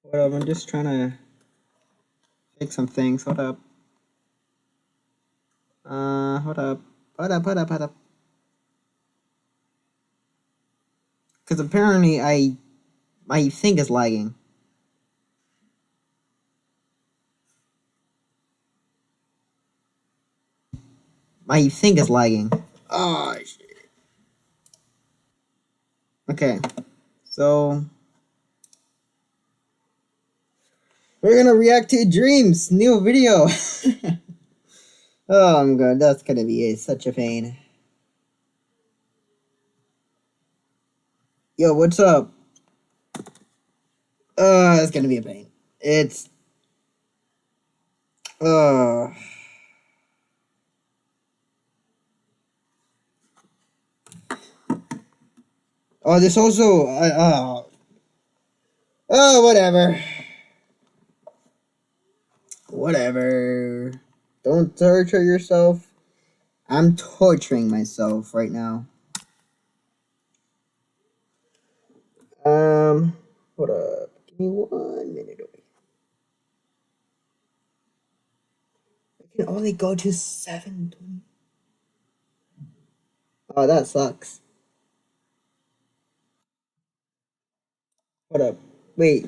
What up? I'm just trying to fix some things. Hold up. Hold up. Hold up. Because apparently my thing is lagging. My thing is lagging. Oh shit. Okay. So we're gonna react to Dreams new video. Oh my god, that's gonna be such a pain. Yo, what's up? It's gonna be a pain. It's uh oh, there's also whatever. Whatever. Don't torture yourself. I'm torturing myself right now. Hold up. Give me 1 minute. I can only go to 720. Oh, that sucks. Hold up. Wait.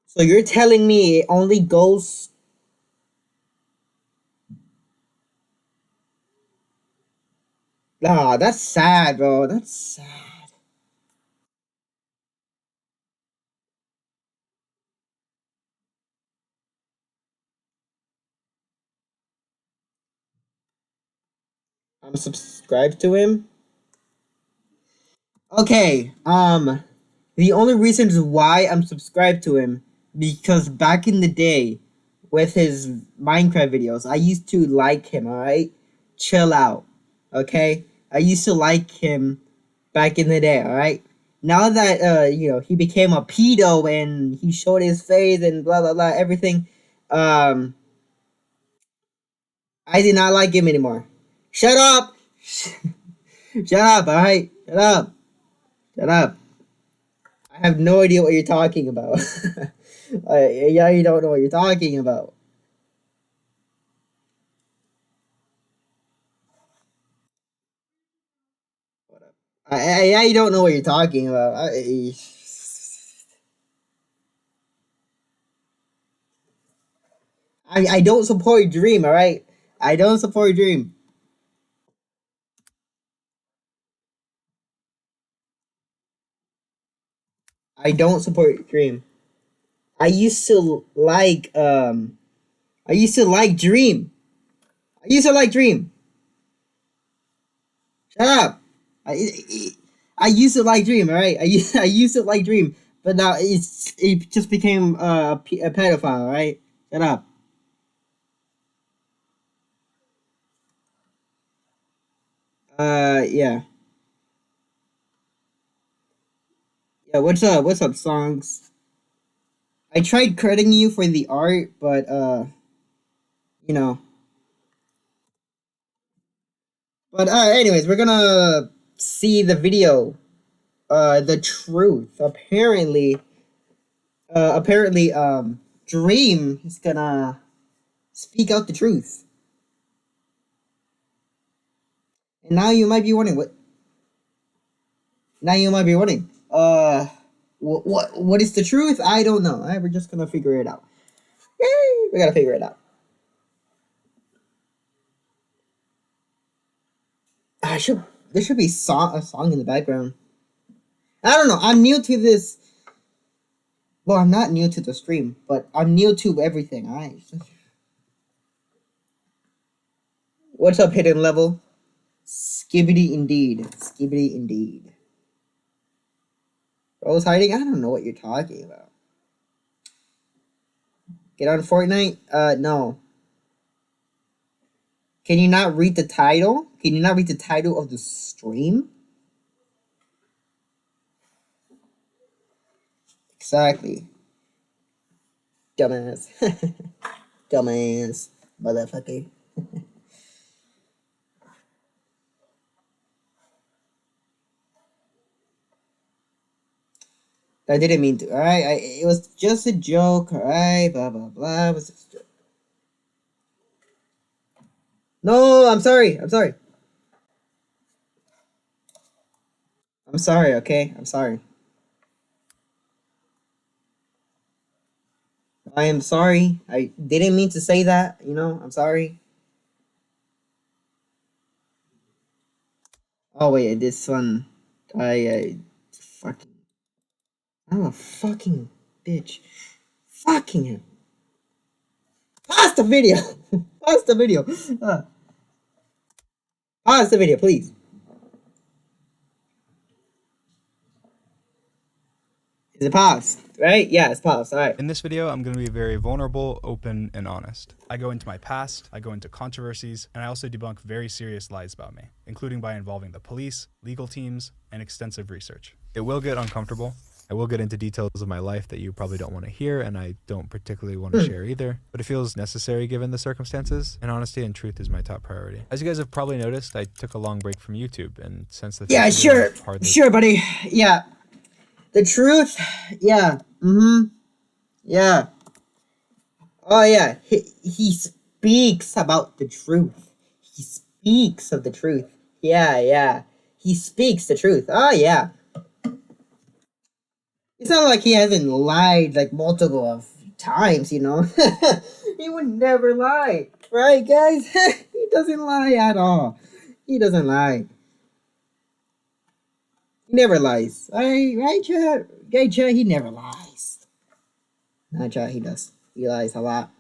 So you're telling me it only goes. Ah, that's sad, bro. That's sad. I'm subscribed to him. Okay. The only reasons why I'm subscribed to him because back in the day, with his Minecraft videos, I used to like him. All right, chill out. Okay, I used to like him back in the day. All right. Now that he became a pedo and he showed his face and blah blah blah everything, um, I did not like him anymore. Shut up. Shut up. All right. Shut up. Shut up. I have no idea what you're talking about. Yeah, you don't know what you're talking about. Yeah, you don't know what you're talking about. I don't support Dream. All right, I don't support Dream. I don't support Dream. I used to like I used to like Dream. I used to like Dream. Shut up. I used to like Dream. All right, I used to like Dream, but now it just became a pedophile. All right, shut up. Yeah. Yeah, what's up? What's up, songs? I tried crediting you for the art, but you know. But anyways, we're gonna see the video. The truth. Apparently, Dream is gonna speak out the truth. And now you might be wondering what. Now you might be wondering. What is the truth? I don't know. We're just gonna figure it out. Yay! We gotta figure it out. I should. There should be a song in the background. I don't know. I'm new to this. Well, I'm not new to the stream, but I'm new to everything. Alright. What's up, hidden level? Skibbity indeed. Skibbity indeed. Rose hiding? I don't know what you're talking about. Get on Fortnite? No. Can you not read the title? Can you not read the title of the stream? Exactly. Dumbass. Dumbass. Motherfucker. I didn't mean to. All right, it was just a joke. All right, blah blah blah. It was just a joke. No, I'm sorry. I'm sorry. I'm sorry. Okay, I'm sorry. I am sorry. I didn't mean to say that. You know, I'm sorry. Oh wait, this one. I fucking. I'm a fucking bitch. Fucking him. Pause the video. Pause the video. Pause the video, please. Is it paused? Right? Yeah, it's paused. All right. In this video, I'm going to be very vulnerable, open, and honest. I go into my past, I go into controversies, and I also debunk very serious lies about me, including by involving the police, legal teams, and extensive research. It will get uncomfortable. I will get into details of my life that you probably don't want to hear, and I don't particularly want to share either, but it feels necessary given the circumstances, and honesty and truth is my top priority. As you guys have probably noticed, I took a long break from YouTube, and since the Yeah, sure. Sure, buddy. Yeah. The truth, yeah, yeah. Oh yeah, he speaks about the truth. He speaks of the truth. Yeah. He speaks the truth. Oh yeah. It's not like he hasn't lied like multiple of times, you know. He would never lie, right, guys? He doesn't lie at all. He doesn't lie. He never lies. Right, Chad? Gay Chad, he never lies. Not Chad, he does. He lies a lot.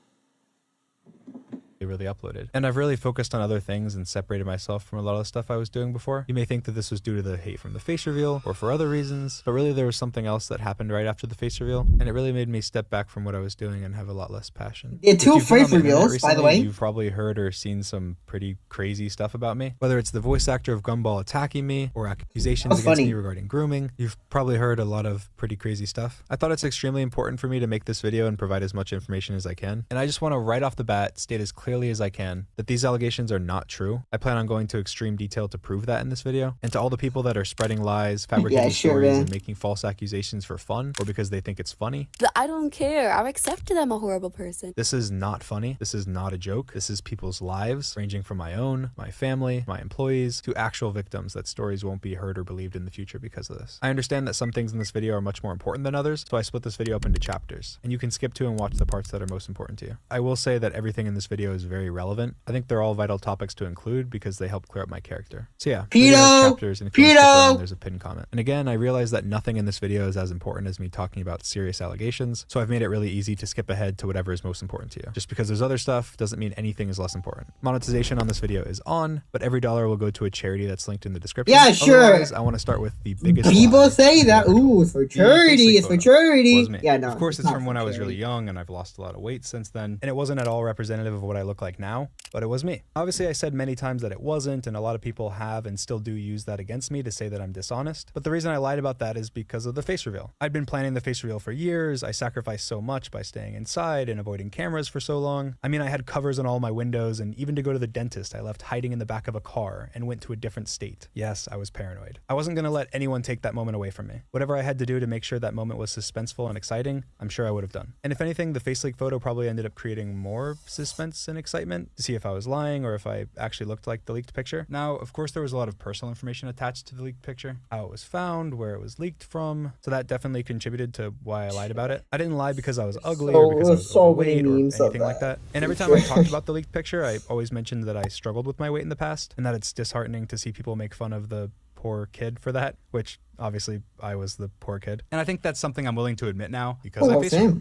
Really uploaded. And I've really focused on other things and separated myself from a lot of the stuff I was doing before. You may think that this was due to the hate from the face reveal or for other reasons, but really there was something else that happened right after the face reveal, and it really made me step back from what I was doing and have a lot less passion. Yeah, two face reveals, recently, by the way. You've probably heard or seen some pretty crazy stuff about me, whether it's the voice actor of Gumball attacking me or accusations against me regarding grooming. You've probably heard a lot of pretty crazy stuff. I thought it's extremely important for me to make this video and provide as much information as I can, and I just want to right off the bat state as clearly as I can that these allegations are not true. I plan on going to extreme detail to prove that in this video. And to all the people that are spreading lies, fabricating stories, and making false accusations for fun or because they think it's funny. I don't care. I've accepted I'm a horrible person. This is not funny. This is not a joke. This is people's lives, ranging from my own, my family, my employees, to actual victims that stories won't be heard or believed in the future because of this. I understand that some things in this video are much more important than others, so I split this video up into chapters, and you can skip to and watch the parts that are most important to you. I will say that everything in this video is very relevant. I think they're all vital topics to include because they help clear up my character. So yeah, chapters, and if you want to skip around, there's a pinned comment. And again, I realize that nothing in this video is as important as me talking about serious allegations, so I've made it really easy to skip ahead to whatever is most important to you. Just because there's other stuff doesn't mean anything is less important. Monetization on this video is on, but every dollar will go to a charity that's linked in the description. Yeah, sure. Otherwise, I want to start with the biggest people say that, ooh, it's for charity, it's for charity. Yeah, no. Of course, it's from when I was really young and I've lost a lot of weight since then, and it wasn't at all representative of what I look like now, but it was me. Obviously, I said many times that it wasn't, and a lot of people have and still do use that against me to say that I'm dishonest, but the reason I lied about that is because of the face reveal. I'd been planning the face reveal for years. I sacrificed so much by staying inside and avoiding cameras for so long. I mean, I had covers on all my windows, and even to go to the dentist, I left hiding in the back of a car and went to a different state. Yes, I was paranoid. I wasn't gonna let anyone take that moment away from me. Whatever I had to do to make sure that moment was suspenseful and exciting, I'm sure I would have done. And if anything, the face leak photo probably ended up creating more suspense and excitement to see if I was lying or if I actually looked like the leaked picture. Now, of course, there was a lot of personal information attached to the leaked picture, how it was found, where it was leaked from, so that definitely contributed to why I lied about it. I didn't lie because I was ugly or because I was overweight or anything like that. And every time I talked about the leaked picture, I always mentioned that I struggled with my weight in the past and that it's disheartening to see people make fun of the poor kid for that, which obviously I was the poor kid. And I think that's something I'm willing to admit now because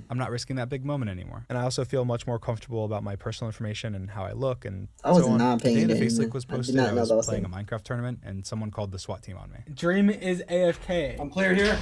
I'm not risking that big moment anymore. And I also feel much more comfortable about my personal information and how I look. And I was not paying attention. The face leak was posted, I was playing a Minecraft tournament and someone called the SWAT team on me. Dream is AFK. I'm clear here.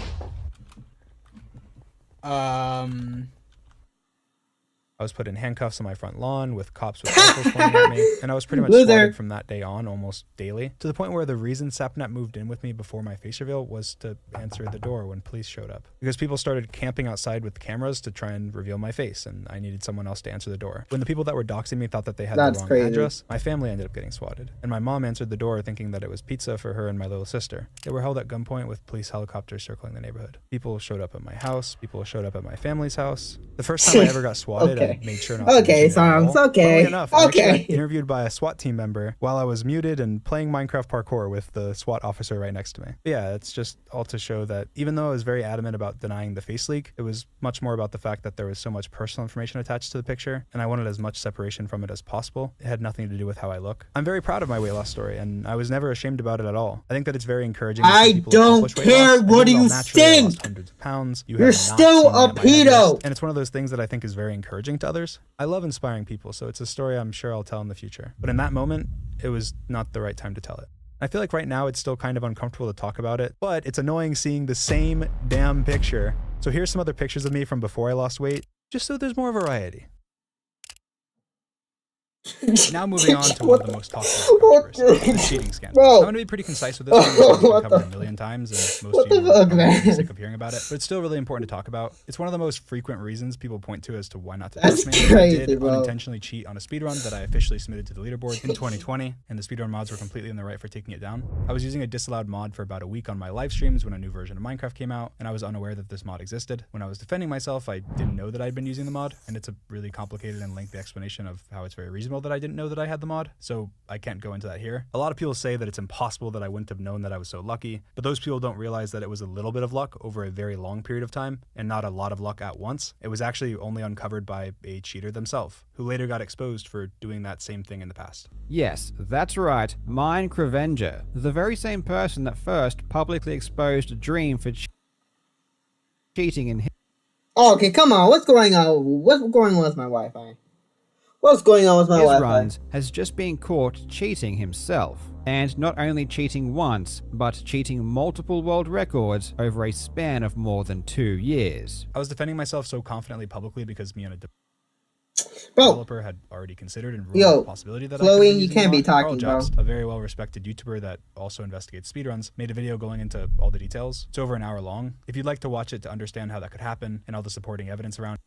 I I was put in handcuffs on my front lawn with cops with rifles pointing at me, and I was pretty much Loser. swatted from that day on almost daily, to the point where the reason Sapnet moved in with me before my face reveal was to answer the door when police showed up. Because people started camping outside with cameras to try and reveal my face, and I needed someone else to answer the door. When the people that were doxing me thought that they had That's the wrong crazy. address, my family ended up getting swatted, and my mom answered the door thinking that it was pizza for her and my little sister. They were held at gunpoint with police helicopters circling the neighborhood. People showed up at my house. People showed up at my family's house. The first time I ever got swatted, Okay. I made sure not to Okay, mention it at Songs, all. okay, Funnily enough, I actually okay. got interviewed by a SWAT team member while I was muted and playing Minecraft parkour with the SWAT officer right next to me. But yeah, it's just all to show that even though I was very adamant about denying the face leak, it was much more about the fact that there was so much personal information attached to the picture, and I wanted as much separation from it as possible. It had nothing to do with how I look. I'm very proud of my weight loss story, and I was never ashamed about it at all. I think that it's very encouraging to see I people don't accomplish weight loss. care I what did it all you naturally. I lost think. hundreds of pounds. You You're have not still seen me a at my heaviest, pedo. and it's one of those things that I think is very encouraging to others. I love inspiring people, so it's a story I'm sure I'll tell in the future. But in that moment, it was not the right time to tell it. I feel like right now it's still kind of uncomfortable to talk about it, but it's annoying seeing the same damn picture. So here's some other pictures of me from before I lost weight, just so there's more variety. Now moving on to one of the most talked about controversies, the cheating scandal. Bro. I'm going to be pretty concise with this one because it's been What covered the- a million times and What most of the you fuck, are man? probably sick of hearing about it, but it's still really important to talk about. It's one of the most frequent reasons people point to as to why not to That's trust me. crazy, I did bro. unintentionally cheat on a speedrun that I officially submitted to the leaderboard in 2020, and the speedrun mods were completely in the right for taking it down. I was using a disallowed mod for about a week on my live streams when a new version of Minecraft came out, and I was unaware that this mod existed. When I was defending myself, I didn't know that I'd been using the mod, and it's a really complicated and lengthy explanation of how it's very reasonable that I didn't know that I had the mod, so I can't go into that here. A lot of people say that it's impossible that I wouldn't have known that I was so lucky, but those people don't realize that it was a little bit of luck over a very long period of time, and not a lot of luck at once. It was actually only uncovered by a cheater themselves, who later got exposed for doing that same thing in the past. Yes, that's right, Mine Crevenger, the very same person that first publicly exposed Dream for cheating in Oh, okay, come on. What's going on? What's going on with my Wi-Fi? What's going on with my his Wi-Fi? runs has just been caught cheating himself. And not only cheating once, but cheating multiple world records over a span of more than 2 years. I was defending myself so confidently publicly because me and a Bro, developer had already considered and ruled Yo, out the possibility that I Chloe, could be you using can't the be mod. Carl talking, bro. Joust, a very well-respected YouTuber that also investigates speedruns, made a video going into all the details. It's over an hour long. If you'd like to watch it to understand how that could happen and all the supporting evidence around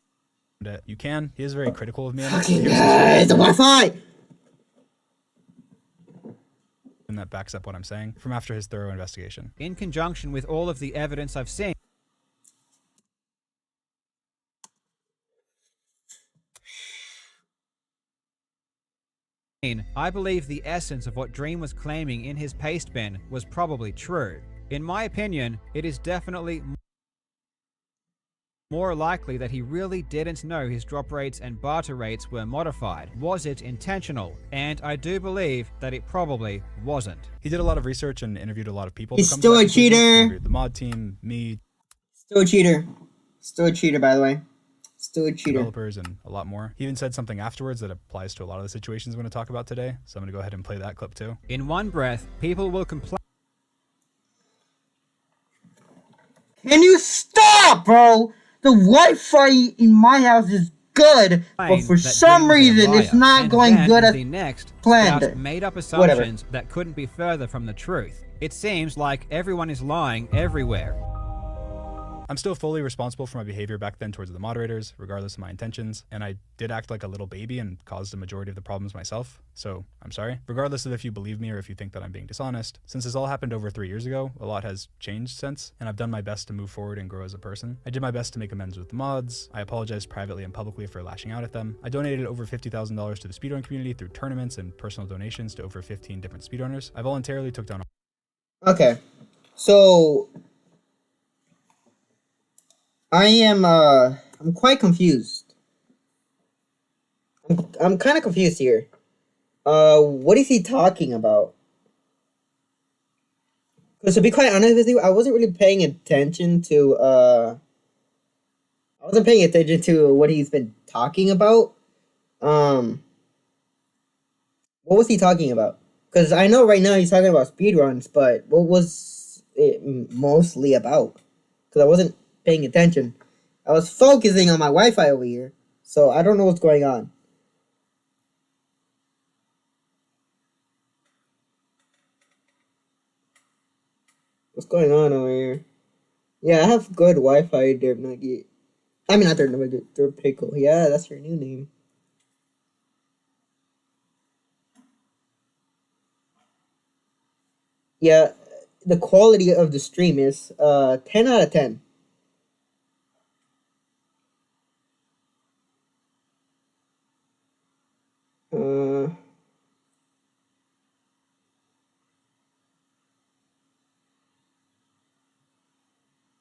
it, you can. He is very critical of me on it. fucking Here's his the Wi-Fi. and that backs up what I'm saying from after his thorough investigation. In conjunction with all of the evidence I've seen, I believe the essence of what Dream was claiming in his paste bin was probably true. In my opinion, it is definitely more likely that he really didn't know his drop rates and barter rates were modified. Was it intentional? And I do believe that it probably wasn't. He did a lot of research and interviewed a lot of people. He's to come to still that a conclusion. cheater. He interviewed the mod team, me, Still a cheater. Still a cheater, by the way. Still a cheater. developers, and a lot more. He even said something afterwards that applies to a lot of the situations I'm going to talk about today. So I'm going to go ahead and play that clip too. In one breath, people will complain Can you stop, bro? The Wi-Fi in my house is good, but for that some Dream's a reason it's liar, not and going then good as the next planned. spout made-up Whatever. assumptions that couldn't be further from the truth. It seems like everyone is lying everywhere. I'm still fully responsible for my behavior back then towards the moderators, regardless of my intentions, and I did act like a little baby and caused the majority of the problems myself, so I'm sorry. Regardless of if you believe me or if you think that I'm being dishonest, since this all happened over 3 years ago, a lot has changed since, and I've done my best to move forward and grow as a person. I did my best to make amends with the mods, I apologized privately and publicly for lashing out at them, I donated over $50,000 to the speedrun community through tournaments and personal donations to over 15 different speedrunners. I voluntarily took down Okay, so I'm quite confused. I'm kind of confused here. What is he talking about? Because to be quite honest with you, I wasn't really paying attention to, what he's been talking about. What was he talking about? Because I know right now he's talking about speedruns, but what was it mostly about? Because I wasn't paying attention. I was focusing on my Wi-Fi over here. So I don't know what's going on. What's going on over here? Yeah, I have good Wi-Fi, Derp Nugget. I mean, not Derp Nugget, Derp Pickle. Yeah, that's your new name. Yeah, the quality of the stream is 10 out of 10.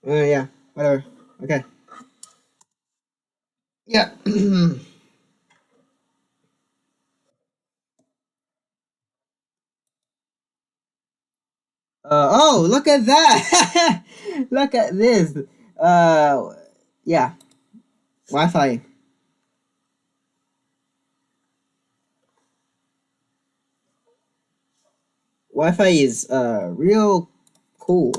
Yeah, whatever. Okay. Yeah. Oh, look at that! Look at this. Yeah. Wi-Fi. Wi-Fi is real cool.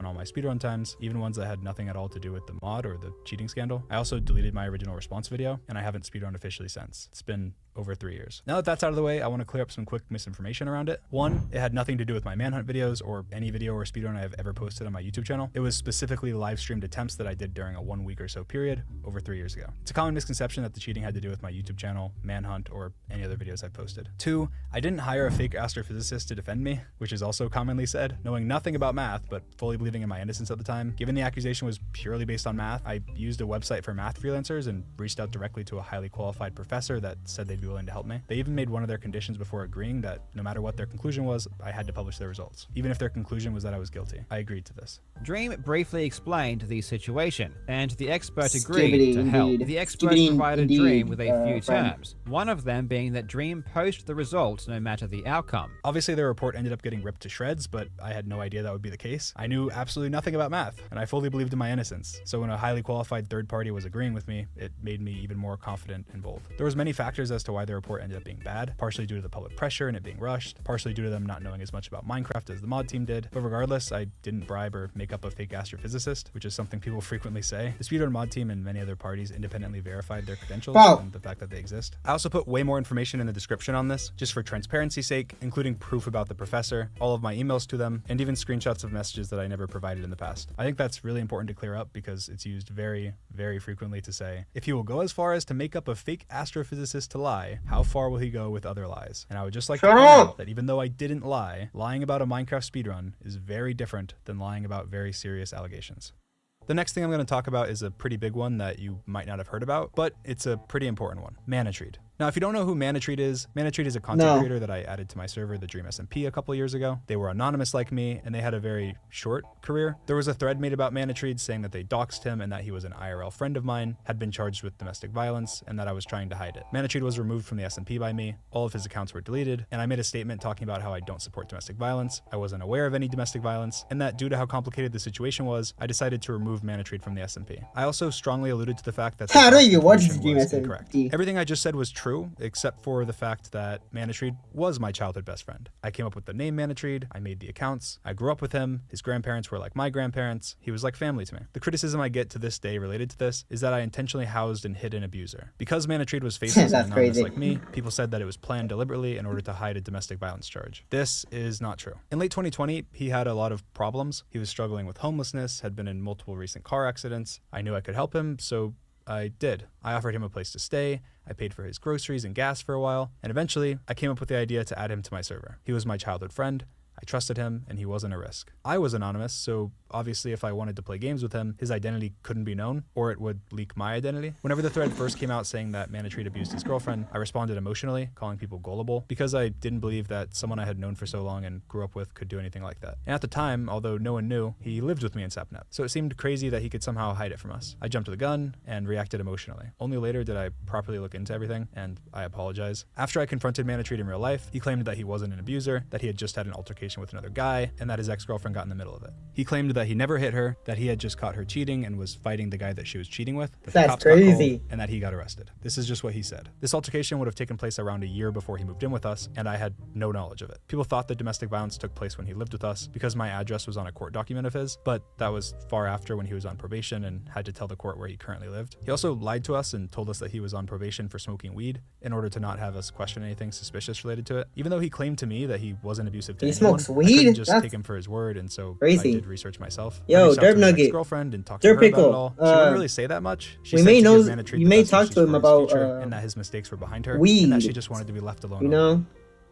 On all my speedrun times, even ones that had nothing at all to do with the mod or the cheating scandal. I also deleted my original response video, and I haven't speedrun officially since. It's been over 3 years. Now that that's out of the way, I want to clear up some quick misinformation around it. One, it had nothing to do with my manhunt videos or any video or speedrun I have ever posted on my YouTube channel. It was specifically live streamed attempts that I did during a 1 week or so period over 3 years ago. It's a common misconception that the cheating had to do with my YouTube channel, manhunt, or any other videos I've posted. Two, I didn't hire a fake astrophysicist to defend me, which is also commonly said. Knowing nothing about math, but fully believing in my innocence at the time, given the accusation was purely based on math, I used a website for math freelancers and reached out directly to a highly qualified professor that said they'd be willing to help me. They even made one of their conditions before agreeing that no matter what their conclusion was, I had to publish their results, even if their conclusion was that I was guilty. I agreed to this. Dream briefly explained the situation, and the expert Skibbity agreed to help. indeed. The expert Skibbity provided indeed, Dream with a few friend. terms, one of them being that Dream post the results no matter the outcome. Obviously, their report ended up getting ripped to shreds, but I had no idea that would be the case. I knew absolutely nothing about math, and I fully believed in my innocence. So when a highly qualified third party was agreeing with me, it made me even more confident and bold. There was many factors as to why the report ended up being bad, partially due to the public pressure and it being rushed, partially due to them not knowing as much about Minecraft as the mod team did. But regardless, I didn't bribe or make up a fake astrophysicist, which is something people frequently say. The speedrun mod team and many other parties independently verified their credentials and the fact that they exist. I also put way more information in the description on this, just for transparency's sake, including proof about the professor, all of my emails to them, and even screenshots of messages that I never provided in the past. I think that's really important to clear up because it's used very, very frequently to say, if he will go as far as to make up a fake astrophysicist to lie, how far will he go with other lies? And I would just like to point out that even though I didn't lie, lying about a Minecraft speedrun is very different than lying about very serious allegations. The next thing I'm going to talk about is a pretty big one that you might not have heard about, but it's a pretty important one. Manatreed. Now, if you don't know who Manatreed is a content creator that I added to my server, the Dream SMP, a couple years ago. They were anonymous like me, and they had a very short career. There was a thread made about Manatreed saying that they doxed him and that he was an IRL friend of mine, had been charged with domestic violence, and that I was trying to hide it. Manatreed was removed from the SMP by me, all of his accounts were deleted, and I made a statement talking about how I don't support domestic violence, I wasn't aware of any domestic violence, and that due to how complicated the situation was, I decided to remove Manatreed from the SMP. I also strongly alluded to the fact that I don't even watch the information Dream was SMP. incorrect. Everything I just said was true, except for the fact that Manatreed was my childhood best friend. I came up with the name Manatreed, I made the accounts, I grew up with him, his grandparents were like my grandparents, he was like family to me. The criticism I get to this day related to this is that I intentionally housed and hid an abuser. Because Manatreed was faceless and anonymous like me, people said that it was planned deliberately in order to hide a domestic violence charge. This is not true. In late 2020, he had a lot of problems. He was struggling with homelessness, had been in multiple recent car accidents. I knew I could help him, so I did. I offered him a place to stay, I paid for his groceries and gas for a while, and eventually I came up with the idea to add him to my server. He was my childhood friend, I trusted him, and he wasn't a risk. I was anonymous, so obviously if I wanted to play games with him, his identity couldn't be known, or it would leak my identity. Whenever the thread first came out saying that Manatreed abused his girlfriend, I responded emotionally, calling people gullible, because I didn't believe that someone I had known for so long and grew up with could do anything like that. And at the time, although no one knew, he lived with me in Sapnap, so it seemed crazy that he could somehow hide it from us. I jumped the gun and reacted emotionally. Only later did I properly look into everything, and I apologize. After I confronted Manatreed in real life, he claimed that he wasn't an abuser, that he had just had an altercation altercation with another guy and that his ex-girlfriend got in the middle of it. He claimed that he never hit her, that he had just caught her cheating and was fighting the guy that she was cheating with, that the That's cops got called, crazy. and that he got arrested. This is just what he said. This altercation would have taken place around a year before he moved in with us, and I had no knowledge of it. People thought that domestic violence took place when he lived with us because my address was on a court document of his, but that was far after when he was on probation and had to tell the court where he currently lived. He also lied to us and told us that he was on probation for smoking weed in order to not have us question anything suspicious related to it. Even though he claimed to me that he wasn't abusive to He anyone, smokes I weed? couldn't just That's take him for his word, and so crazy. I did research myself. Yo, I reached out Derp to his Nugget. ex-girlfriend and talked to Derp her about it Pickle, all. She wouldn't really say that much. She we said may to know- give Manatreat you the may best talk wishes to him for his about, future and that his mistakes were behind her, weed. and that she just wanted to be left alone. You know?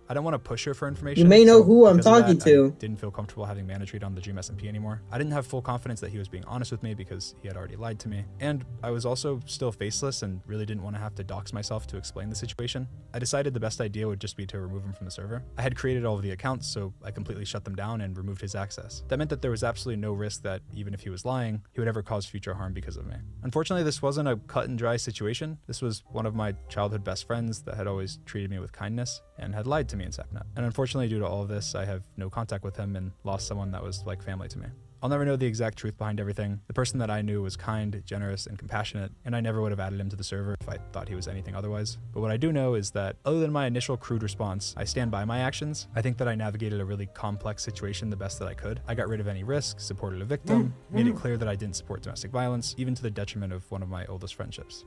I don't want to push her for information. You may know so who I'm because of talking that, to. I didn't feel comfortable having Manatreat on the Dream SMP anymore. I didn't have full confidence that he was being honest with me because he had already lied to me. And I was also still faceless and really didn't want to have to dox myself to explain the situation. I decided the best idea would just be to remove him from the server. I had created all of the accounts, so I completely shut them down and removed his access. That meant that there was absolutely no risk that even if he was lying, he would ever cause future harm because of me. Unfortunately, this wasn't a cut and dry situation. This was one of my childhood best friends that had always treated me with kindness and had lied to me in Sapnet. And unfortunately, due to all of this, I have no contact with him and lost someone that was like family to me. I'll never know the exact truth behind everything. The person that I knew was kind, generous, and compassionate, and I never would have added him to the server if I thought he was anything otherwise. But what I do know is that, other than my initial crude response, I stand by my actions. I think that I navigated a really complex situation the best that I could. I got rid of any risk, supported a victim, made it clear that I didn't support domestic violence, even to the detriment of one of my oldest friendships.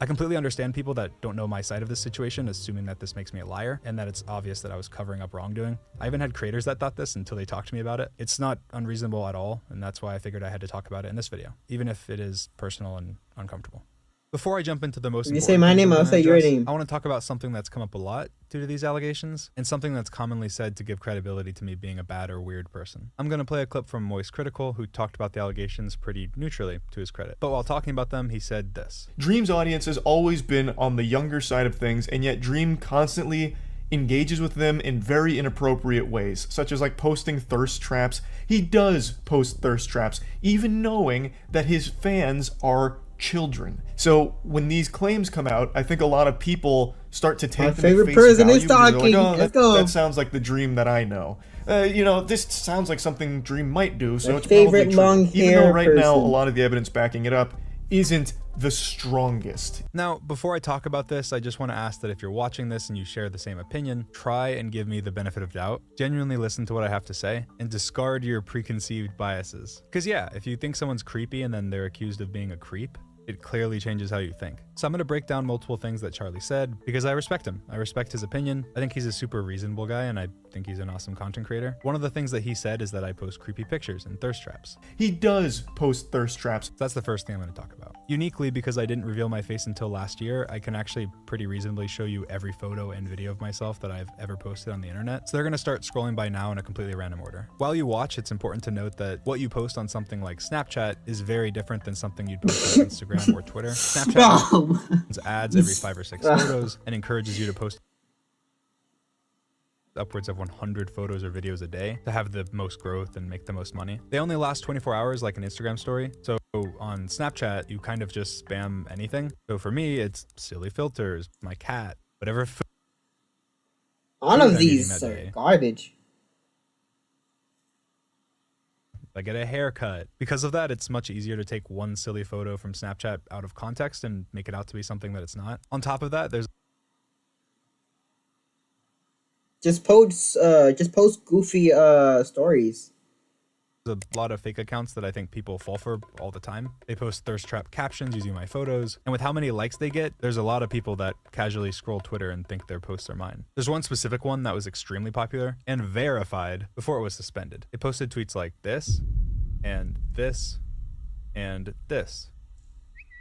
I completely understand people that don't know my side of this situation, assuming that this makes me a liar and that it's obvious that I was covering up wrongdoing. I even had creators that thought this until they talked to me about it. It's not unreasonable at all, and that's why I figured I had to talk about it in this video, even if it is personal and uncomfortable. Before I jump into the most If you important say my things name, I'm I'll gonna say your address, name. I want to talk about something that's come up a lot due to these allegations, and something that's commonly said to give credibility to me being a bad or weird person. I'm going to play a clip from Moist Critical, who talked about the allegations pretty neutrally, to his credit. But while talking about them, he said this. Dream's audience has always been on the younger side of things, and yet Dream constantly engages with them in very inappropriate ways, such as like posting thirst traps. He does post thirst traps, even knowing that his fans are children. So when these claims come out, I think a lot of people start to take My them favorite at face person value is because they're talking. like, oh, Let's go. that sounds like the Dream that I know. This sounds like something Dream might do, so My it's probably favorite true. long Even though hair right now a person. lot of the evidence backing it up isn't the strongest. Now, before I talk about this, I just want to ask that if you're watching this and you share the same opinion, try and give me the benefit of doubt. Genuinely listen to what I have to say and discard your preconceived biases. Because yeah, if you think someone's creepy and then they're accused of being a creep, it clearly changes how you think. So I'm going to break down multiple things that Charlie said because I respect him. I respect his opinion. I think he's a super reasonable guy and I think he's an awesome content creator. One of the things that he said is that I post creepy pictures and thirst traps. He does post thirst traps. So that's the first thing I'm going to talk about. Uniquely, because I didn't reveal my face until last year, I can actually pretty reasonably show you every photo and video of myself that I've ever posted on the internet. So they're going to start scrolling by now in a completely random order. While you watch, it's important to note that what you post on something like Snapchat is very different than something you'd post on Instagram or Twitter. Snapchat Oh, runs ads every 5 or 6 photos and encourages you to post upwards of 100 photos or videos a day to have the most growth and make the most money. They only last 24 hours like an Instagram story. So on Snapchat, you kind of just spam anything. So for me, it's silly filters, my cat, whatever food all I'm of eating these that are day. garbage. I get a haircut. Because of that, it's much easier to take one silly photo from Snapchat out of context and make it out to be something that it's not. On top of that, there's Just post goofy stories. a lot of fake accounts that I think people fall for all the time. They post thirst trap captions using my photos, and with how many likes they get, there's a lot of people that casually scroll Twitter and think their posts are mine. There's one specific one that was extremely popular and verified before it was suspended. It posted tweets like this, and this, and this.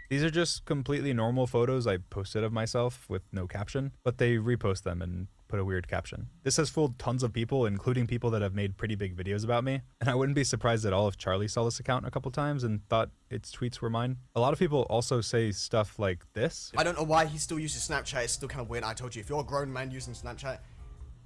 These are just completely normal photos I posted of myself with no caption, but they repost them and put a weird caption. This has fooled tons of people, including people that have made pretty big videos about me, and I wouldn't be surprised at all if Charlie saw this account a couple times and thought its tweets were mine. A lot of people also say stuff like this. I don't know why he still uses Snapchat. It's still kind of weird. I told you, if you're a grown man using Snapchat,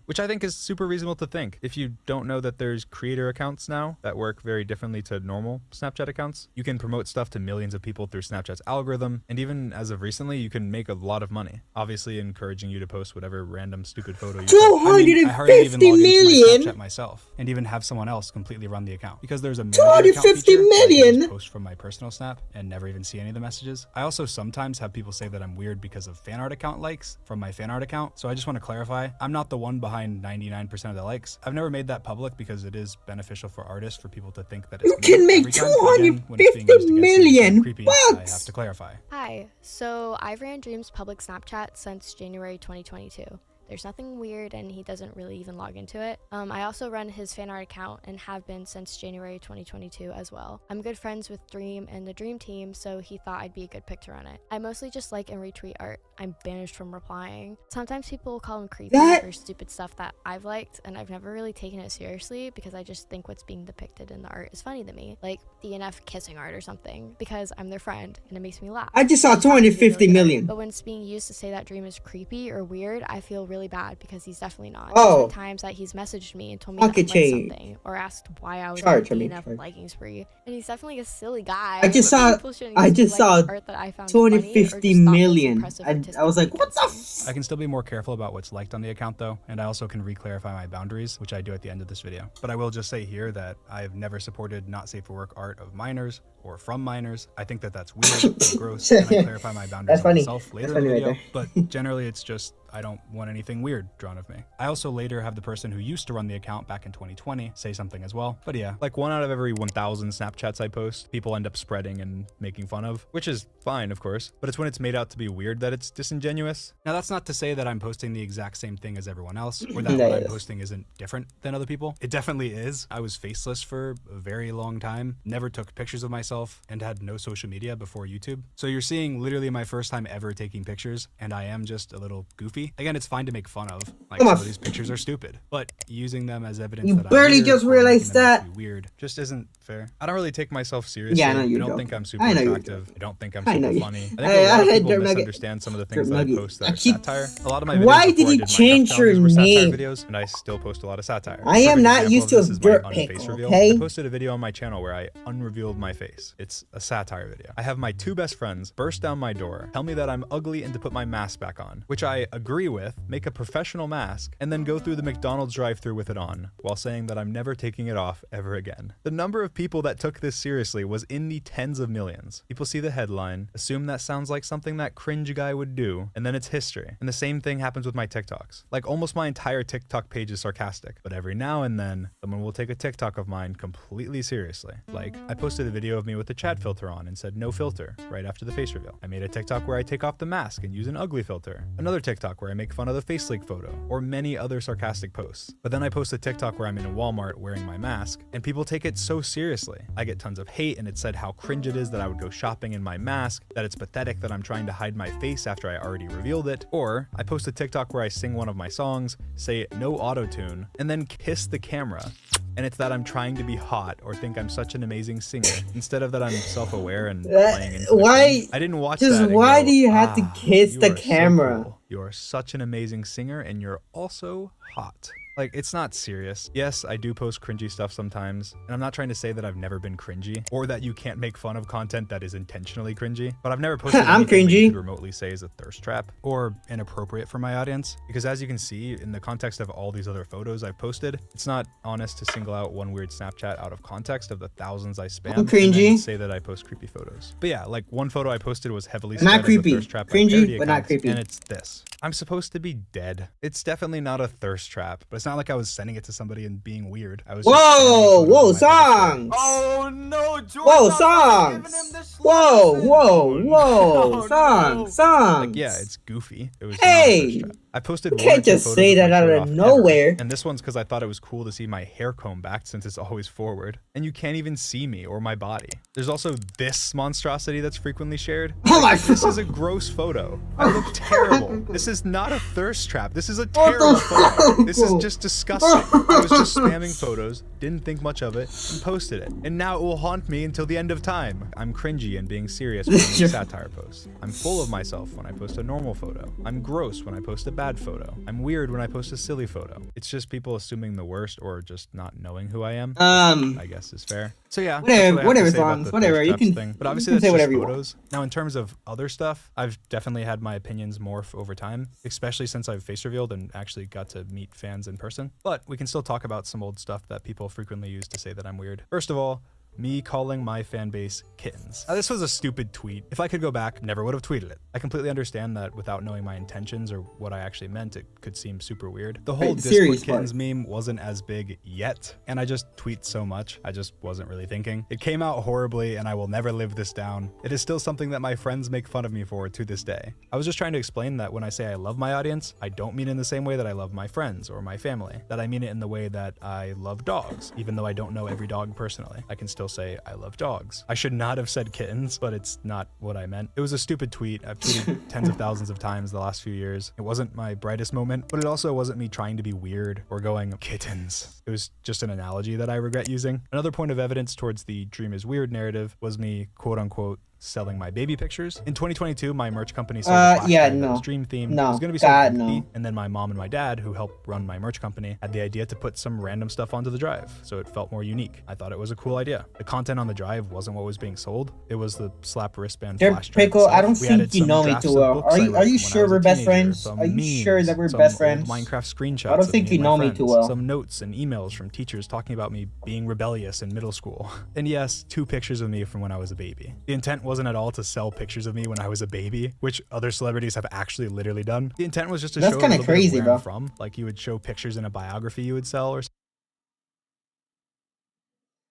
which I think is super reasonable to think. If you don't know that there's creator accounts now that work very differently to normal Snapchat accounts, you can promote stuff to millions of people through Snapchat's algorithm, and even as of recently, you can make a lot of money. Obviously encouraging you to post whatever random stupid photo you I hardly even log into 250 my million. Snapchat myself and even have someone else completely run the account because there's a 250 million? post from my personal Snap and never even see any of the messages. I also sometimes have people say that I'm weird because of fan art account likes from my fan art account. So I just want to clarify, I'm not the one behind 99% of the likes. I've never made that public because it is beneficial for artists for people to think that it's You can me make every time. Again, when it's being 250 used against me, it's million creepy. I have bucks. to clarify. Hi, so I've ran Dream's public Snapchat since January 2022. There's nothing weird and he doesn't really even log into it. I also run his fan art account and have been since January 2022 as well. I'm good friends with Dream and the Dream team, so he thought I'd be a good pick to run it. I mostly just like and retweet art. I'm banished from replying. Sometimes people will call him creepy for stupid stuff that I've liked, and I've never really taken it seriously because I just think what's being depicted in the art is funny to me, like DNF kissing art or something, because I'm their friend and it makes me laugh. I just saw It happens to be 250 really good art, million. But when it's being used to say that Dream is creepy or weird, I feel really bad because he's definitely not. Oh. There's been times that he's messaged me and told me that Pocket he liked change. something or asked why I was Charge, I on a mean, DNF charge. liking spree, and he's definitely a silly guy. I just but saw- people shouldn't I use just like saw art that I found funny or 250 just thought was million. impressive I artistic was like, what the against me. I can still be more careful about what's liked on the account though, and I also can re-clarify my boundaries, which I do at the end of this video. But I will just say here that I've never supported not safe for work art of minors or from minors. I think that that's weird and gross, and I clarify my boundaries That's funny. myself later That's in the funny right video, but generally it's just I don't want anything weird drawn of me. I also later have the person who used to run the account back in 2020 say something as well. But yeah, Like 1 out of every 1,000 Snapchats I post, people end up spreading and making fun of, which is fine, of course, but it's when it's made out to be weird that it's disingenuous. now that's not to say that I'm posting the exact same thing as everyone else, or that what I'm Yes. posting isn't different than other people. It definitely is. I was faceless for a very long time, never took pictures of myself, and had no social media before YouTube. So you're seeing literally my first time ever taking pictures, and I am just a little goofy. Again, it's fine to make fun of, like Come some on. of these pictures are stupid, but using them as evidence You that I'm barely weird just or realized making them out to that. be weird. Just isn't fair. I don't really take myself seriously. Yeah, I know you're don't joking. think I'm super I know you're attractive. I don't think I'm I know super you- funny. I think I a lot had of people Dirt Nugget- misunderstand some of the things Dirt that I Nugget. post that I are keep- satire. A lot of my videos Why did before I he did Minecraft change your challenges were satire name? videos, and I still post a lot of satire. I am Perfect not example used of to this a is my dirt unface pic, reveal. okay? I posted a video on my channel where I unrevealed my face. It's a satire video. I have my 2 best friends burst down my door, tell me that I'm ugly and to put my mask back on, which I agree with, make a professional mask, and then go through the McDonald's drive-thru with it on, while saying that I'm never taking it off ever again. The number of people that took this seriously was in the tens of millions. People see the headline, assume that sounds like something that cringe guy would do, and then it's history. And the same thing happens with my TikToks. Like almost my entire TikTok page is sarcastic, but every now and then someone will take a TikTok of mine completely seriously. Like I posted a video of me with the Chad filter on and said no filter right after the face reveal. I made a TikTok where I take off the mask and use an ugly filter. Another TikTok where I make fun of the face leak photo, or many other sarcastic posts. But then I post a TikTok where I'm in a Walmart wearing my mask, and people take it so seriously. I get tons of hate, and it said how cringe it is that I would go shopping in my mask, that it's pathetic that I'm trying to hide my face after I already revealed it. Or I post a TikTok where I sing one of my songs, say no auto-tune, and then kiss the camera. And it's that I'm trying to be hot or think I'm such an amazing singer instead of that I'm self-aware and playing into the why- cringe. I didn't watch just that and why go, do you have to "Ah, kiss you the are so camera?" cool. You are such an amazing singer and you're also hot. Like, it's not serious. Yes, I do post cringy stuff sometimes, and I'm not trying to say that I've never been cringy, or that you can't make fun of content that is intentionally cringy, but I've never posted I'm anything that you cringy. could remotely say is a thirst trap. or inappropriate for my audience. Because as you can see, in the context of all these other photos I've posted, it's not honest to single out one weird Snapchat out of context of the thousands I spam I'm and cringy. then say that I post creepy photos. But yeah, like one photo I posted was heavily Not spread as a creepy. thirst trap by Cringy, parody but not accounts, creepy. and it's this. I'm supposed to be dead. It's definitely not a thirst trap, But it's not like I was sending it to somebody and being weird. I was Whoa, just spamming whoa, photos of my favorite songs! Oh no, George! Whoa, I'm not giving songs! him this Whoa, lesson. whoa, whoa, Oh, songs, no. songs! Like, yeah, it's goofy. It was Hey! not a thirst trap. I posted You one or can't two just photos say with that my out shirt of off nowhere. ever. And this one's because I thought it was cool to see my hair comb back since it's always forward. And you can't even see me or my body. There's also this monstrosity that's frequently shared. Oh my This God. is a gross photo. I look terrible. This This is not a thirst trap. This is a What terrible the photo. fuck, This is bro? just disgusting. I was just spamming photos, didn't think much of it, and posted it. And now it will haunt me until the end of time. I'm cringy and being serious when I make satire posts. I'm full of myself when I post a normal photo. I'm gross when I post a bad photo. I'm weird when I post a silly photo. It's just people assuming the worst or just not knowing who I am. I guess is fair. So yeah, that's what I have to say about the whatever, thirst you traps can- thing. But you obviously can that's say just whatever you want. photos. Now in terms of other stuff, I've definitely had my opinions morph over time, especially since I've face revealed and actually got to meet fans in person. But we can still talk about some old stuff that people frequently use to say that I'm weird. First of all, me calling my fan base kittens. Now, this was a stupid tweet. If I could go back, never would have tweeted it. I completely understand that without knowing my intentions or what I actually meant, it could seem super weird. The whole Right, serious Discord kittens meme wasn't as big yet, and I just tweet so much, I just wasn't really thinking. It came out horribly, and I will never live this down. It is still something that my friends make fun of me for to this day. I was just trying to explain that when I say I love my audience, I don't mean in the same way that I love my friends or my family. That I mean it in the way that I love dogs, even though I don't know every dog personally. I can still say I love dogs. I should not have said kittens, but it's not what I meant. It was a stupid tweet. I've tweeted tens of thousands of times the last few years. It wasn't my brightest moment, but it also wasn't me trying to be weird or going kittens. It was just an analogy that I regret using. Another point of evidence towards the dream is weird narrative was me quote unquote selling my baby pictures. In 2022, my merch company sold a flash yeah, drive that no. was dream themed. No, It was gonna be God, sold no. and then my mom and my dad, who help run my merch company, had the idea to put some random stuff onto the drive, so it felt more unique. I thought it was a cool idea. The content on the drive wasn't what was being sold. It was the slap wristband There, flash drive Pickle, itself. I don't We added think you some know me drafts too of well. books I Are wrote you when I sure was a we're best teenager, friends? some Are you sure memes, that we're some best old friends? Minecraft screenshots I don't of think me you and my know me friends, too well. some notes and emails from teachers talking about me being rebellious in middle school. And yes, 2 pictures of me from when I was a baby. The intent wasn't at all to sell pictures of me when I was a baby, which other celebrities have actually literally done. The intent was just to That's show a kinda little bit crazy, of where bro. I'm from, like you would show pictures in a biography you would sell or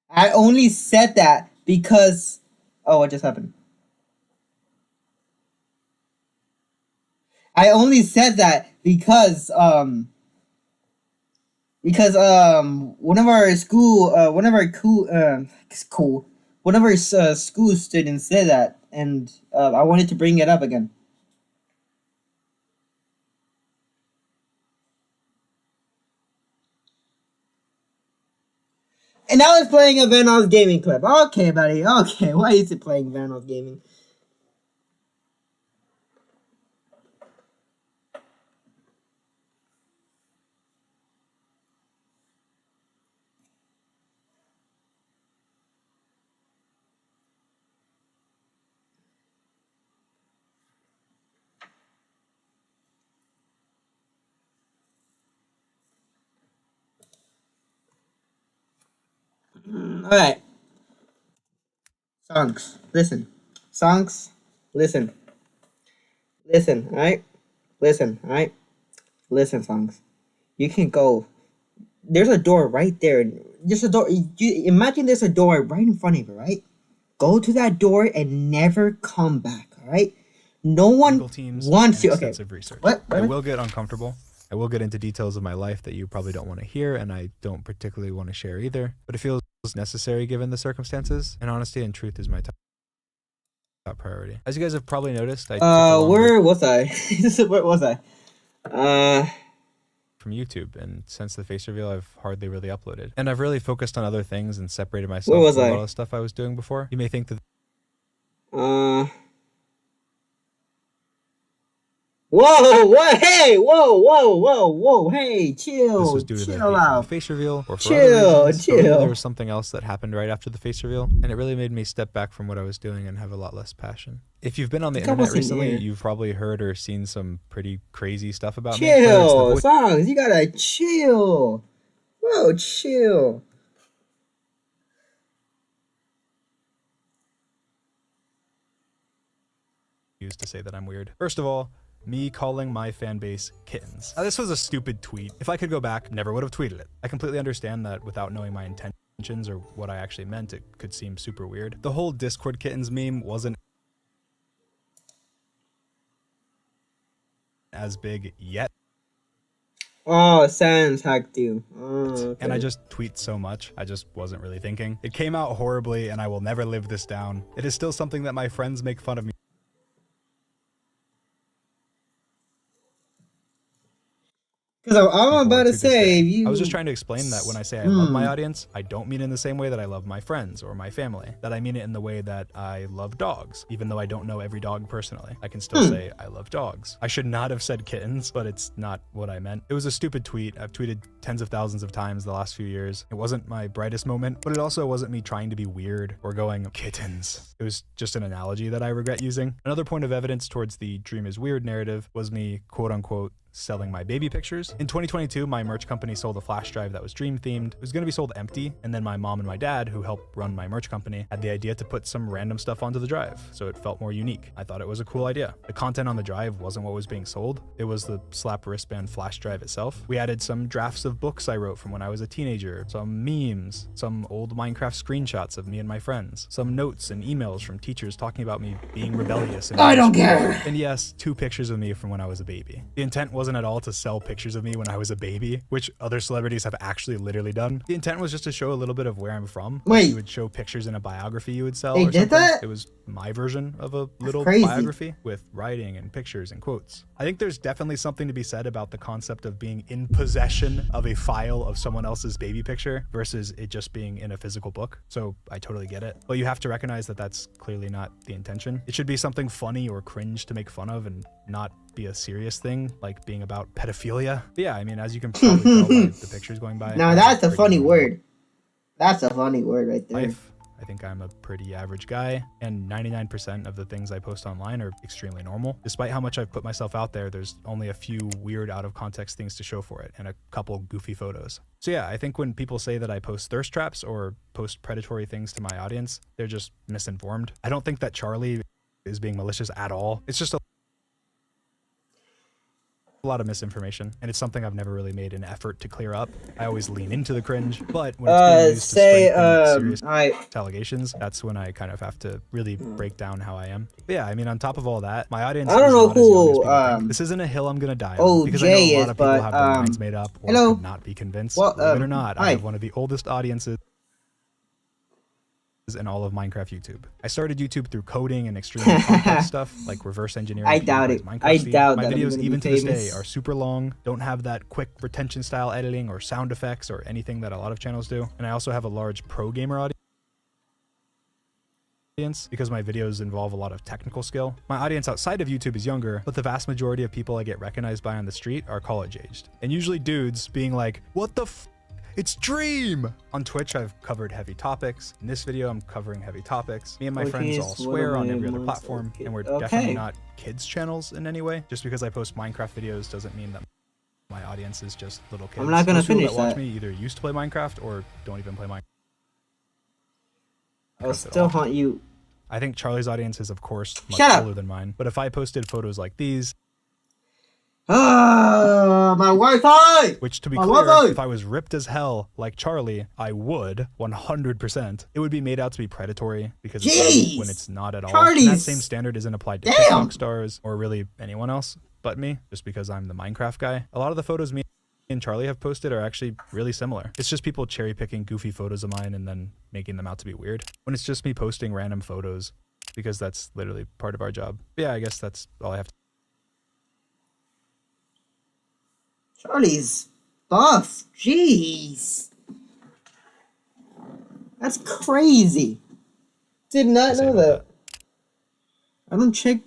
I only said that because... Oh, what just happened? I only said that because one of our school students said that, and I wanted to bring it up again. And now it's playing a Vanos gaming clip. Okay, buddy. Okay, why is it playing Vanos gaming? Alright. Songs. Listen. Songs. Listen. Listen, alright? Listen, alright? Listen, songs. You can go. There's a door right there. There's a door. Imagine there's a door right in front of you, right? Go to that door and never come back, alright? No one legal teams wants and you. Okay. extensive research. What? I will get uncomfortable. I will get into details of my life that you probably don't want to hear, and I don't particularly want to share either. But it feels necessary given the circumstances, and honesty and truth is my top priority. As you guys have probably noticed, I took a long Where was I? Where was I? from YouTube, and since the face reveal, I've hardly really uploaded. And I've really focused on other things and separated myself was from a I? lot of stuff I was doing before. You may think that Whoa, what? Hey, whoa, hey, chill, this was due to the hate chill from out. the face reveal, or for Chill, other reasons. But really, chill. there was something else that happened right after the face reveal, and it really made me step back from what I was doing and have a lot less passion. If you've been on the That internet wasn't recently, it. you've probably heard or seen some pretty crazy stuff about me. Whether it's the Chill, voice songs, you gotta chill. Whoa, chill. used to say that I'm weird. First of all, me calling my fan base kittens. Now, this was a stupid tweet. If I could go back, never would have tweeted it. I completely understand that without knowing my intentions or what I actually meant, it could seem super weird. The whole Discord kittens meme wasn't as big yet. Oh, Sans hacked you. Oh, okay. And I just tweet so much, I just wasn't really thinking. It came out horribly, and I will never live this down. It is still something that my friends make fun of me Because I'm forward about to this say, day. if you... I was just trying to explain that when I say I love my audience, I don't mean in the same way that I love my friends or my family. That I mean it in the way that I love dogs, even though I don't know every dog personally. I can still say I love dogs. I should not have said kittens, but it's not what I meant. It was a stupid tweet. I've tweeted tens of thousands of times the last few years. It wasn't my brightest moment, but it also wasn't me trying to be weird or going kittens. It was just an analogy that I regret using. Another point of evidence towards the dream is weird narrative was me quote unquote selling my baby pictures. In 2022, my merch company sold a flash drive that was dream themed. It was going to be sold empty, and then my mom and my dad, who help run my merch company, had the idea to put some random stuff onto the drive, so it felt more unique. I thought it was a cool idea. The content on the drive wasn't what was being sold. It was the slap wristband flash drive itself. We added some drafts of books I wrote from when I was a teenager, some memes, some old Minecraft screenshots of me and my friends, some notes and emails from teachers talking about me being rebellious. I don't care. And yes, 2 pictures of me from when I was a baby. The intent wasn't at all to sell pictures of me when I was a baby, which other celebrities have actually literally done. The intent was just to show a little bit of where I'm from. Wait. You would show pictures in a biography you would sell They or did something. that? It was my version of a little crazy. biography with writing and pictures and quotes. I think there's definitely something to be said about the concept of being in possession of a file of someone else's baby picture versus it just being in a physical book. So I totally get it. But you have to recognize that that's clearly not the intention. It should be something funny or cringe to make fun of and not be a serious thing, like being about pedophilia. But yeah, I mean, as you can probably tell by the pictures going by. Now I'm that's a pretty funny normal word. That's a funny word right there. life. I think I'm a pretty average guy, and 99% of the things I post online are extremely normal. Despite how much I've put myself out there, there's only a few weird out of context things to show for it, and a couple goofy photos. So yeah, I think when people say that I post thirst traps or post predatory things to my audience, they're just misinformed. I don't think that Charlie is being malicious at all. It's just a lot of misinformation, and it's something I've never really made an effort to clear up. I always lean into the cringe, but when it's being used to strengthen serious alright. allegations, that's when I kind of have to really break down how I am. But yeah, I mean, on top of all that, my audience I don't is know not as young as who, people think. This isn't a hill I'm gonna die on, because I know Jay a lot is, of people but, have their minds made up or hello. could not be convinced. Well, Believe it or not, I hi. have one of the oldest audiences in all of Minecraft YouTube. I started YouTube through coding and extremely complex stuff like reverse engineering. I doubt PewDiePie's it. Minecraft I feed. doubt my that I'm videos gonna be even to this day famous. are super long, don't have that quick retention style editing or sound effects or anything that a lot of channels do. And I also have a large pro gamer audience because my videos involve a lot of technical skill. My audience outside of YouTube is younger, but the vast majority of people I get recognized by on the street are college aged. And usually dudes being like, what the f, it's Dream! On Twitch, I've covered heavy topics. In this video, I'm covering heavy topics. Me and my Okay, friends all so swear what on am every I other amongst platform, other and we're kids? definitely Okay. not kids channels in any way. Just because I post Minecraft videos doesn't mean that my audience is just little kids. I'm not gonna Most people finish that watch that. me either used to play Minecraft or don't even play Minecraft. I'll at still all. haunt you. I think Charlie's audience is, of course, much Shut up. older than mine. But if I posted photos like these, My Wi-Fi! which to be My clear, Wi-Fi! if I was ripped as hell like Charlie, I would 100%. It would be made out to be predatory because it's Jeez! when it's not at all. Charlie's- And that same standard isn't applied to Damn! TikTok stars or really anyone else but me, just because I'm the Minecraft guy. A lot of the photos me and Charlie have posted are actually really similar. It's just people cherry picking goofy photos of mine and then making them out to be weird. When it's just me posting random photos, because that's literally part of our job. But yeah, I guess that's all I have to Charlie's buff. Jeez. That's crazy. Did not say know about that. I don't check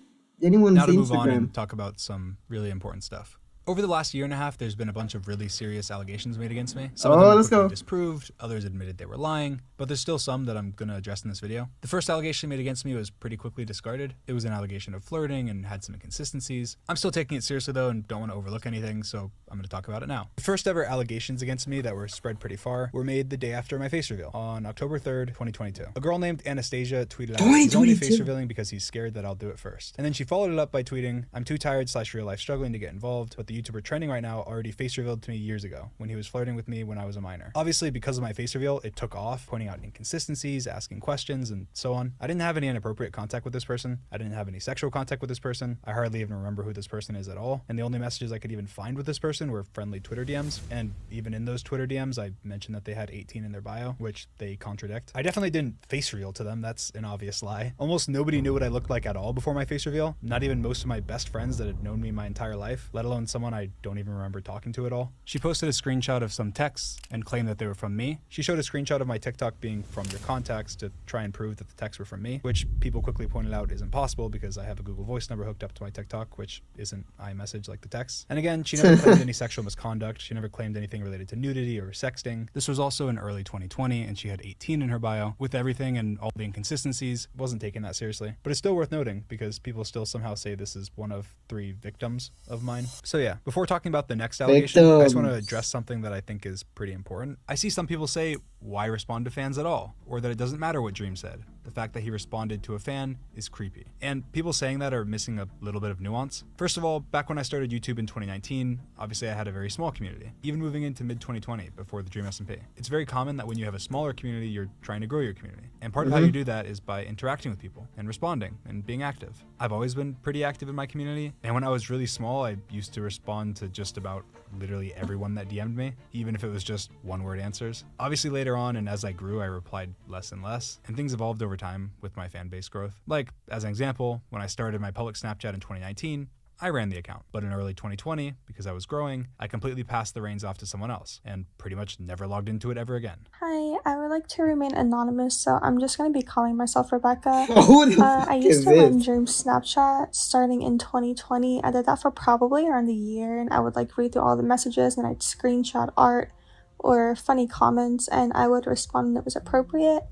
anyone's Now to move on Instagram. and talk about some really important stuff. Over the last year and a half, there's been a bunch of really serious allegations made against me. Some of them were let's quickly go. disproved, others admitted they were lying, but there's still some that I'm gonna address in this video. The first allegation made against me was pretty quickly discarded. It was an allegation of flirting and had some inconsistencies. I'm still taking it seriously though and don't want to overlook anything, so I'm gonna talk about it now. The first ever allegations against me that were spread pretty far were made the day after my face reveal, on October 3rd, 2022. A girl named Anastasia tweeted out, he's only face 2022. revealing because he's scared that I'll do it first. And then she followed it up by tweeting, I'm too tired / real life struggling to get involved, but the YouTuber trending right now already face revealed to me years ago when he was flirting with me when I was a minor. Obviously, because of my face reveal, it took off, pointing out inconsistencies, asking questions, and so on. I didn't have any inappropriate contact with this person. I didn't have any sexual contact with this person. I hardly even remember who this person is at all. And the only messages I could even find with this person were friendly Twitter DMs. And even in those Twitter DMs, I mentioned that they had 18 in their bio, which they contradict. I definitely didn't face reveal to them. That's an obvious lie. Almost nobody knew what I looked like at all before my face reveal. Not even most of my best friends that had known me my entire life, let alone some someone I don't even remember talking to at all. She posted a screenshot of some texts and claimed that they were from me. She showed a screenshot of my TikTok being from your contacts to try and prove that the texts were from me, which people quickly pointed out isn't possible because I have a Google Voice number hooked up to my TikTok, which isn't iMessage like the text. And again, she never claimed any sexual misconduct. She never claimed anything related to nudity or sexting. This was also in early 2020, and she had 18 in her bio. With everything and all the inconsistencies, wasn't taking that seriously. But it's still worth noting because people still somehow say this is one of 3 victims of mine. So yeah, before talking about the next allegation, I just want to address something that I think is pretty important. I see some people say, why respond to fans at all? Or that it doesn't matter what Dream said. The fact that he responded to a fan is creepy. And people saying that are missing a little bit of nuance. First of all, back when I started YouTube in 2019, obviously I had a very small community, even moving into mid-2020 before the Dream SMP. It's very common that when you have a smaller community, you're trying to grow your community. And part of how you do that is by interacting with people and responding and being active. I've always been pretty active in my community, and when I was really small, I used to respond to just about literally everyone that DM'd me, even if it was just one-word answers. Obviously later on, and as I grew, I replied less and less, and things evolved over time with my fan base growth. Like, as an example, when I started my public Snapchat in 2019, I ran the account, but in early 2020, because I was growing, I completely passed the reins off to someone else and pretty much never logged into it ever again. Hi, I would like to remain anonymous, so I'm just going to be calling myself Rebecca. Who the I fuck used is to run this? Dream's Snapchat starting in 2020. I did that for probably around a year, and I would like read through all the messages, and I'd screenshot art or funny comments, and I would respond when it was appropriate.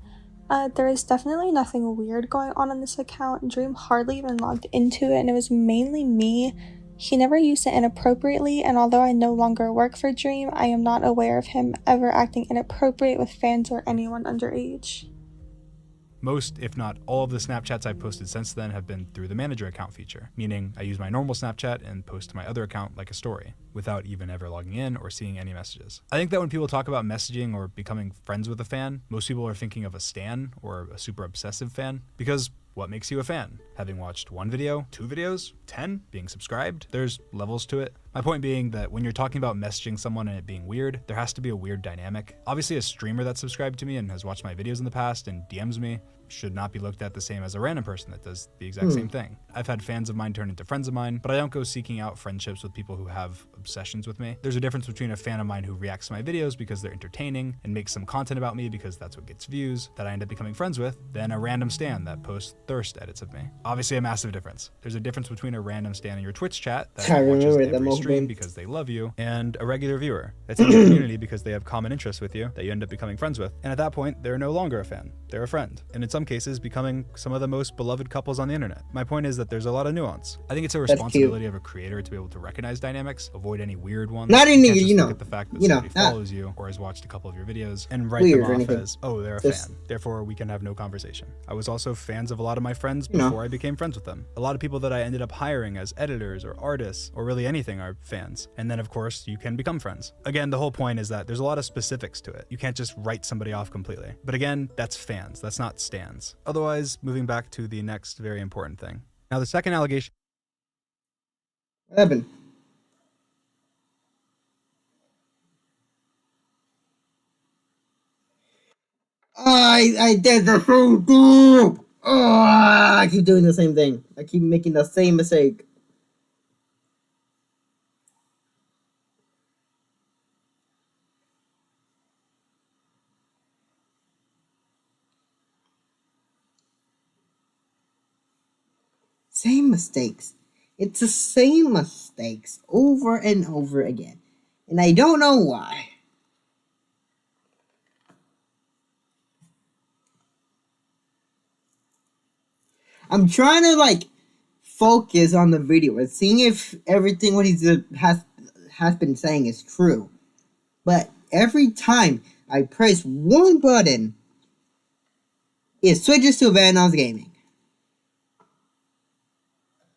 There is definitely nothing weird going on this account. Dream hardly even logged into it, and it was mainly me. He never used it inappropriately, and although I no longer work for Dream, I am not aware of him ever acting inappropriate with fans or anyone underage. Most, if not all, of the Snapchats I've posted since then have been through the manager account feature, meaning I use my normal Snapchat and post to my other account like a story, without even ever logging in or seeing any messages. I think that when people talk about messaging or becoming friends with a fan, most people are thinking of a stan or a super obsessive fan, because what makes you a fan? Having watched 1 video, 2 videos, 10, being subscribed? There's levels to it. My point being that when you're talking about messaging someone and it being weird, there has to be a weird dynamic. Obviously, a streamer that's subscribed to me and has watched my videos in the past and DMs me should not be looked at the same as a random person that does the exact same thing. I've had fans of mine turn into friends of mine, but I don't go seeking out friendships with people who have obsessions with me. There's a difference between a fan of mine who reacts to my videos because they're entertaining and makes some content about me because that's what gets views that I end up becoming friends with, than a random stan that posts thirst edits of me. Obviously a massive difference. There's a difference between a random stan in your Twitch chat that I watches remember the every stream moment. because they love you, and a regular viewer that's in your community because they have common interests with you that you end up becoming friends with. And at that point, they're no longer a fan. They're a friend. And in some cases, becoming some of the most beloved couples on the internet. My point is that there's a lot of nuance. I think it's a cute. responsibility of a creator to be able to recognize dynamics, avoid any weird ones. Not You any, can't just you know, look at the fact that you know, somebody not follows you or has watched a couple of your videos and write weird them or off anything. as, oh, they're a Just- fan. Therefore, we can have no conversation. I was also fans of a lot of my friends You know. before I became friends with them. A lot of people that I ended up hiring as editors or artists or really anything are fans. And then, of course, you can become friends. Again, the whole point is that there's a lot of specifics to it. You can't just write somebody off completely. But again, that's fans. That's not stans. Otherwise, moving back to the next very important thing. Now, the second allegation. What happened? I did the same thing. Oh, I keep doing the same thing. I keep making the same mistake. Same mistakes. It's the same mistakes over and over again. And I don't know why. I'm trying to like focus on the video and seeing if everything what he's has been saying is true. But every time I press one button, it switches to Vanoss Gaming.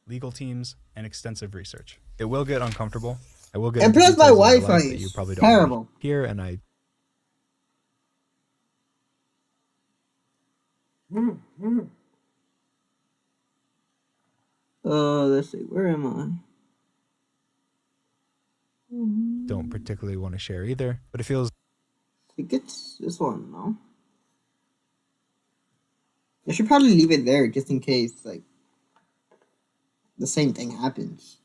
Legal teams, and extensive research. It will get uncomfortable. I will get And into plus my details of Wi-Fi life that is you probably don't terrible. want to hear, and I Let's see, where am I? don't particularly want to share either. But it feels I think it's this one, no? I should probably leave it there just in case, like, the same thing happens.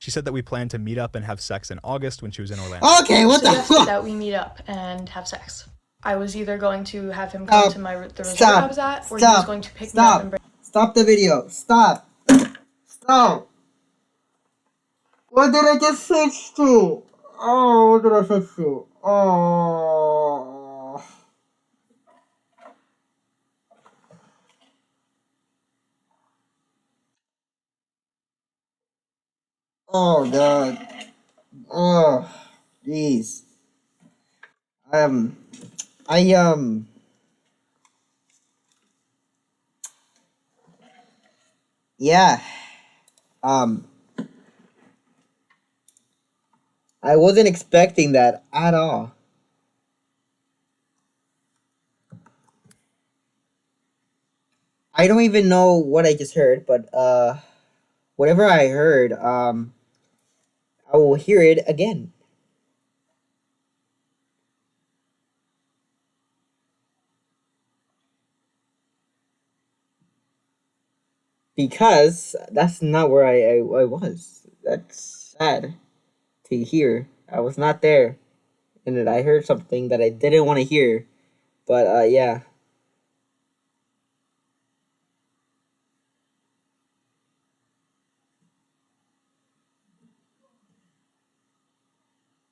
She said that we plan to meet up and have sex in August when she was in Orlando. Okay, what the Suggested fuck? that we meet up and have sex. I was either going to have him Stop. come to the resort Stop. I was at, or he was Stop. going to pick me up Stop. and bring. Stop the video. Stop. Stop. What did I just switch to? Oh, what did I switch to? Oh. Oh god. Oh, jeez. I yeah. I wasn't expecting that at all. I don't even know what I just heard, but whatever I heard, I will hear it again. Because that's not where I was. That's sad to hear. I was not there. And then I heard something that I didn't want to hear. But yeah.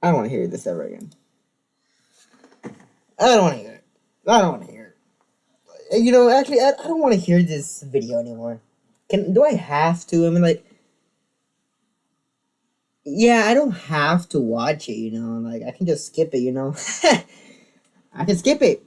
I don't want to hear this ever again. I don't want to hear it. I don't want to hear it. You know, actually, I don't want to hear this video anymore. Do I have to? I mean, like, yeah, I don't have to watch it, you know? Like, I can just skip it, you know? I can skip it.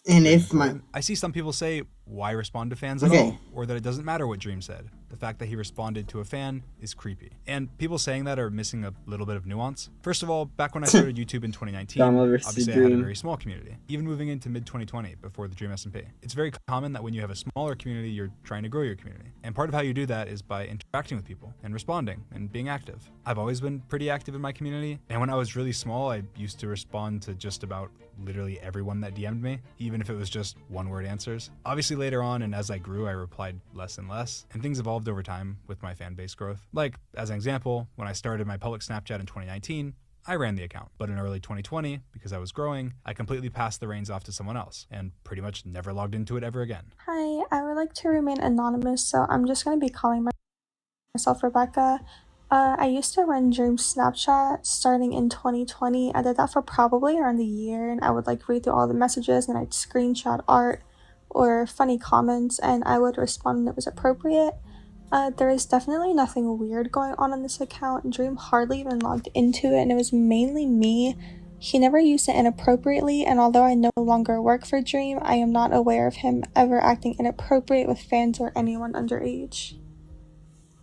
And if my... I see some people say, why respond to fans at Okay. all? Or that it doesn't matter what Dream said. The fact that he responded to a fan is creepy. And people saying that are missing a little bit of nuance. First of all, back when I started YouTube in 2019, Drama versus obviously I had a Dream. very small community. Even moving into mid-2020, before the Dream SMP. It's very common that when you have a smaller community, you're trying to grow your community. And part of how you do that is by interacting with people, and responding, and being active. I've always been pretty active in my community, and when I was really small, I used to respond to just about literally everyone that DM'd me, even if it was just one-word answers. Obviously later on, and as I grew, I replied less and less, and things evolved over time with my fan base growth. Like, as an example, when I started my public Snapchat in 2019, I ran the account. But in early 2020, because I was growing, I completely passed the reins off to someone else, and pretty much never logged into it ever again. Hi, I would like to remain anonymous, so I'm just going to be calling myself Rebecca. I used to run Dream Snapchat starting in 2020. I did that for probably around a year, and I would like read through all the messages, and I'd screenshot art or funny comments, and I would respond when it was appropriate. There is definitely nothing weird going on this account. Dream hardly even logged into it, and it was mainly me. He never used it inappropriately, and although I no longer work for Dream, I am not aware of him ever acting inappropriate with fans or anyone underage.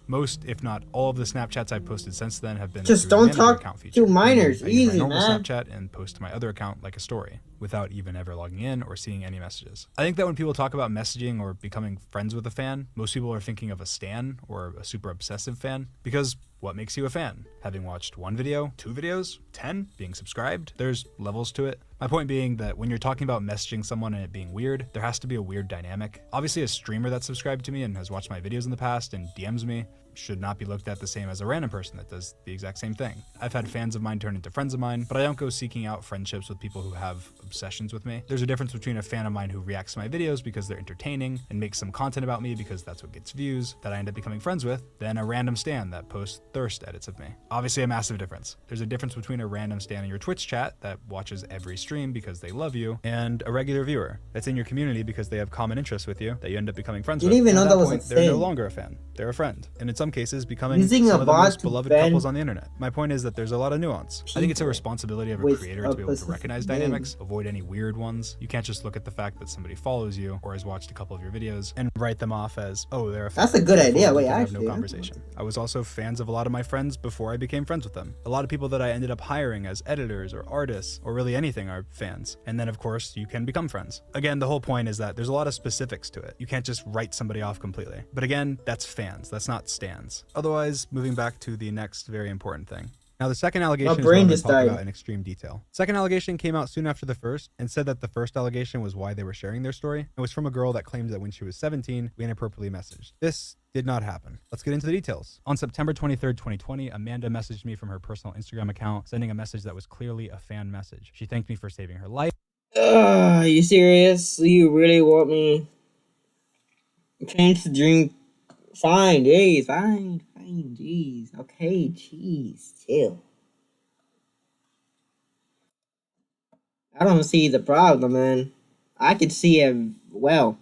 Most, if not all, of the Snapchats I've posted since then have been Just through the don't manager talk account feature. to minors. I use my Easy, normal man. Snapchat and post to my other account like a story, without even ever logging in or seeing any messages. I think that when people talk about messaging or becoming friends with a fan, most people are thinking of a stan or a super obsessive fan, because what makes you a fan? Having watched one video, 2 videos, 10, being subscribed? There's levels to it. My point being that when you're talking about messaging someone and it being weird, there has to be a weird dynamic. Obviously, a streamer that's subscribed to me and has watched my videos in the past and DMs me should not be looked at the same as a random person that does the exact same thing. I've had fans of mine turn into friends of mine, but I don't go seeking out friendships with people who have obsessions with me. There's a difference between a fan of mine who reacts to my videos because they're entertaining and makes some content about me because that's what gets views that I end up becoming friends with, than a random stan that posts thirst edits of me. Obviously a massive difference. There's a difference between a random stan in your Twitch chat that watches every stream because they love you, and a regular viewer that's in your community because they have common interests with you that you end up becoming friends with. Didn't even And know at that was point, a they're no thing. longer a fan. They're a friend. And in some cases becoming Using some a of the bot most to beloved ban couples on the internet. My point is that there's a lot of nuance. I think it's a people responsibility of a with creator a to be able to specific recognize name. dynamics, avoid any weird ones. You can't just look at the fact that somebody follows you or has watched a couple of your videos and write them off as, oh, they're a fan. That's a good Therefore, idea. we Wait, can have actually, no yeah. conversation. I was also fans of a lot of my friends before I became friends with them. A lot of people that I ended up hiring as editors or artists or really anything are fans. And then of course you can become friends. Again, the whole point is that there's a lot of specifics to it. You can't just write somebody off completely. But again, that's fans. That's not stans. Otherwise, moving back to the next very important thing. Now, the second allegation is what brain I'm going to just talk died. about in extreme detail. Second allegation came out soon after the first and said that the first allegation was why they were sharing their story. It was from a girl that claimed that when she was 17, we inappropriately messaged. This did not happen. Let's get into the details. On September 23rd, 2020, Amanda messaged me from her personal Instagram account, sending a message that was clearly a fan message. She thanked me for saving her life. Are you serious? You really want me change the dream? Fine, jeez, fine, jeez. Okay, jeez, chill. I don't see the problem, man. I could see it well.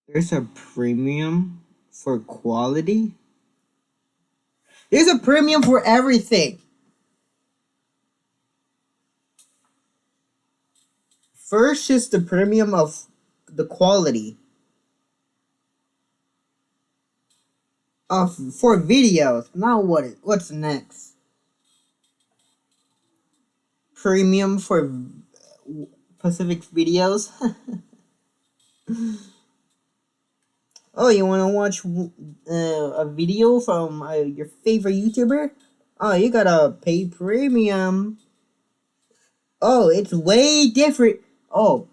There's a premium for quality? There's a premium for everything. First is the premium of the quality of for videos. Now what's next? Premium for Pacific videos. Oh, you want to watch a video from your favorite YouTuber? Oh, you gotta pay premium. Oh, it's way different. Oh,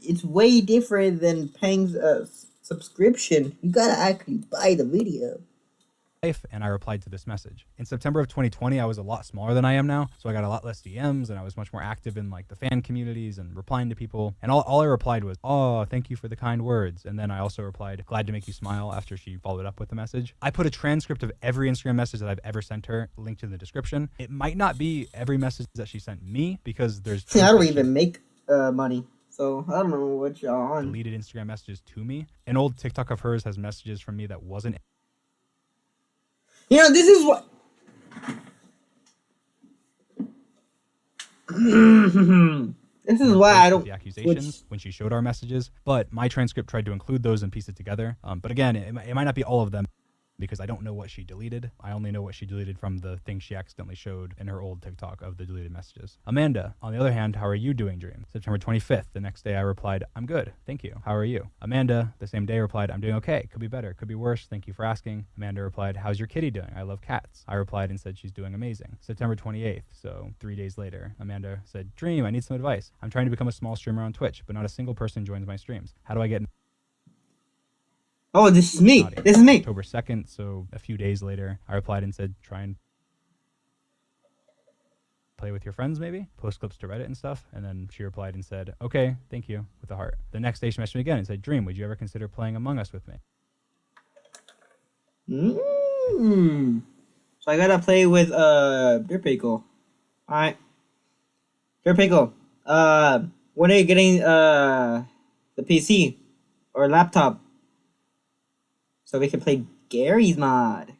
it's way different than paying a subscription. You gotta actually buy the video. And I replied to this message. In September of 2020, I was a lot smaller than I am now, so I got a lot less DMs, and I was much more active in like the fan communities and replying to people. And all I replied was, "Oh, thank you for the kind words." And then I also replied, "Glad to make you smile," after she followed up with the message. I put a transcript of every Instagram message that I've ever sent her, linked in the description. It might not be every message that she sent me, because there's I don't even make money, so I don't know what y'all on. deleted Instagram messages to me. An old TikTok of hers has messages from me that wasn't. You know, this is what. This is why I don't. The accusations when she showed our messages, but my transcript tried to include those and piece it together. But again, it might not be all of them, because I don't know what she deleted. I only know what she deleted from the thing she accidentally showed in her old TikTok of the deleted messages. Amanda, on the other hand, how are you doing, Dream? September 25th, the next day I replied, "I'm good, thank you. How are you?" Amanda, the same day, replied, "I'm doing okay. Could be better, could be worse. Thank you for asking." Amanda replied, "How's your kitty doing? I love cats." I replied and said she's doing amazing. September 28th, so 3 days later, Amanda said, "Dream, I need some advice. I'm trying to become a small streamer on Twitch, but not a single person joins my streams. How do I get..." Oh, this is me. This is me. October 2nd, so a few days later, I replied and said, "Try and play with your friends, maybe? Post clips to Reddit and stuff." And then she replied and said, "Okay, thank you," with a heart. The next day, she messaged me again and said, "Dream, would you ever consider playing Among Us with me?" So I gotta play with Dirt Pickle. Alright. Dirt Pickle. When are you getting the PC or laptop? So we can play Gary's mod.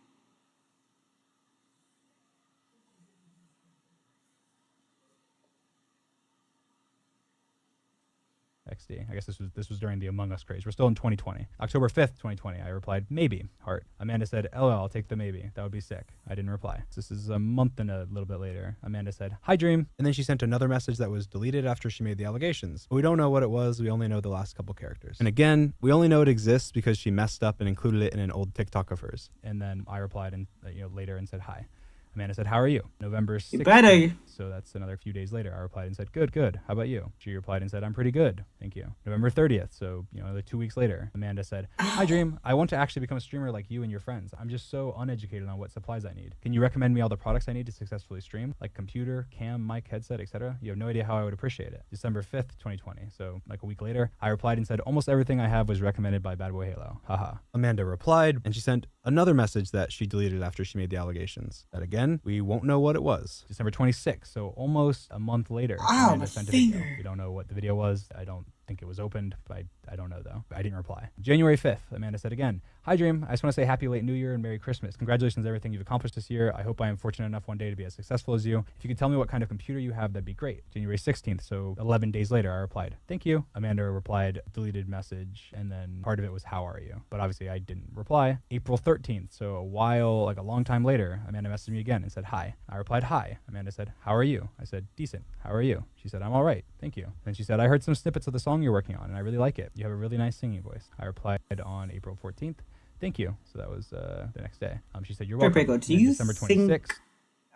XD. I guess this was during the Among Us craze. We're still in 2020. October 5th, 2020. I replied, "Maybe," heart. Amanda said, "LOL, I'll take the maybe. That would be sick." I didn't reply. This is a month and a little bit later. Amanda said, "Hi, Dream." And then she sent another message that was deleted after she made the allegations. But we don't know what it was. We only know the last couple characters. And again, we only know it exists because she messed up and included it in an old TikTok of hers. And then I replied and later and said, "Hi." Amanda said, "How are you?" November 16th. Better. So that's another few days later. I replied and said, "Good, good. How about you?" She replied and said, "I'm pretty good. Thank you." November 30th. So, another 2 weeks later, Amanda said, "Hi, Dream. I want to actually become a streamer like you and your friends. I'm just so uneducated on what supplies I need. Can you recommend me all the products I need to successfully stream? Like computer, cam, mic, headset, etc.? You have no idea how I would appreciate it." December 5th, 2020. So like a week later, I replied and said, "Almost everything I have was recommended by Bad Boy Halo. Haha." Amanda replied and she sent another message that she deleted after she made the allegations. That again, we won't know what it was. December 26th, so almost a month later, Ow, Amanda my sent a video. finger. We don't know what the video was. I don't think it was opened. I don't know though. I didn't reply. January 5th, Amanda said again, "Hi Dream, I just want to say happy late New Year and Merry Christmas. Congratulations on everything you've accomplished this year. I hope I am fortunate enough one day to be as successful as you. If you could tell me what kind of computer you have, that'd be great." January 16th, so 11 days later, I replied, "Thank you." Amanda replied, deleted message, and then part of it was, "How are you?" But obviously I didn't reply. April 13th, so a long time later, Amanda messaged me again and said, "Hi." I replied, "Hi." Amanda said, "How are you?" I said, "Decent. How are you?" She said, "I'm all right. Thank you." Then she said, "I heard some snippets of the song you're working on, and I really like it. You have a really nice singing voice." I replied on April 14th, "Thank you." So that was the next day. She said, "You're welcome." Prego, do And then you December think 26th,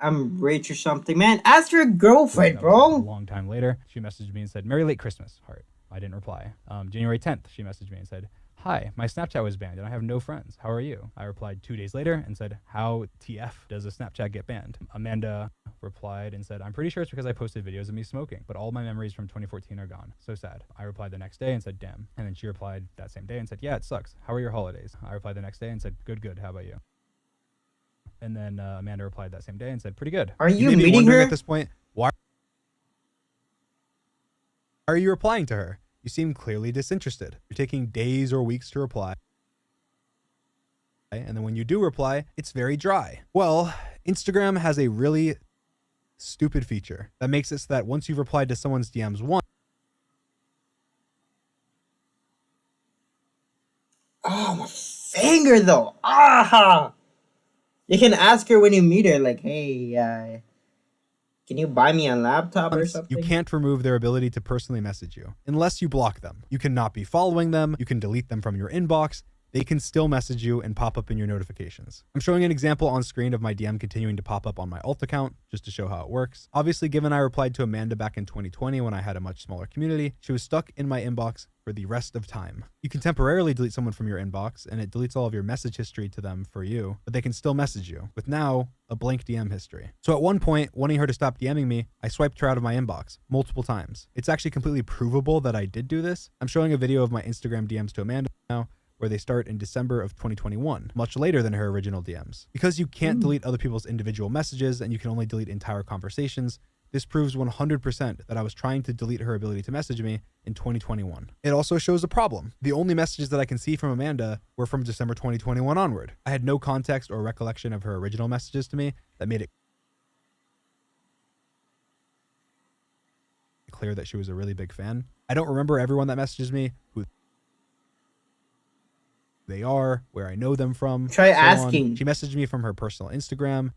I'm rich or something? Man, ask your girlfriend, that was a bro. long time later, she messaged me and said, "Merry late Christmas, heart." I didn't reply. January 10th, she messaged me and said, "Hi, my Snapchat was banned and I have no friends. How are you?" I replied 2 days later and said, "How TF does a Snapchat get banned?" Amanda replied and said, "I'm pretty sure it's because I posted videos of me smoking, but all my memories from 2014 are gone. So sad." I replied the next day and said, "Damn." And then she replied that same day and said, "Yeah, it sucks. How are your holidays?" I replied the next day and said, "Good, good. How about you?" And then Amanda replied that same day and said, "Pretty good." Are you may be meeting wondering her? at this point, why are you replying to her? You seem clearly disinterested. You're taking days or weeks to reply. And then when you do reply, it's very dry. Well, Instagram has a really stupid feature that makes it so that once you've replied to someone's DMs once, Oh, my finger though. Ah! You can ask her when you meet her, like, "Hey, can you buy me a laptop or something?" you can't remove their ability to personally message you unless you block them. You cannot be following them. You can delete them from your inbox. They can still message you and pop up in your notifications. I'm showing an example on screen of my DM continuing to pop up on my alt account just to show how it works. Obviously, given I replied to Amanda back in 2020 when I had a much smaller community, she was stuck in my inbox for the rest of time. You can temporarily delete someone from your inbox and it deletes all of your message history to them for you, but they can still message you with now a blank DM history. So at one point, wanting her to stop DMing me, I swiped her out of my inbox multiple times. It's actually completely provable that I did do this. I'm showing a video of my Instagram DMs to Amanda now, where they start in December of 2021, much later than her original DMs. Because you can't delete other people's individual messages and you can only delete entire conversations, this proves 100% that I was trying to delete her ability to message me in 2021. It also shows a problem. The only messages that I can see from Amanda were from December 2021 onward. I had no context or recollection of her original messages to me that made it clear that she was a really big fan. I don't remember everyone that messages me, who they are, where I know them from. Try so on. asking. She messaged me from her personal Instagram.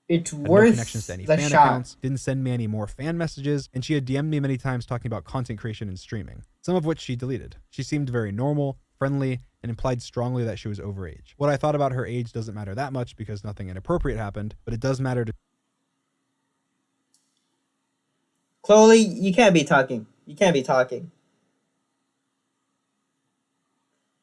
It's Had no worth connections to any the fan shot. accounts, didn't send me any more fan messages, and she had DM'd me many times talking about content creation and streaming, some of which she deleted. She seemed very normal, friendly, and implied strongly that she was overage. What I thought about her age doesn't matter that much because nothing inappropriate happened, but it does matter to Chloe, you can't be talking. You can't be talking.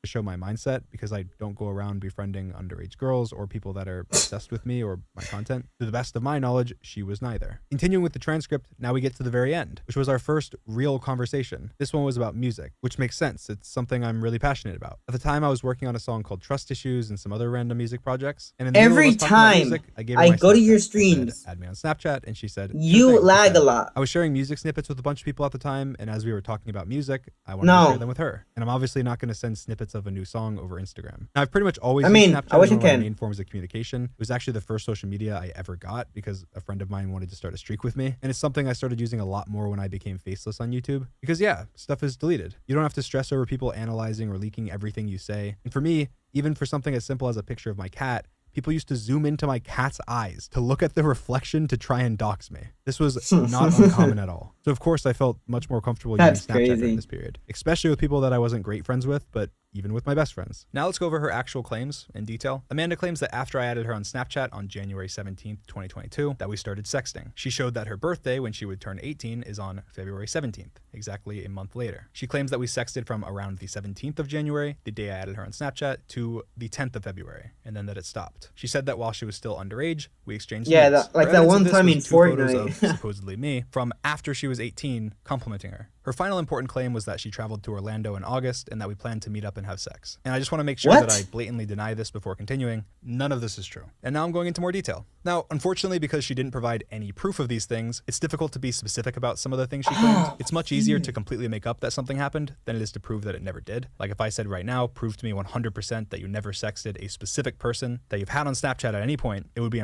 show my mindset because I don't go around befriending underage girls or people that are obsessed with me or my content. To the best of my knowledge, she was neither. Continuing with the transcript, now we get to the very end, which was our first real conversation. This one was about music, which makes sense. It's something I'm really passionate about. At the time, I was working on a song called Trust Issues and some other random music projects. And in the Every middle of us talking about time music, I gave her I my go to Snapchat. your I said, streams, add me on Snapchat, and she said, you "Sure thing." lag She said, a lot. I was sharing music snippets with a bunch of people at the time, and as we were talking about music, I wanted No. to share them with her. And I'm obviously not going to send snippets of a new song over Instagram. Now, I've pretty much always I used mean, Snapchat I wish as one I of my can. main forms of communication. It was actually the first social media I ever got because a friend of mine wanted to start a streak with me. And it's something I started using a lot more when I became faceless on YouTube. Because yeah, stuff is deleted. You don't have to stress over people analyzing or leaking everything you say. And for me, even for something as simple as a picture of my cat, people used to zoom into my cat's eyes to look at the reflection to try and dox me. This was not uncommon at all. So of course I felt much more comfortable That's using Snapchat crazy. during this period, especially with people that I wasn't great friends with, but even with my best friends. Now let's go over her actual claims in detail. Amanda claims that after I added her on Snapchat on January 17th, 2022, that we started sexting. She showed that her birthday, when she would turn 18, is on February 17th, exactly a month later. She claims that we sexted from around the 17th of January, the day I added her on Snapchat, to the 10th of February, and then that it stopped. She said that while she was still underage, we exchanged Yeah, nudes. like Her that evidence of one this time was in 2 photos Fortnite. of supposedly me, from after she was 18, complimenting her. Her final important claim was that she traveled to Orlando in August and that we planned to meet up and have sex. And I just want to make sure that I blatantly deny this before continuing. None of this is true. And now I'm going into more detail. Now, unfortunately, because she didn't provide any proof of these things, it's difficult to be specific about some of the things she claimed. It's much easier to completely make up that something happened than it is to prove that it never did. Like if I said right now, prove to me 100% that you never sexted a specific person that you've had on Snapchat at any point, it would be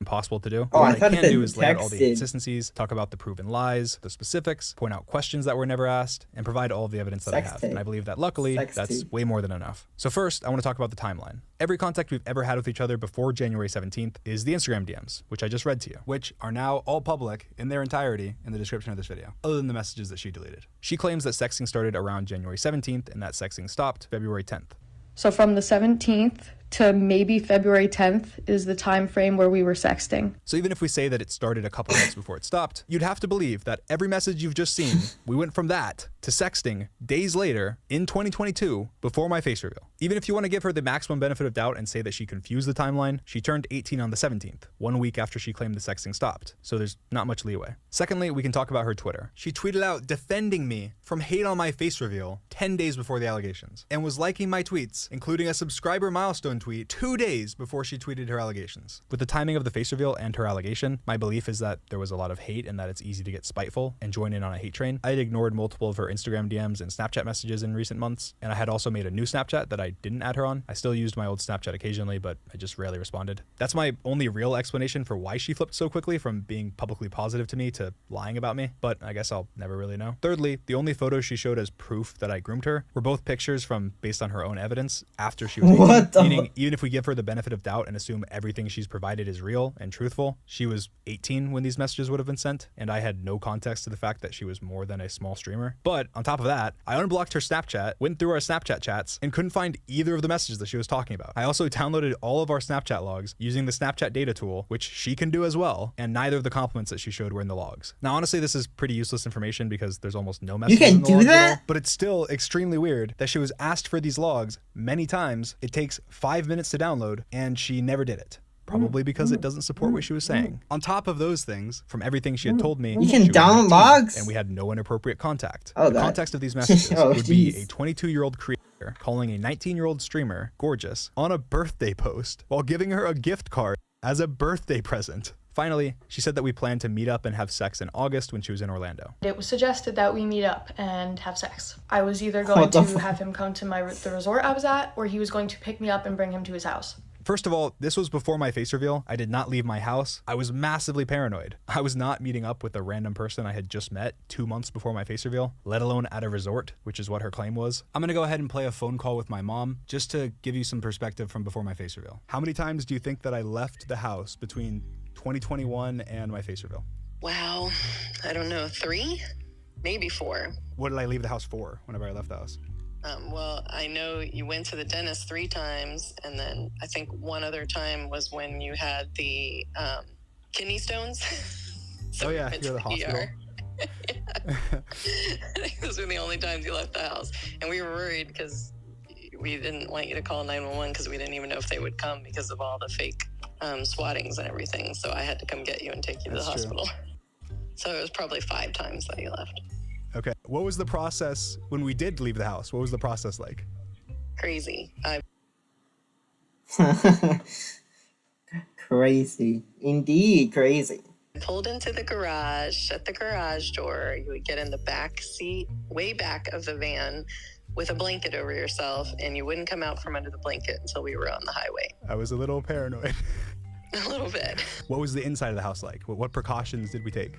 impossible to do. What I can do is lay out all the inconsistencies, talk about the proven lies, the specifics, point out questions that were never asked, and provide all of the evidence that I have. And I believe that luckily, that's way more than enough. So first, I want to talk about the timeline. Every contact we've ever had with each other before January 17th is the Instagram DMs, which I just read to you, which are now all public in their entirety in the description of this video, other than the messages that she deleted. She claims that sexting started around January 17th and that sexting stopped February 10th. So from the 17th to maybe February 10th is the time frame where we were sexting. So even if we say that it started a couple months before it stopped, you'd have to believe that every message you've just seen, we went from that to sexting days later in 2022 before my face reveal. Even if you want to give her the maximum benefit of doubt and say that she confused the timeline, she turned 18 on the 17th, 1 week after she claimed the sexting stopped. So there's not much leeway. Secondly, we can talk about her Twitter. She tweeted out defending me from hate on my face reveal 10 days before the allegations and was liking my tweets, including a subscriber milestone tweet 2 days before she tweeted her allegations. With the timing of the face reveal and her allegation, my belief is that there was a lot of hate and that it's easy to get spiteful and join in on a hate train. I had ignored multiple of her Instagram DMs and Snapchat messages in recent months, and I had also made a new Snapchat that I didn't add her on. I still used my old Snapchat occasionally, but I just rarely responded. That's my only real explanation for why she flipped so quickly from being publicly positive to me to lying about me, but I guess I'll never really know. Thirdly, the only photos she showed as proof that I groomed her were both pictures from based on her own evidence after she was 18, meaning even if we give her the benefit of doubt and assume everything she's provided is real and truthful, she was 18 when these messages would have been sent, and I had no context to the fact that she was more than a small streamer. But on top of that, I unblocked her Snapchat, went through our Snapchat chats, and couldn't find either of the messages that she was talking about. I also downloaded all of our Snapchat logs using the Snapchat data tool, which she can do as well, and neither of the compliments that she showed were in the logs. Now, honestly, this is pretty useless information because there's almost no messages in the logs at all, but it's still extremely weird that she was asked for these logs many times. It takes 5 minutes to download, and she never did it. Probably because it doesn't support what she was saying. On top of those things, from everything she had told me, you can download logs, and we had no inappropriate contact. The context of these messages would be a 22-year-old creator calling a 19-year-old streamer gorgeous on a birthday post while giving her a gift card as a birthday present. Finally, she said that we planned to meet up and have sex in August when she was in Orlando. It was suggested that we meet up and have sex. I was either going to have him come to the resort I was at, or he was going to pick me up and bring him to his house. First of all, this was before my face reveal. I did not leave my house. I was massively paranoid. I was not meeting up with a random person I had just met 2 months before my face reveal, let alone at a resort, which is what her claim was. I'm gonna go ahead and play a phone call with my mom just to give you some perspective from before my face reveal. How many times do you think that I left the house between 2021 and my face reveal? Wow, I don't know, 3? Maybe 4. What did I leave the house for whenever I left the house? Well, I know you went to the dentist 3 times, and then I think one other time was when you had the kidney stones. So oh yeah, you're the hospital. I think those were the only times you left the house. And we were worried because we didn't want you to call 911 because we didn't even know if they would come because of all the fake swattings and everything. So I had to come get you and take you to the hospital. So it was probably 5 times that you left. Okay. What was the process when we did leave the house? What was the process like? Crazy. Crazy. Indeed, crazy. Pulled into the garage, shut the garage door. You would get in the back seat, way back of the van, with a blanket over yourself, and you wouldn't come out from under the blanket until we were on the highway. I was a little paranoid. A little bit. What was the inside of the house like? What precautions did we take?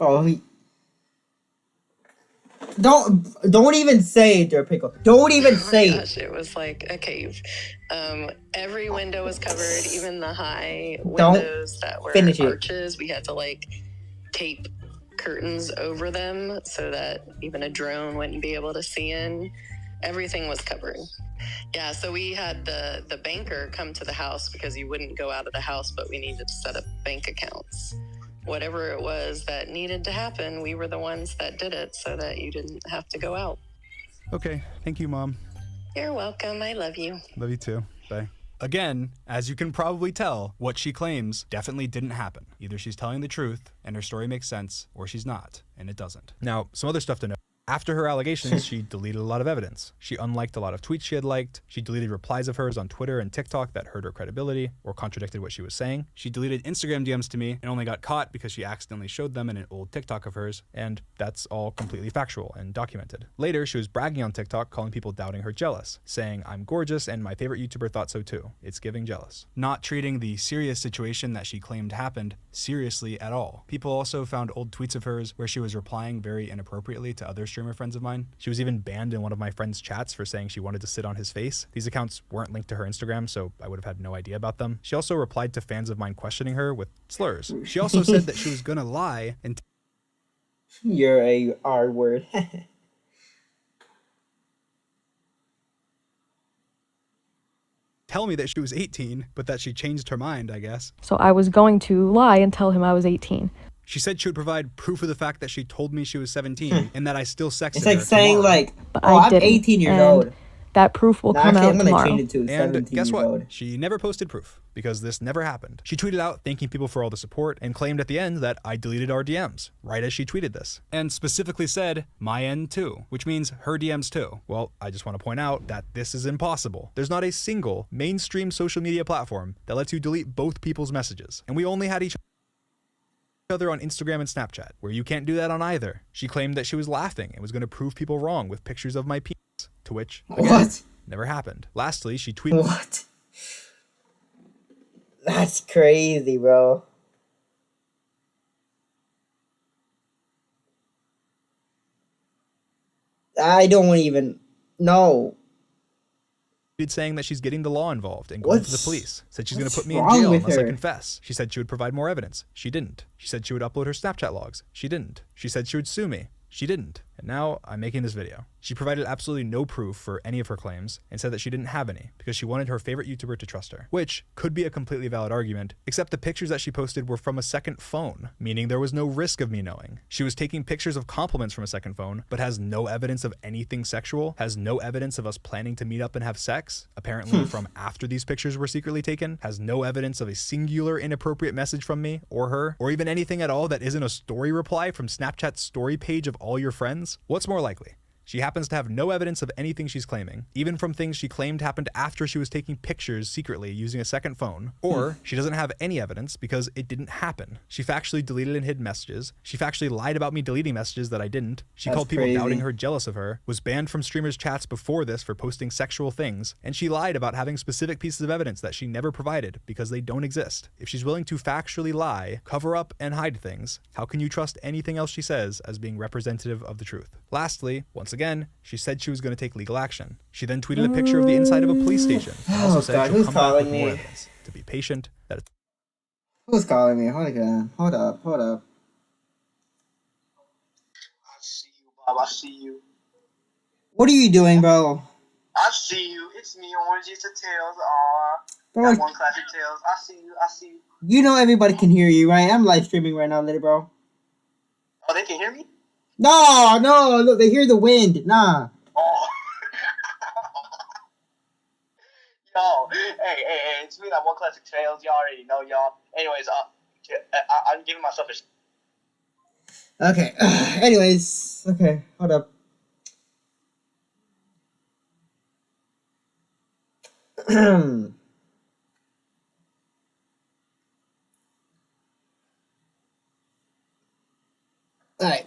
Oh, don't even say it, pickle. Don't even say it. It was like a cave. Every window was covered, even the high windows that were arches. We had to like tape curtains over them so that even a drone wouldn't be able to see in. Everything was covered. Yeah, so we had the banker come to the house because you wouldn't go out of the house, but we needed to set up bank accounts. Whatever it was that needed to happen, we were the ones that did it so that you didn't have to go out. Okay. Thank you, Mom. You're welcome. I love you. Love you too. Bye. Again, as you can probably tell, what she claims definitely didn't happen. Either she's telling the truth and her story makes sense, or she's not, and it doesn't. Now, some other stuff to note. After her allegations, she deleted a lot of evidence. She unliked a lot of tweets she had liked. She deleted replies of hers on Twitter and TikTok that hurt her credibility or contradicted what she was saying. She deleted Instagram DMs to me and only got caught because she accidentally showed them in an old TikTok of hers, and that's all completely factual and documented. Later, she was bragging on TikTok, calling people doubting her jealous, saying, "I'm gorgeous and my favorite YouTuber thought so too. It's giving jealous." Not treating the serious situation that she claimed happened seriously at all. People also found old tweets of hers where she was replying very inappropriately to other streamer friends of mine. She was even banned in one of my friend's chats for saying she wanted to sit on his face. These accounts weren't linked to her Instagram, so I would have had no idea about them. She also replied to fans of mine questioning her with slurs. She also said that she was gonna lie and You're a R word. tell me that she was 18, but that she changed her mind, I guess. So I was going to lie and tell him I was 18. She said she would provide proof of the fact that she told me she was 17 and that I still sexted It's like her saying tomorrow. like, But oh, I I'm didn't, 18 years and old. that proof will Nah, come actually, out I'm gonna tomorrow. change it to And 17 guess years what? old. She never posted proof because this never happened. She tweeted out thanking people for all the support and claimed at the end that I deleted our DMs right as she tweeted this, and specifically said my end too, which means her DMs too. Well, I just want to point out that this is impossible. There's not a single mainstream social media platform that lets you delete both people's messages, and we only had each other on Instagram and Snapchat, where you can't do that on either. She claimed that she was laughing and was going to prove people wrong with pictures of my penis, to which, again, What? never happened. Lastly, she tweeted... What? That's crazy, bro. I don't even know. saying that she's getting the law involved and going to the What's- police. Said she's going to what's put me in wrong jail with unless I her? confess. She said she would provide more evidence. She didn't. She said she would upload her Snapchat logs. She didn't. She said she would sue me. She didn't. And now I'm making this video. She provided absolutely no proof for any of her claims and said that she didn't have any because she wanted her favorite YouTuber to trust her, which could be a completely valid argument, except the pictures that she posted were from a second phone, meaning there was no risk of me knowing. She was taking pictures of compliments from a second phone, but has no evidence of anything sexual, has no evidence of us planning to meet up and have sex, apparently from after these pictures were secretly taken, has no evidence of a singular inappropriate message from me or her, or even anything at all that isn't a story reply from Snapchat's story page of all your friends. What's more likely? She happens to have no evidence of anything she's claiming, even from things she claimed happened after she was taking pictures secretly using a second phone, or she doesn't have any evidence because it didn't happen. She factually deleted and hid messages. She factually lied about me deleting messages that I didn't. She That's called people crazy. doubting her jealous of her, was banned from streamers' chats before this for posting sexual things, and she lied about having specific pieces of evidence that she never provided because they don't exist. If she's willing to factually lie, cover up, and hide things, how can you trust anything else she says as being representative of the truth? Lastly, once again, she said she was going to take legal action. She then tweeted a picture of the inside of a police station and also Oh, said God, she'll who's come back with calling more me? evidence. To be patient, that it's Who's calling me? Hold on. Hold up. I see you, Bob. I see you. What are you doing, bro? I see you. It's me, Orange to Tails. Aw. Bro, That one classic Tails. I see you. I see you. you know everybody can hear you, right? I'm live streaming right now, little bro. Oh, they can hear me? No, look, they hear the wind. Nah. Oh. Yo, hey, it's me, that one classic Tails. Y'all already know, y'all. Anyways, I'm giving myself a... Okay. Anyways, okay, hold up. Alright.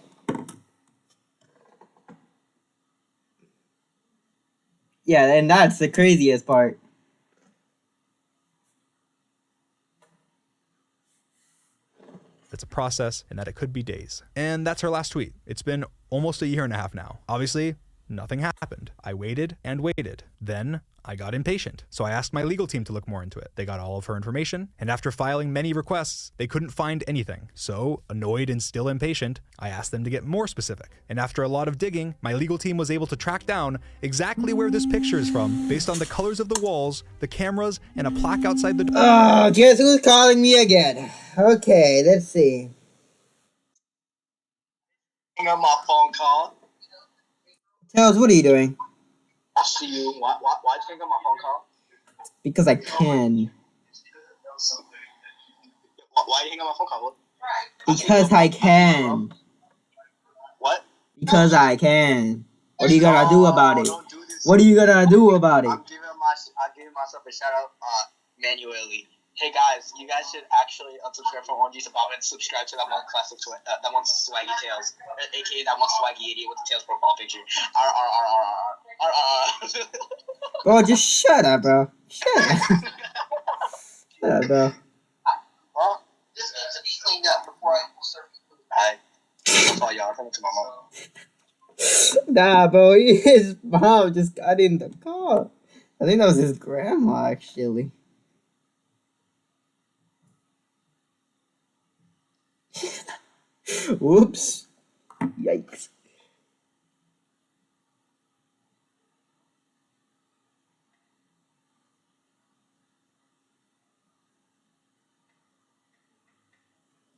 Yeah, and that's the craziest part. a process and that it could be days. And that's her last tweet. It's been almost a year and a half now. Obviously, nothing happened. I waited and waited. Then I got impatient. So I asked my legal team to look more into it. They got all of her information, and after filing many requests, they couldn't find anything. So, annoyed and still impatient, I asked them to get more specific. And after a lot of digging, my legal team was able to track down exactly where this picture is from based on the colors of the walls, the cameras, and a plaque outside the door. Oh, guess who's calling me again? Okay, let's see. Hang on my phone call. Tails, what are you doing? I see you. Why'd you hang on my phone call? Because I can. Why you hang on my phone call? Because I can. What? Because I can. What are you gonna do about it? Don't do this. What are you gonna do about it? I'm giving myself a shout out manually. Hey guys, you guys should actually unsubscribe from Orange Juice About and subscribe to that one classic, that one swaggy Tails, aka that one swaggy idiot with the Tails profile picture. Bro, just shut up, bro. Shut up. Shut up, bro. Well, this needs to be cleaned up before I serve food. Alright. That's all y'all. I'm coming to my mom. Nah, bro. His mom just got in the car. I think that was his grandma, actually. Whoops. Yikes.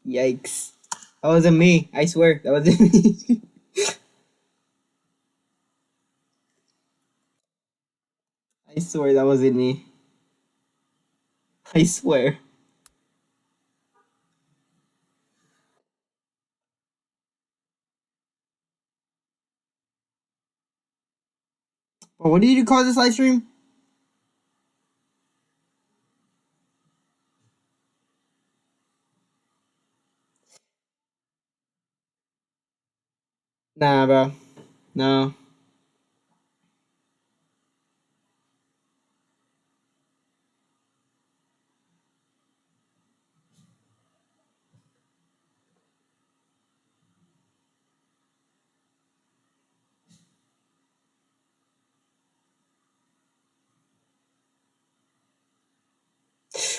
Yikes. That wasn't me. I swear. That wasn't me. I swear that wasn't me. I swear. Well, what did you call this live stream? Nah, bro. No.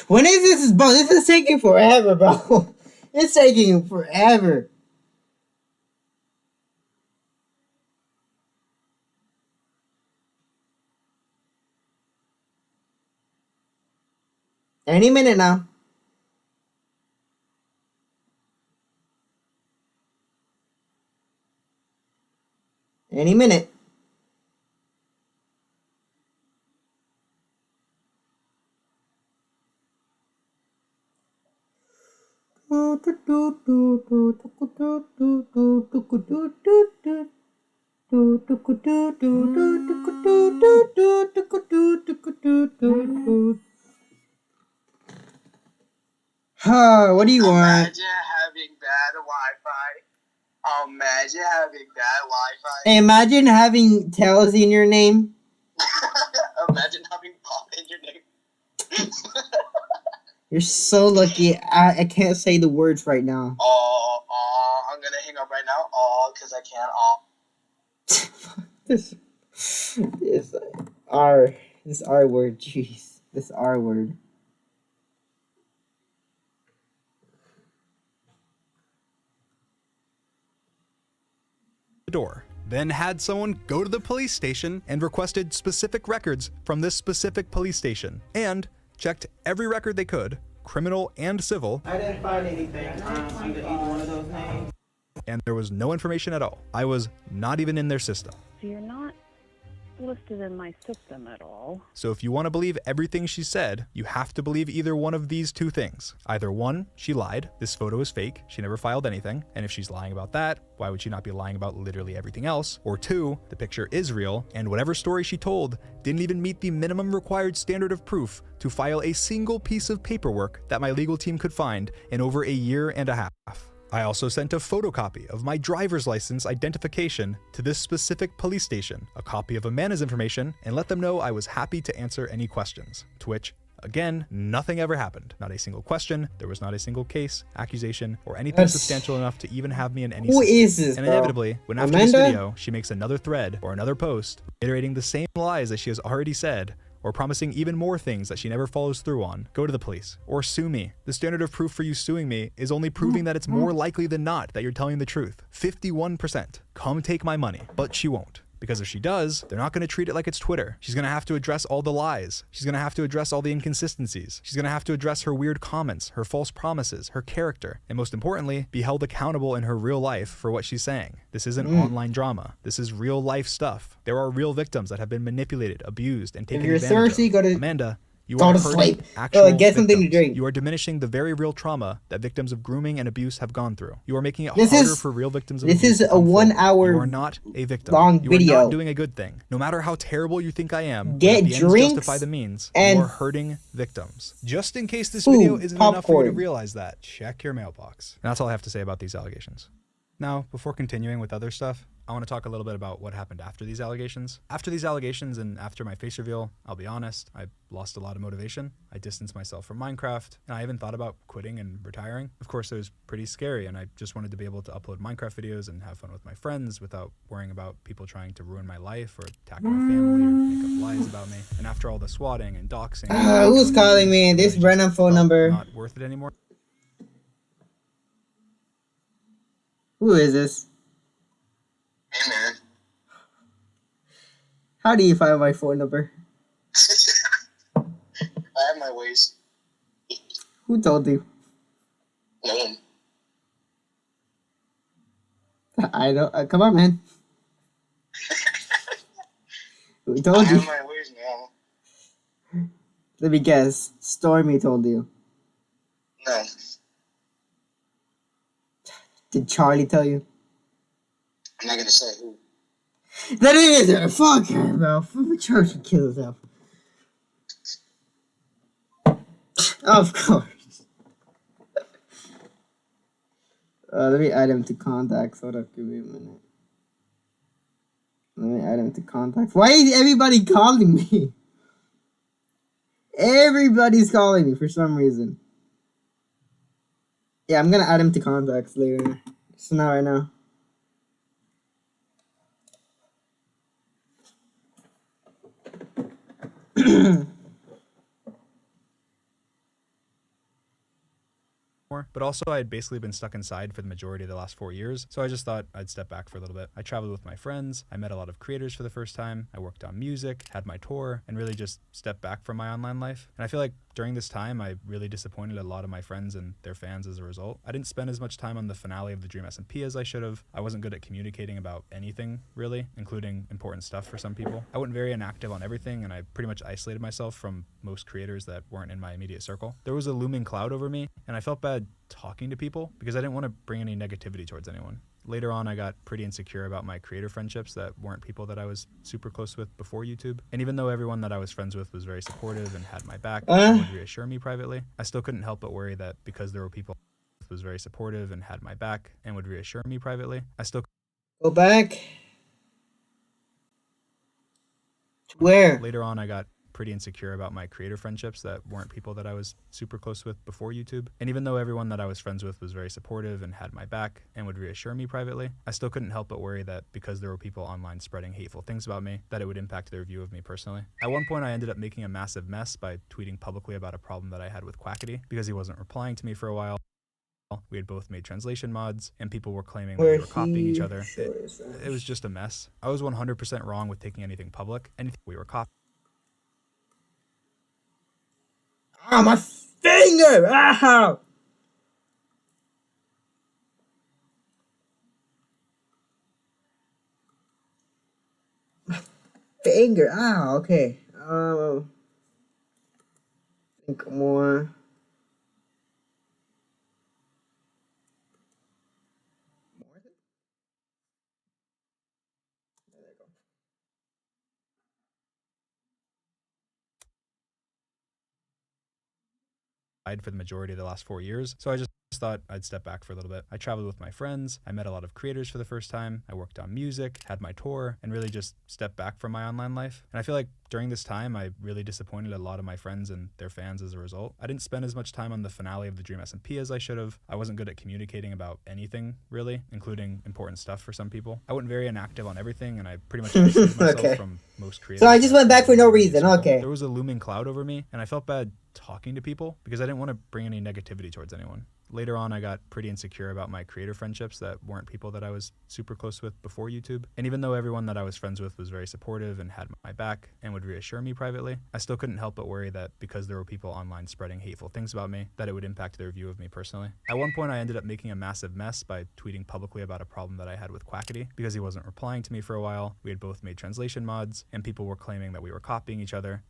When is this, bro? This is taking forever, bro. It's taking forever. Any minute now. Any minute. What do you want? Imagine having bad Wi-Fi. Imagine having bad Wi-Fi. Imagine having Tails in your name. Imagine having Pop in your name. You're so lucky. I can't say the words right now. I'm gonna hang up right now. Because I can't. This R word. Jeez, this R word. The door, then had someone go to the police station and requested specific records from this specific police station, and checked every record they could, criminal and civil. I didn't find anything under either one of those names. And there was no information at all. I was not even in their system. So you're not listed in my system at all. So if you want to believe everything she said, you have to believe either one of these two things. Either one, she lied, this photo is fake, she never filed anything, and if she's lying about that, why would she not be lying about literally everything else? Or two, the picture is real, and whatever story she told didn't even meet the minimum required standard of proof to file a single piece of paperwork that my legal team could find in over a year and a half. I also sent a photocopy of my driver's license identification to this specific police station, a copy of Amanda's information, and let them know I was happy to answer any questions. To which, again, nothing ever happened. Not a single question, there was not a single case, accusation, or anything substantial enough to even have me in any Who system. is this, And bro? inevitably, when after Amanda? this video, she makes another thread or another post, iterating the same lies that she has already said, or promising even more things that she never follows through on, go to the police or sue me. The standard of proof for you suing me is only proving that it's more likely than not that you're telling the truth. 51%. Come take my money. But she won't. Because if she does, they're not going to treat it like it's Twitter. She's going to have to address all the lies. She's going to have to address all the inconsistencies. She's going to have to address her weird comments, her false promises, her character, and most importantly, be held accountable in her real life for what she's saying. This isn't online drama. This is real life stuff. There are real victims that have been manipulated, abused, and taken you're advantage thirsty, of. go to Amanda You Go are to hurting sleep. actual Get something to victims. drink. You are diminishing the very real trauma that victims of grooming and abuse have gone through. You are making it This harder is- for real victims of this abuse is to a come forward. 1 hour You are not a victim. long You video. are not doing a good thing. No matter how terrible you think I am, Get let the ends drinks justify the means. and You are hurting victims. Just in case this food, video isn't enough for you to popcorn. realize that, check your mailbox. And that's all I have to say about these allegations. Now, before continuing with other stuff, I want to talk a little bit about what happened after these allegations. After these allegations and after my face reveal, I'll be honest, I lost a lot of motivation. I distanced myself from Minecraft, and I even thought about quitting and retiring. Of course, it was pretty scary, and I just wanted to be able to upload Minecraft videos and have fun with my friends without worrying about people trying to ruin my life or attack my family or make up lies about me. And after all the swatting and doxing... Who's calling me? This random phone number. Not worth it anymore. Who is this? Hey, man. How do you find my phone number? I have my ways. Who told you? No one. I don't. Come on, man. Who I told you? have my ways now. Let me guess. Stormy told you. No. Did Charlie tell you? I'm not gonna say who. That is it. Fuck her, bro. Fuck Charlie should kill himself. Of course. Let me add him to contacts. Hold up, give me a minute. Let me add him to contacts. Why is everybody calling me? Everybody's calling me for some reason. Yeah, I'm gonna add him to contacts later. So not right now. But also I had basically been stuck inside for the majority of the last 4 years, so I just thought I'd step back for a little bit. I traveled with my friends, I met a lot of creators for the first time, I worked on music, had my tour, and really just stepped back from my online life. And I feel like during this time, I really disappointed a lot of my friends and their fans as a result. I didn't spend as much time on the finale of the Dream SMP as I should have. I wasn't good at communicating about anything, really, including important stuff for some people. I went very inactive on everything, and I pretty much isolated myself from most creators that weren't in my immediate circle. There was a looming cloud over me, and I felt bad talking to people because I didn't want to bring any negativity towards anyone. Later on, I got pretty insecure about my creator friendships that weren't people that I was super close with before YouTube. And even though everyone that I was friends with was very supportive and had my back and would reassure me privately, I still couldn't help but worry that because there were people who was very supportive and had my back and would reassure me privately, I still Go back. Where? Later on, I got pretty insecure about my creator friendships that weren't people that I was super close with before YouTube. And even though everyone that I was friends with was very supportive and had my back and would reassure me privately, I still couldn't help but worry that because there were people online spreading hateful things about me, that it would impact their view of me personally. At one point, I ended up making a massive mess by tweeting publicly about a problem that I had with Quackity because he wasn't replying to me for a while. We had both made translation mods, and people were claiming that we were copying each other. It was just a mess. I was 100% wrong with taking anything public. Anything we were copying. Ah, my finger! Ow! My finger! Ow, okay. Think more. For the majority of the last 4 years, so I just thought I'd step back for a little bit. I traveled with my friends, I met a lot of creators for the first time, I worked on music, had my tour, and really just stepped back from my online life. And I feel like during this time, I really disappointed a lot of my friends and their fans as a result. I didn't spend as much time on the finale of the Dream SMP as I should have. I wasn't good at communicating about anything, really, including important stuff for some people. I went very inactive on everything, and I pretty much isolated myself from most creators. So I just went back for no reason, okay. There was a looming cloud over me, and I felt bad talking to people because I didn't want to bring any negativity towards anyone. Later on, I got pretty insecure about my creator friendships that weren't people that I was super close with before YouTube. And even though everyone that I was friends with was very supportive and had my back and would reassure me privately, I still couldn't help but worry that because there were people online spreading hateful things about me, that it would impact their view of me personally. At one point, I ended up making a massive mess by tweeting publicly about a problem that I had with Quackity because he wasn't replying to me for a while. We had both made translation mods, and people were claiming that we were copying each other.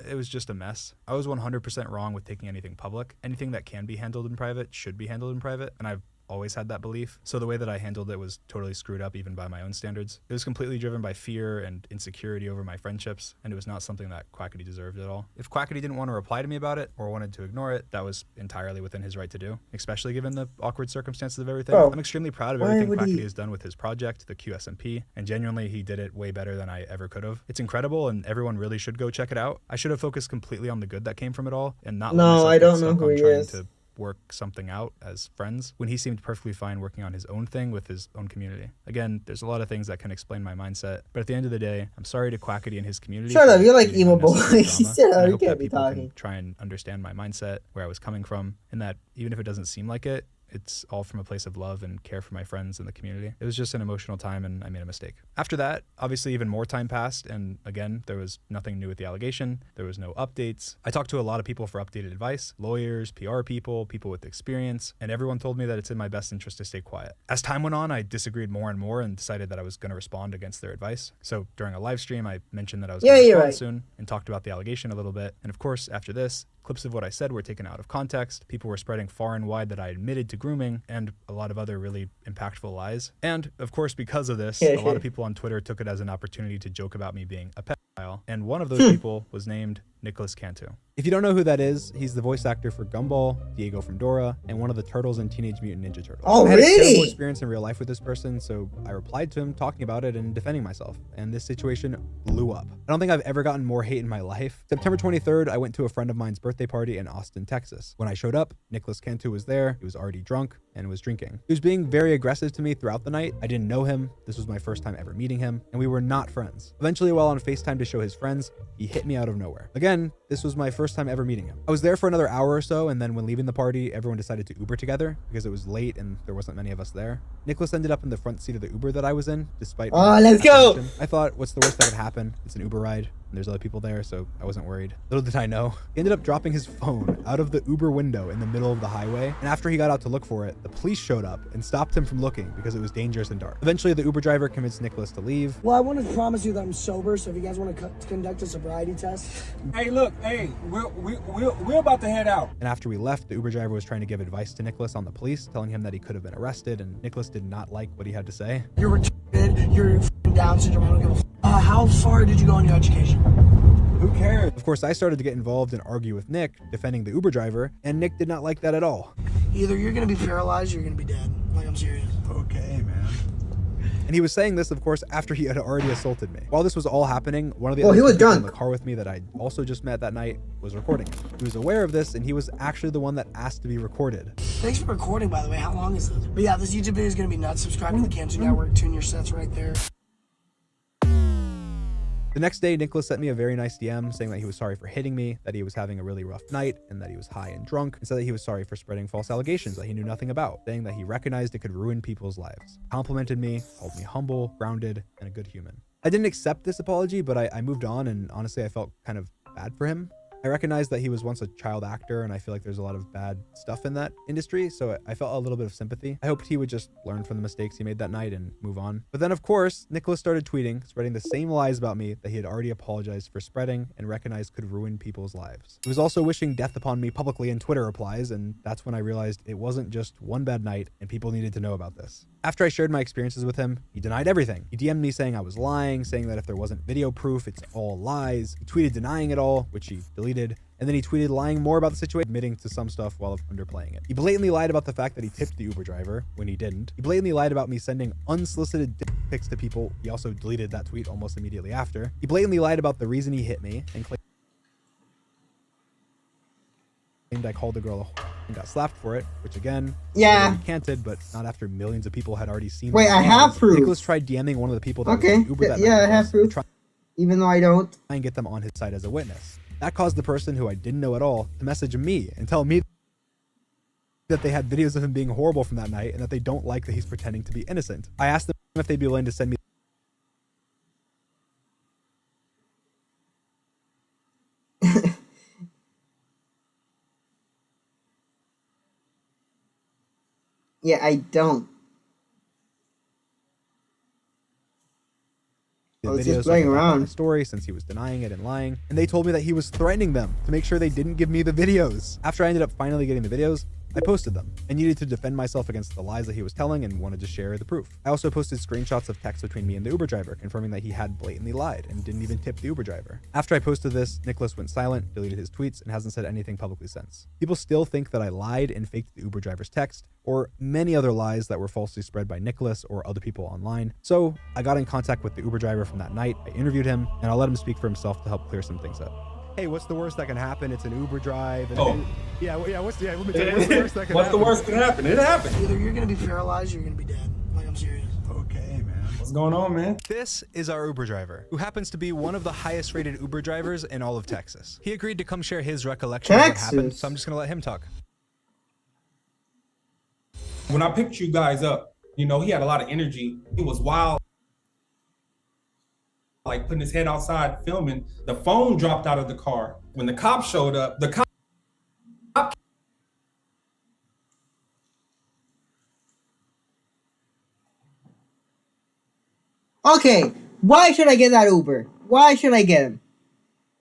It was just a mess. I was 100% wrong with taking anything public. Anything that can be handled in private should be handled in private, and I've always had that belief. So the way that I handled it was totally screwed up even by my own standards. It was completely driven by fear and insecurity over my friendships, and it was not something that Quackity deserved at all. If Quackity didn't want to reply to me about it or wanted to ignore it, that was entirely within his right to do, especially given the awkward circumstances of everything. Bro, I'm extremely proud of why everything would he- Quackity has done with his project, the QSMP, and genuinely he did it way better than I ever could have. It's incredible and everyone really should go check it out. I should have focused completely on the good that came from it all and not let No, myself I get don't know stuck who on he trying is. to work something out as friends when he seemed perfectly fine working on his own thing with his own community. Again, there's a lot of things that can explain my mindset, but at the end of the day, I'm sorry to Quackity and his community. Shut for up, you're like creating emo unnecessary boy. drama, Shut and I up, you hope can't that be people talking. can try and understand my mindset, where I was coming from, and that even if it doesn't seem like it, it's all from a place of love and care for my friends and the community. It was just an emotional time and I made a mistake. After that, obviously even more time passed, and again, there was nothing new with the allegation. There was no updates. I talked to a lot of people for updated advice, lawyers, PR people, people with experience, and everyone told me that it's in my best interest to stay quiet. As time went on, I disagreed more and more and decided that I was going to respond against their advice. So during a live stream, I mentioned that I was going to you're respond right. soon and talked about the allegation a little bit. And of course, after this, clips of what I said were taken out of context. People were spreading far and wide that I admitted to grooming and a lot of other really impactful lies. And of course, because of this, a lot of people on Twitter took it as an opportunity to joke about me being a pedophile. And one of those people was named Nicholas Cantu. If you don't know who that is, he's the voice actor for Gumball, Diego from Dora, and one of the turtles in Teenage Mutant Ninja Turtles. Oh, I had a terrible really? experience in real life with this person, so I replied to him talking about it and defending myself. And this situation blew up. I don't think I've ever gotten more hate in my life. September 23rd, I went to a friend of mine's birthday party in Austin, Texas. When I showed up, Nicholas Cantu was there. He was already drunk and was drinking. He was being very aggressive to me throughout the night. I didn't know him. This was my first time ever meeting him, and we were not friends. Eventually, while on FaceTime to show his friends, he hit me out of nowhere. Again, this was my first time ever meeting him. I was there for another hour or so, and then when leaving the party, everyone decided to Uber together because it was late and there wasn't many of us there. Nicholas ended up in the front seat of the Uber that I was in, despite my Let's go! apprehension. I thought, what's the worst that could happen? It's an Uber ride, and there's other people there, so I wasn't worried. Little did I know, he ended up dropping his phone out of the Uber window in the middle of the highway, and after he got out to look for it, the police showed up and stopped him from looking because it was dangerous and dark. Eventually, the Uber driver convinced Nicholas to leave. Well, I want to promise you that I'm sober, so if you guys want to conduct a sobriety test. Hey, look, we're about to head out. And after we left, the Uber driver was trying to give advice to Nicholas on the police, telling him that he could have been arrested, and Nicholas did not like what he had to say. You're retarded, you're f***ing Down syndrome, I don't give a f***. How far did you go in your education? Who cares? Of course, I started to get involved and argue with Nick, defending the Uber driver, and Nick did not like that at all. Either you're going to be paralyzed or you're going to be dead. Like, I'm serious. Okay, man. And he was saying this, of course, after he had already assaulted me. While this was all happening, one of the Well, other he was people in drunk. the car with me that I also just met that night was recording. He was aware of this, and he was actually the one that asked to be recorded. Thanks for recording, by the way. How long is this? But yeah, this YouTube video is going to be nuts. Subscribe to the Cantu Network. Tune your sets right there. The next day, Nicholas sent me a very nice DM saying that he was sorry for hitting me, that he was having a really rough night, and that he was high and drunk, and said that he was sorry for spreading false allegations that he knew nothing about, saying that he recognized it could ruin people's lives. Complimented me, called me humble, grounded, and a good human. I didn't accept this apology, but I moved on, and honestly, I felt kind of bad for him. I recognized that he was once a child actor, and I feel like there's a lot of bad stuff in that industry, so I felt a little bit of sympathy. I hoped he would just learn from the mistakes he made that night and move on. But then, of course, Nicholas started tweeting, spreading the same lies about me that he had already apologized for spreading and recognized could ruin people's lives. He was also wishing death upon me publicly in Twitter replies, and that's when I realized it wasn't just one bad night, and people needed to know about this. After I shared my experiences with him, he denied everything. He DM'd me saying I was lying, saying that if there wasn't video proof, it's all lies. He tweeted denying it all, which he deleted. And then he tweeted lying more about the situation, admitting to some stuff while underplaying it. He blatantly lied about the fact that he tipped the Uber driver when he didn't. He blatantly lied about me sending unsolicited dick pics to people. He also deleted that tweet almost immediately after. He blatantly lied about the reason he hit me and claimed I called the girl a whore and got slapped for it, which again, Yeah. recanted, but not after millions of people had already seen. Wait, these I have videos. proof. Nicholas tried DMing one of the people that was Okay, in the Uber that yeah, night I have to proof. try Even though I don't. and get them on his side as a witness. That caused the person who I didn't know at all to message me and tell me that they had videos of him being horrible from that night and that they don't like that he's pretending to be innocent. I asked them if they'd be willing to send me Yeah, I don't. the did it's videos just playing so I could back up around. my story since he was denying it and lying. And they told me that he was threatening them to make sure they didn't give me the videos. After I ended up finally getting the videos, I posted them. I needed to defend myself against the lies that he was telling and wanted to share the proof. I also posted screenshots of texts between me and the Uber driver, confirming that he had blatantly lied and didn't even tip the Uber driver. After I posted this, Nicholas went silent, deleted his tweets, and hasn't said anything publicly since. People still think that I lied and faked the Uber driver's text, or many other lies that were falsely spread by Nicholas or other people online. So I got in contact with the Uber driver from that night, I interviewed him, and I'll let him speak for himself to help clear some things up. Hey, what's the worst that can happen? It's an Uber drive. And what's the worst that can happen? What's the worst that can happen? It happened. Either you're gonna be paralyzed or you're gonna be dead. Like, I'm serious. Okay, man. What's going on, man? This is our Uber driver, who happens to be one of the highest rated Uber drivers in all of Texas. He agreed to come share his recollection of what happened, so I'm just gonna let him talk. When I picked you guys up, you know, he had a lot of energy. He was wild, like putting his head outside filming. The phone dropped out of the car. When the cop showed up, the cop. Okay, why should I get that Uber? Why should I get him?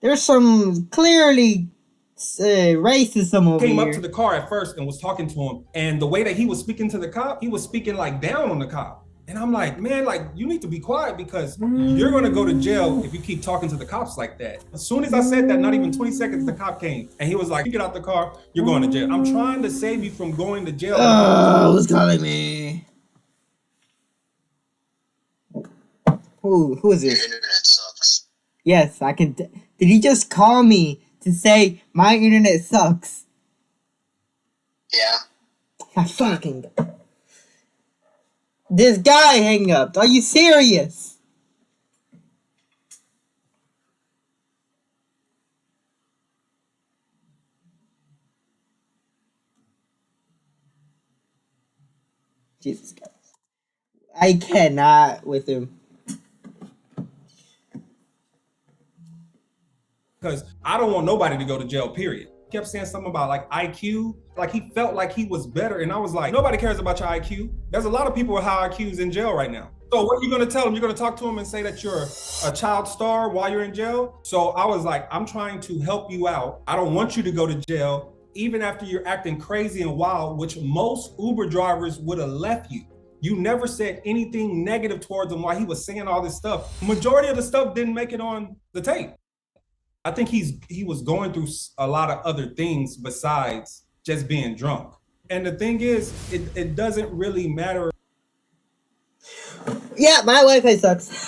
There's some clearly racism over Came here. up to the car at first and was talking to him. And the way that he was speaking to the cop, he was speaking like down on the cop. And I'm like, man, like, you need to be quiet because you're going to go to jail if you keep talking to the cops like that. As soon as I said that, not even 20 seconds, the cop came. And he was like, you get out the car, you're going to jail. I'm trying to save you from going to jail. Who's calling me? Who is this? Your internet sucks. Yes, I can. Did he just call me to say my internet sucks? Yeah. I fucking. This guy hang up. Are you serious? Jesus Christ. I cannot with him. Because I don't want nobody to go to jail, period. He kept saying something about like IQ, like he felt like he was better. And I was like, nobody cares about your IQ. There's a lot of people with high IQs in jail right now. So what are you gonna tell them? You're gonna talk to them and say that you're a child star while you're in jail? So I was like, I'm trying to help you out. I don't want you to go to jail, even after you're acting crazy and wild, which most Uber drivers would have left you. You never said anything negative towards him while he was saying all this stuff. Majority of the stuff didn't make it on the tape. I think he was going through a lot of other things besides just being drunk. And the thing is, it doesn't really matter. Yeah, my Wi-Fi sucks.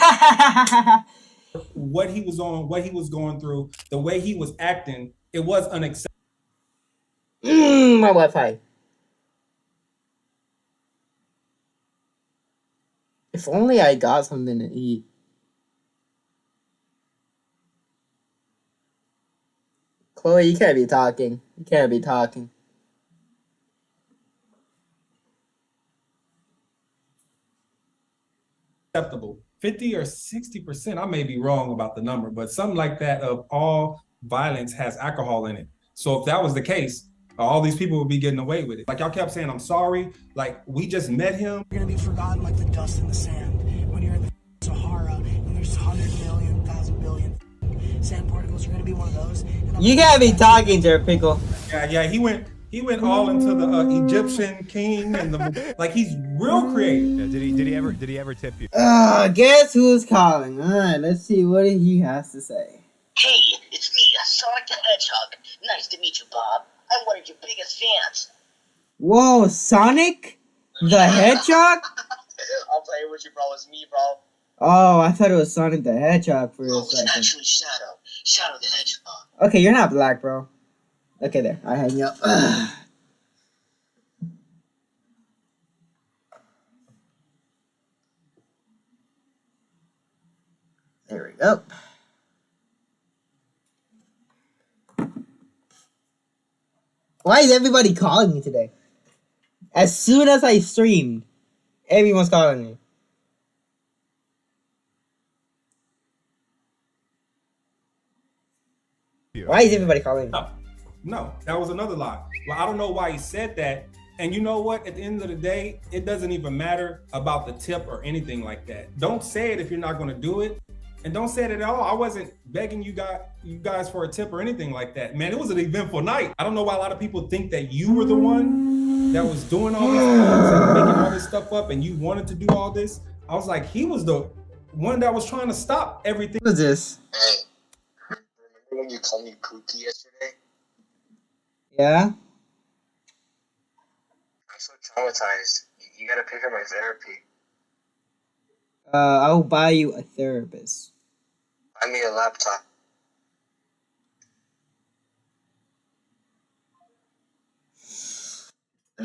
What he was on, what he was going through, the way he was acting, it was unacceptable. My Wi-Fi. If only I got something to eat. Chloe, you can't be talking. You can't be talking. Acceptable. 50 or 60%, I may be wrong about the number, but something like that of all violence has alcohol in it. So if that was the case, all these people would be getting away with it. Like y'all kept saying, I'm sorry. Like we just met him. You're gonna be forgotten like the dust in the sand when you're in the Sahara and there's 100 million, 1,000 billion sand particles. You're gonna be one of those. You gotta be talking to her, Pickle. Yeah, he went all into the Egyptian king and the like. He's real creative. Yeah, did he ever tip you? Guess who's calling? All right, let's see what he has to say. Hey, it's me, Sonic the Hedgehog. Nice to meet you, Bob. I'm one of your biggest fans. Whoa, Sonic the Hedgehog? I'll play with you, bro. It's me, bro. Oh, I thought it was Sonic the Hedgehog for a It's second. actually Shadow. Shadow the Hedgehog. Okay, you're not black, bro. Okay, there. I hang you up. There we go. Why is everybody calling me today? As soon as I streamed, everyone's calling me. Why is everybody calling me? No, that was another lie. Well, I don't know why he said that. And you know what? At the end of the day, it doesn't even matter about the tip or anything like that. Don't say it if you're not going to do it. And don't say it at all. I wasn't begging you guys for a tip or anything like that. Man, it was an eventful night. I don't know why a lot of people think that you were the one that was doing all these things and making all this stuff up and you wanted to do all this. I was like, he was the one that was trying to stop everything. What is this? Hey, remember when you called me Pookie yesterday? Yeah? I'm so traumatized. You gotta pay for my therapy. I'll buy you a therapist. Buy me a laptop.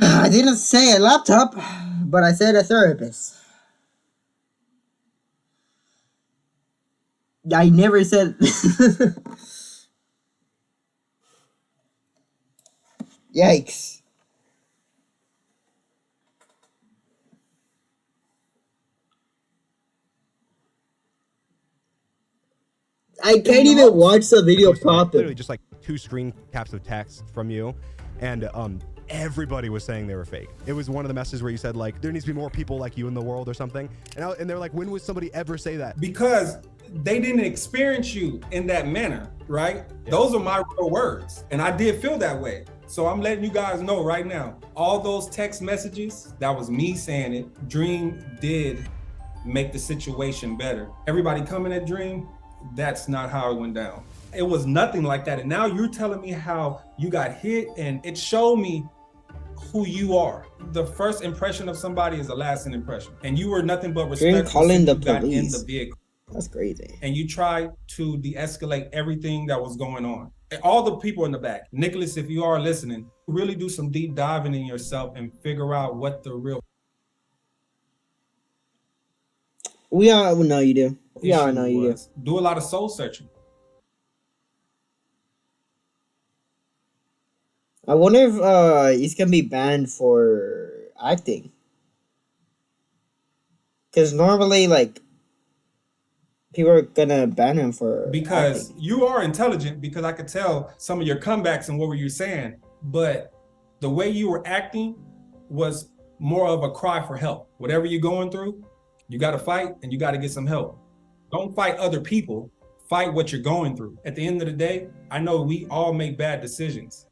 I didn't say a laptop, but I said a therapist. I never said... Yikes. I can't even watch the video properly. Literally just like 2 screen caps of text from you, and everybody was saying they were fake. It was one of the messages where you said like there needs to be more people like you in the world or something, and they're like, when would somebody ever say that? Because they didn't experience you in that manner, right? Yeah. Those are my real words, and I did feel that way. So I'm letting you guys know right now, all those text messages, that was me saying it. Dream did make the situation better. Everybody coming at Dream, that's not how it went down. It was nothing like that. And now you're telling me how you got hit, and it showed me who you are. The first impression of somebody is the lasting impression. And you were nothing but respectful since you got in the vehicle. That's crazy. And you tried to de-escalate everything that was going on. All the people in the back. Nicholas, if you are listening, really do some deep diving in yourself and figure out what the real... We all know you do. We all know you do. Do a lot of soul searching. I wonder if he's gonna be banned for acting. Because normally, like, people are gonna ban him for because acting. You are intelligent, because I could tell some of your comebacks and what were you saying, but the way you were acting was more of a cry for help. Whatever you're going through, you got to fight and you got to get some help. Don't fight other people, fight what you're going through. At the end of the day, I know we all make bad decisions,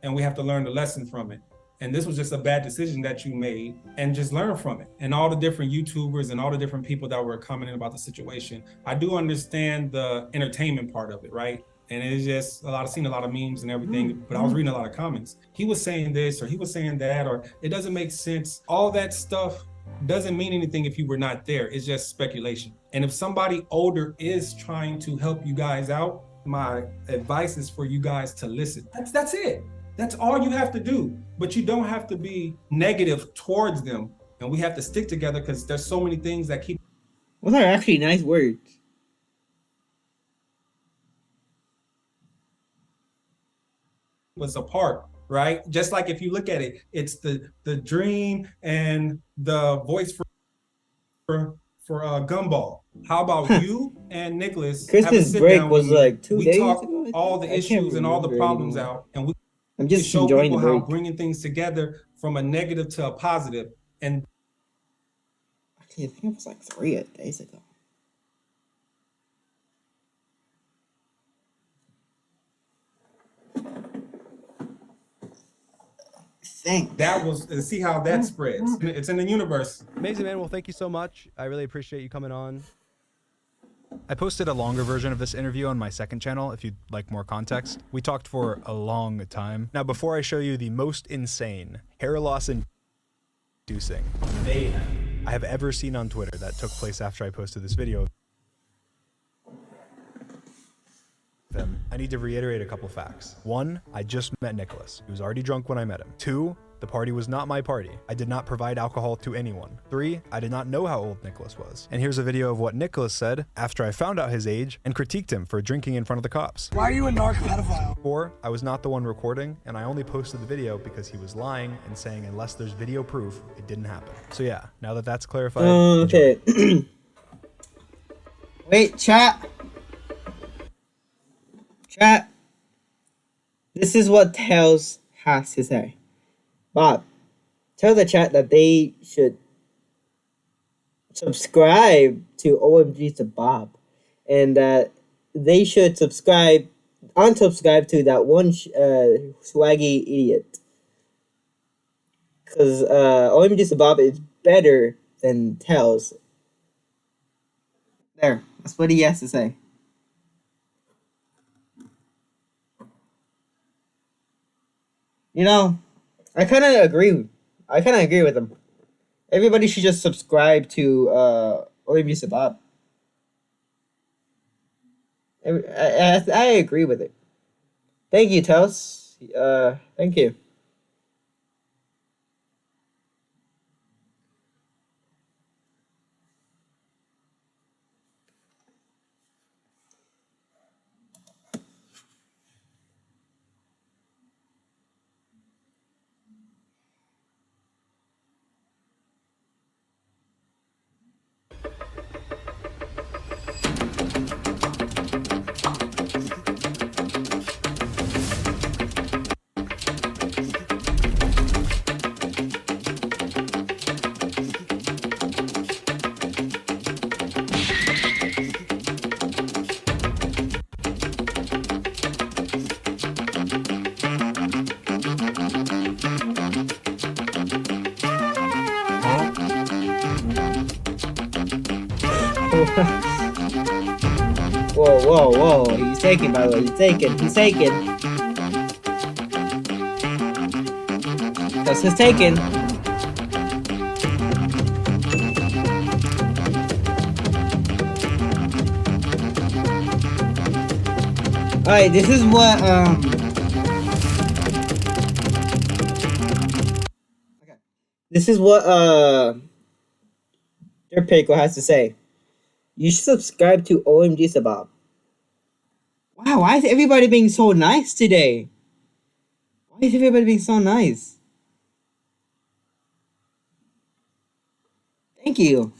and we have to learn the lesson from it. And this was just a bad decision that you made, and just learn from it. And all the different YouTubers and all the different people that were commenting about the situation, I do understand the entertainment part of it, right? And it's just seen a lot of memes and everything, but I was reading a lot of comments. He was saying this, or he was saying that, or it doesn't make sense. All that stuff doesn't mean anything if you were not there. It's just speculation. And if somebody older is trying to help you guys out, my advice is for you guys to listen. That's it. That's all you have to do. But you don't have to be negative towards them. And we have to stick together, because there's so many things that keep... Those are actually nice words. Was apart, right? Just like if you look at it, it's the Dream and the voice for Gumball. How about you and Nicholas? Christmas break was like 2 days ago. We talk all the issues and all the problems out, and I'm just show enjoying people the break. how bringing things together from a negative to a positive. And actually, I think it was like 3 days ago. That was, see how that spreads. It's in the universe. Amazing, man. Well, thank you so much. I really appreciate you coming on. I posted a longer version of this interview on my second channel if you'd like more context. We talked for a long time. Now, before I show you the most insane, hair loss inducing mayhem I have ever seen on Twitter that took place after I posted this video, I need to reiterate a couple facts. 1, I just met Nicholas. He was already drunk when I met him. 2, the party was not my party. I did not provide alcohol to anyone. 3, I did not know how old Nicholas was. And here's a video of what Nicholas said after I found out his age and critiqued him for drinking in front of the cops. Why are you a narc pedophile? 4, I was not the one recording, and I only posted the video because he was lying and saying unless there's video proof, it didn't happen. So yeah, now that that's clarified. Okay. Wait, chat. Chat. This is what Tails has to say. Bob, tell the chat that they should subscribe to OMG to Bob, and that they should unsubscribe to that one swaggy idiot. Because OMG to Bob is better than Tails. There, that's what he has to say. You know, I kind of agree with him. Everybody should just subscribe to OMG to Bob. I agree with it. Thank you, Tails. Thank you. Whoa. He's taken, by the way. He's taken. That's his taken. Alright, this is what, This is what, Dirtpickle has to say. You should subscribe to OMG Sabab. Wow, why is everybody being so nice today? Why is everybody being so nice? Thank you.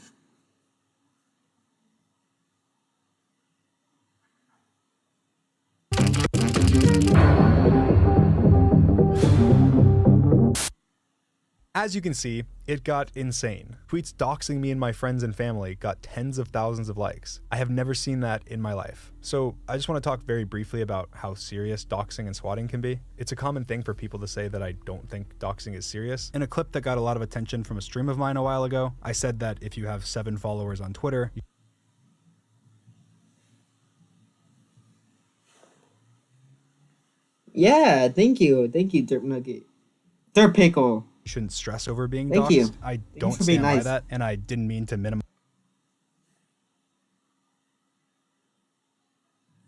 As you can see, it got insane. Tweets doxing me and my friends and family got tens of thousands of likes. I have never seen that in my life. So I just want to talk very briefly about how serious doxing and swatting can be. It's a common thing for people to say that I don't think doxing is serious. In a clip that got a lot of attention from a stream of mine a while ago, I said that if you have 7 followers on Twitter, Yeah, thank you, Dirt Nugget. Dirt Pickle. you shouldn't stress over being Thank doxed. you. I Thanks don't for being stand by nice. that, and I didn't mean to minimize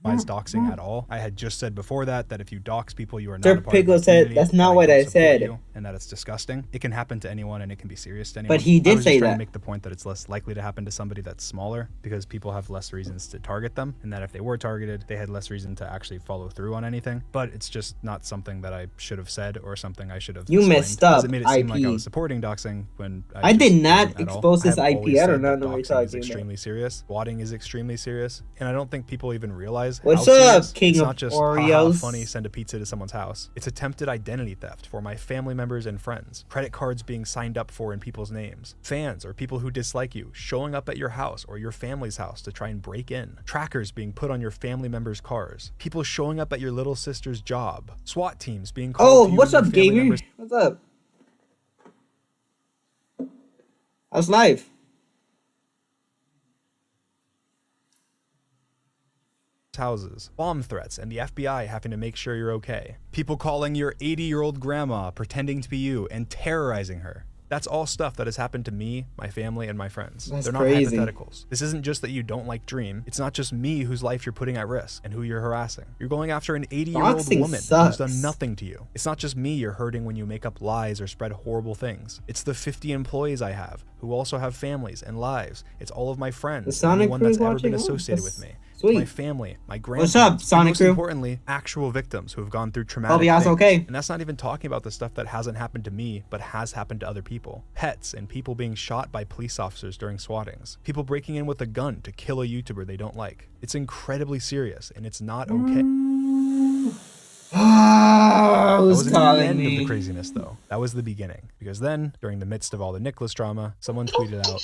doxing at all. I had just said before that if you dox people, you are not Dirt a part Pickle of the said community, that's and not what don't I support said. you, and that it's disgusting. It can happen to anyone, and it can be serious to anyone. But he did I was say just trying that. to make the point that it's less likely to happen to somebody that's smaller because people have less reasons to target them, and that if they were targeted, they had less reason to actually follow through on anything. But it's just not something that I should have said or something I should have. You disclaimed, messed up, because it made it seem like I IP. was supporting doxing when I did just not wasn't at all. expose this I have IP. always I don't said know that what you're doxing is talking about. extremely serious. Swatting is extremely serious, and I don't think people even realize What's how up, serious. King It's of not just Oreos? haha, funny, send a pizza to someone's house. It's attempted identity theft for my family members and friends. Credit cards being signed up for in people's names. Fans or people who dislike you showing up at your house or your family's house to try and break in. Trackers being put on your family members' cars. People showing up at your little sister's job. SWAT teams being called Oh, to you what's and up, your family gamer? members' What's up? How's life? houses, bomb threats, and the FBI having to make sure you're okay. People calling your 80-year-old grandma, pretending to be you, and terrorizing her. That's all stuff that has happened to me, my family, and my friends. That's They're not crazy. hypotheticals. This isn't just that you don't like Dream. It's not just me whose life you're putting at risk and who you're harassing. You're going after an 80-year-old Doxing woman sucks. who's done nothing to you. It's not just me you're hurting when you make up lies or spread horrible things. It's the 50 employees I have who also have families and lives. It's all of my friends, The Sonic anyone Crew that's is ever watching? been Oh, associated that's with me. It's sweet. my family, my What's grandparents. up, and Sonic most Crew? importantly, actual victims who have gone through traumatic Hope y'all's things. okay. And that's not even talking about the stuff that hasn't happened to me, but has happened to other people. Pets and people being shot by police officers during swattings. People breaking in with a gun to kill a YouTuber they don't like. It's incredibly serious, and it's not okay. That Who's wasn't the calling end of me? the craziness, though. That was the beginning. Because then, during the midst of all the Nicholas drama, someone tweeted out,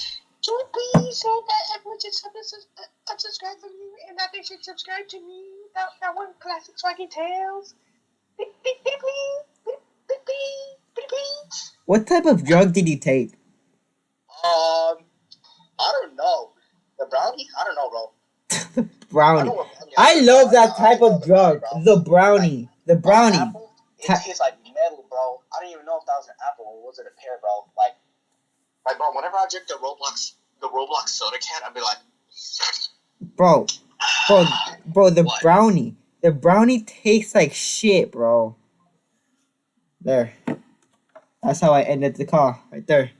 He said that everyone should unsubscribe from you and that they should subscribe to me. That one classic Swaggy Tales. What type of drug did you take? I don't know. The brownie? I don't know, bro. Brownie. I love that type of drug. The brownie. The brownie. Apple, it tastes like metal, bro. I don't even know if that was an apple or was it a pear, bro. Like, bro, whenever I drink the Roblox soda can, I'd be like, Bro, the brownie. The brownie tastes like shit, bro. There. That's how I ended the call. Right there.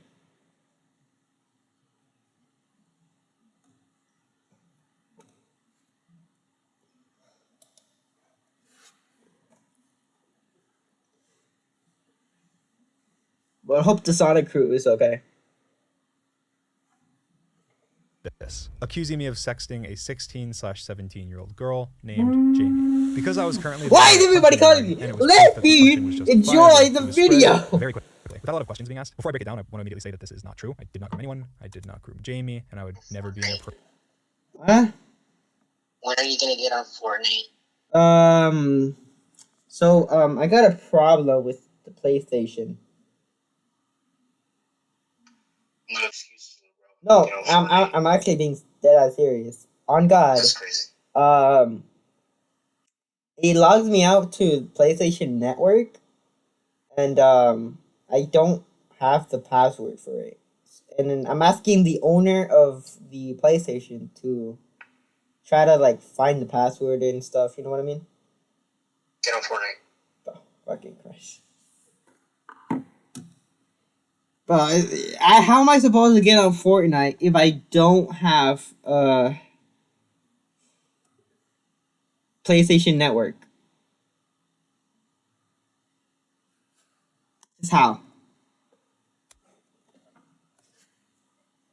But I hope the Sonic crew is okay. This, accusing me of sexting a 16/17-year-old girl named Jamie. Because I was currently... Why is everybody calling me? Let me enjoy the video! Very quickly. Without a lot of questions being asked, before I break it down, I want to immediately say that this is not true. I did not groom anyone. I did not groom Jamie, and I would never be in a... Huh? When are you gonna get on Fortnite? I got a problem with the PlayStation. No excuses, No, bro. I'm actually being dead serious. On God. That's crazy. It logs me out to PlayStation Network, and I don't have the password for it. And then I'm asking the owner of the PlayStation to try to like find the password and stuff. You know what I mean? Get on Fortnite. Oh, fucking Christ. But how am I supposed to get on Fortnite if I don't have PlayStation Network? This is how.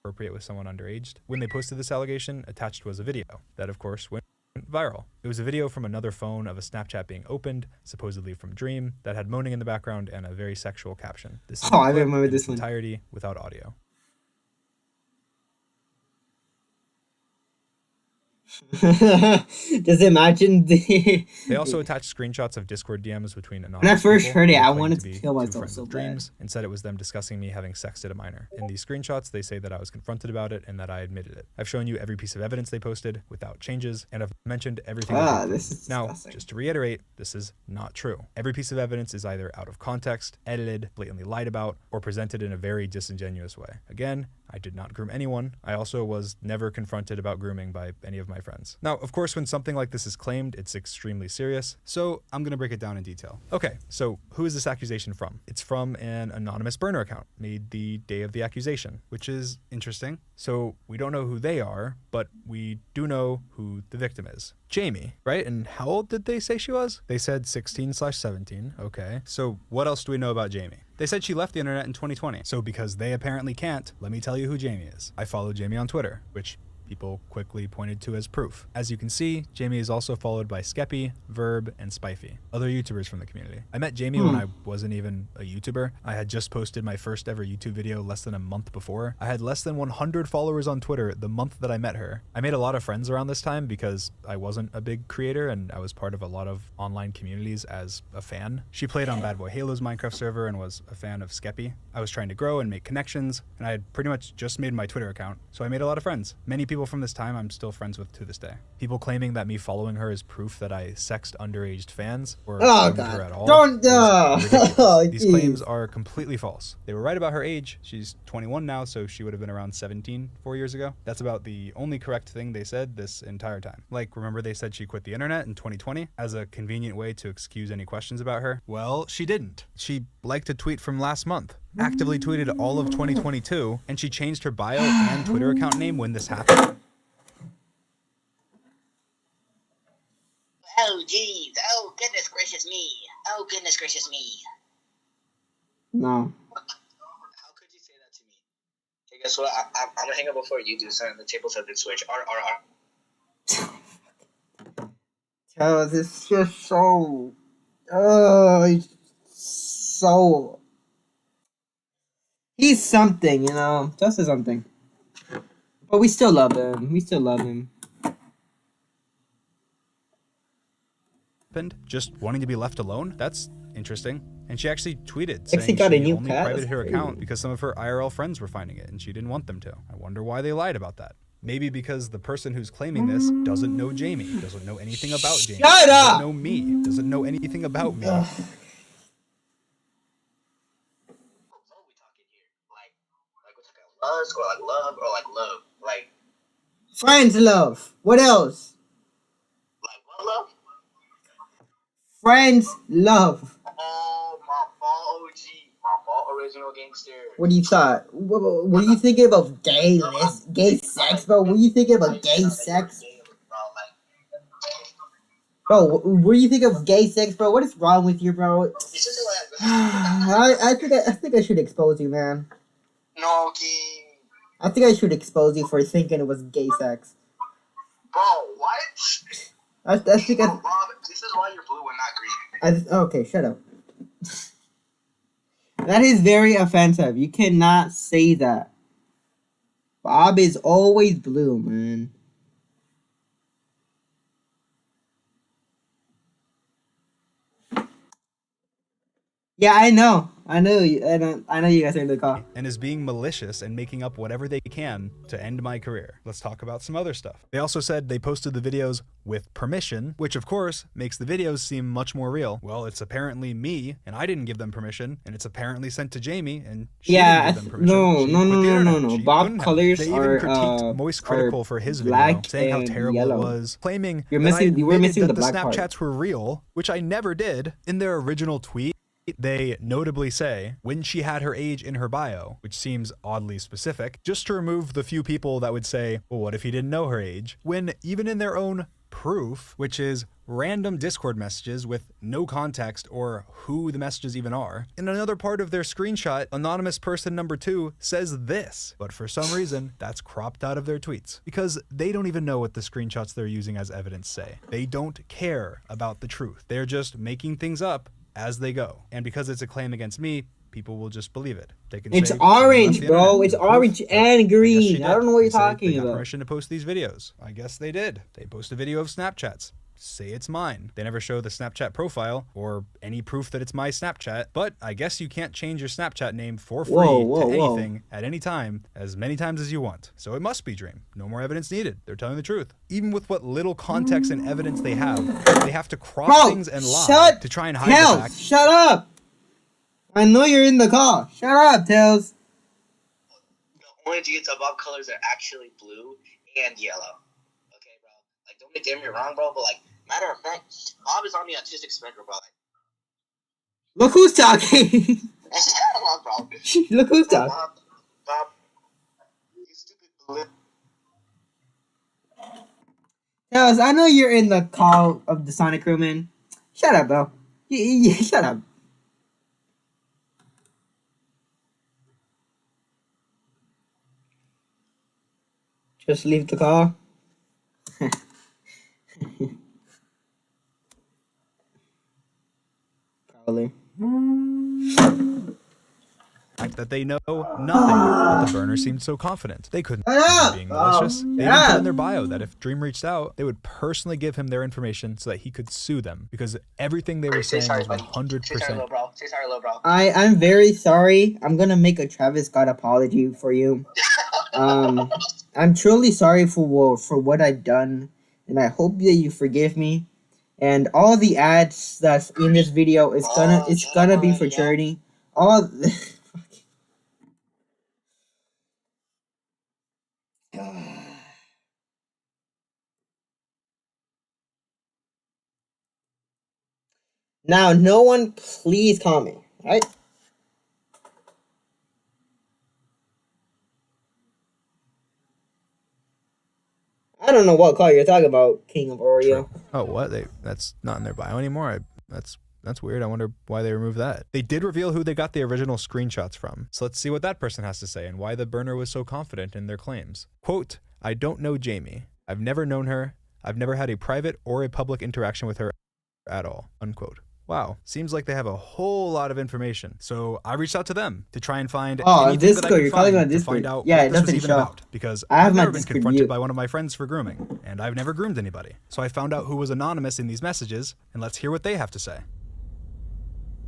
Appropriate with someone underage. When they posted this allegation, attached was a video that, of course, went viral. It was a video from another phone of a Snapchat being opened, supposedly from Dream, that had moaning in the background and a very sexual caption. This is I remember this one. Entirety without audio. Just imagine the... They also attached screenshots of Discord DMs between anonymous When I first people heard it, who I claimed wanted to to be kill two myself friends so of bad. Dreams, and said it was them discussing me having sexted a minor. In these screenshots, they say that I was confronted about it and that I admitted it. I've shown you every piece of evidence they posted without changes, and I've mentioned everything. This is now, disgusting. just to reiterate, this is not true. Every piece of evidence is either out of context, edited, blatantly lied about, or presented in a very disingenuous way. Again, I did not groom anyone. I also was never confronted about grooming by any of my friends. Now, of course, when something like this is claimed, it's extremely serious. So I'm going to break it down in detail. Okay, so who is this accusation from? It's from an anonymous burner account made the day of the accusation, which is interesting. So we don't know who they are, but we do know who the victim is. Jamie, right? And how old did they say she was? They said 16/17. Okay. So what else do we know about Jamie? They said she left the internet in 2020. So because they apparently can't, let me tell you who Jamie is. I follow Jamie on Twitter, which people quickly pointed to as proof. As you can see, Jamie is also followed by Skeppy, Verb, and Spifey, other YouTubers from the community. I met Jamie when I wasn't even a YouTuber. I had just posted my first ever YouTube video less than a month before. I had less than 100 followers on Twitter the month that I met her. I made a lot of friends around this time because I wasn't a big creator and I was part of a lot of online communities as a fan. She played on Bad Boy Halo's Minecraft server and was a fan of Skeppy. I was trying to grow and make connections, and I had pretty much just made my Twitter account, so I made a lot of friends. Many people from this time I'm still friends with to this day. People claiming that me following her is proof that I sexed underage fans or groomed her at all. Don't These claims are completely false. They were right about her age. She's 21 now, so she would have been around 17 4 years ago. That's about the only correct thing they said this entire time. Like, remember they said she quit the internet in 2020 as a convenient way to excuse any questions about her? Well, she didn't. She liked a tweet from last month, actively tweeted all of 2022, and she changed her bio and Twitter account name when this happened. Oh, jeez. Oh, goodness gracious me. Oh, goodness gracious me. No. How could you say that to me? Hey, guess what? I'm gonna hang up before you do, son. The tables have been switched. Oh, this is just so... Oh, he's so... He's something, you know? Just something. But we still love him. We still love him. Just wanting to be left alone? That's interesting. And she actually tweeted Actually saying got a she new only cat. privated her That's account crazy. because some of her IRL friends were finding it and she didn't want them to. I wonder why they lied about that. Maybe because the person who's claiming this doesn't know Jamie, doesn't know anything about Jamie. Shut up! Doesn't know me, doesn't know anything about me. Us or like love or like love? Like Friends love. What else? what love? Friends love. Oh, my fault, OG. My fault, original gangster. What do you thought? What were you thinking about gay sex, bro? Were you thinking about gay sex? Bro, were you thinking of gay sex, bro? What is wrong with you, bro? I think I should expose you, man. No, King. I think I should expose you for thinking it was gay sex. Bro, what? I think Rob, this is why you're blue and not green. Okay, shut up. That is very offensive. You cannot say that. Bob is always blue, man. Yeah, I know. I know you guys are in the car. And is being malicious and making up whatever they can to end my career. Let's talk about some other stuff. They also said they posted the videos with permission, which of course makes the videos seem much more real. Well, it's apparently me, and I didn't give them permission, and it's apparently sent to Jamie, and she didn't give them permission. No. Bob colors They even are critiqued Moist Critical for his video, black saying how and terrible yellow. it was, claiming You were that missing that the the black part. Snapchats were real, which I never did. In their original tweet, they notably say when she had her age in her bio, which seems oddly specific, just to remove the few people that would say, well, what if he didn't know her age? When even in their own proof, which is random Discord messages with no context or who the messages even are, in another part of their screenshot, anonymous person number 2 says this, but for some reason, that's cropped out of their tweets because they don't even know what the screenshots they're using as evidence say. They don't care about the truth. They're just making things up as they go. And because it's a claim against me, people will just believe it. They can It's say, orange, "Someone left the bro. internet." It's No proof, orange but and I guess she green. did. I don't know what you're They said talking they got about. permission to post these videos. I guess they did. They post a video of Snapchats. Say it's mine. They never show the Snapchat profile or any proof that it's my Snapchat, but I guess you can't change your Snapchat name for free Whoa. to anything at any time as many times as you want. So it must be Dream. No more evidence needed. They're telling the truth. Even with what little context and evidence they have to crop things and lie to try and hide the fact. Shut up! I know you're in the car. Shut up, Tails. The orange against above colors are actually blue and yellow. Okay, bro. Like, don't get me wrong, bro, but like, matter of fact, Bob is on the autistic spectrum, bro. Look who's talking. Come on, bro. Look who's talking. Bob, you stupid blue. Tails, I know you're in the call of the Sonic Crewman. Shut up, bro. Shut up. Just leave the car. Probably. That they know nothing, but the burner seemed so confident. They couldn't be being malicious. They even put in their bio that if Dream reached out, they would personally give him their information so that he could sue them because everything they were saying was 100%. Say sorry, little bro. I'm very sorry. I'm gonna make a Travis Scott apology for you. I'm truly sorry for what I've done, and I hope that you forgive me. And all the ads that's in this video is gonna be for charity. All. Now, no one please comment, right? I don't know what car you're talking about, King of Oreo. Oh, what? That's not in their bio anymore? That's weird. I wonder why they removed that. They did reveal who they got the original screenshots from. So let's see what that person has to say and why the burner was so confident in their claims. Quote, I don't know Jamie. I've never known her. I've never had a private or a public interaction with her at all. Unquote. Wow, seems like they have a whole lot of information. So I reached out to them to try and find Oh, anything that I Discord. could You're calling find on to Discord. find out Yeah, what it this was doesn't even show. about. Because I have I've my never been Discord confronted mute. by one of my friends for grooming, and I've never groomed anybody. So I found out who was anonymous in these messages, and let's hear what they have to say.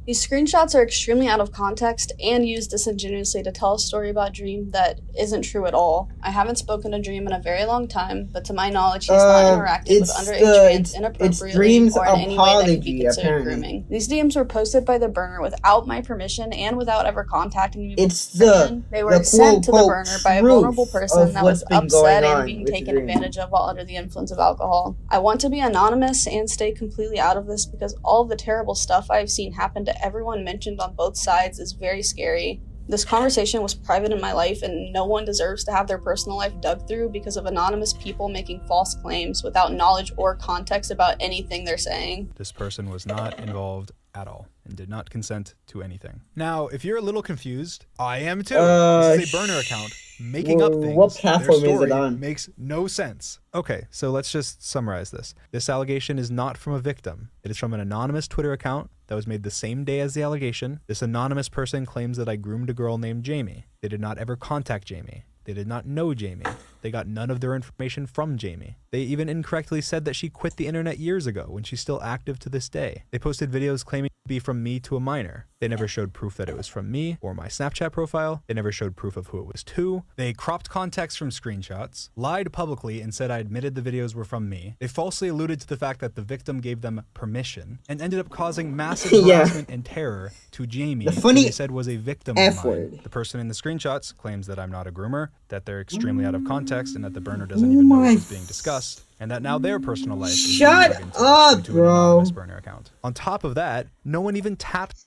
These screenshots are extremely out of context and used disingenuously to tell a story about Dream that isn't true at all. I haven't spoken to Dream in a very long time, but to my knowledge, he's not interacted with underage fans inappropriately or in any way that could be considered grooming. These DMs were posted by the burner without my permission and without ever contacting me. They were sent to the burner by a vulnerable person that was upset and being taken advantage of while under the influence of alcohol. I want to be anonymous and stay completely out of this because all of the terrible stuff I've seen happen to everyone mentioned on both sides is very scary. This conversation was private in my life, and no one deserves to have their personal life dug through because of anonymous people making false claims without knowledge or context about anything they're saying. This person was not involved at all and did not consent to anything. Now, if you're a little confused, I am too. This is a burner account making up things. What platform Their is it story on? makes no sense. Okay, so let's just summarize this. This allegation is not from a victim. It is from an anonymous Twitter account that was made the same day as the allegation. This anonymous person claims that I groomed a girl named Jamie. They did not ever contact Jamie. They did not know Jamie. They got none of their information from Jamie. They even incorrectly said that she quit the internet years ago when she's still active to this day. They posted videos claiming to be from me to a minor. They never showed proof that it was from me or my Snapchat profile. They never showed proof of who it was to. They cropped context from screenshots, lied publicly and said I admitted the videos were from me. They falsely alluded to the fact that the victim gave them permission and ended up causing massive harassment and terror to Jamie, The who funny they said was a victim F of mine. word. The person in the screenshots claims that I'm not a groomer, that they're extremely out of context, and that the burner doesn't even know what's being discussed, and that now their personal life is Shut being dug into up, due to an bro. anonymous burner account. On top of that, no one even tapped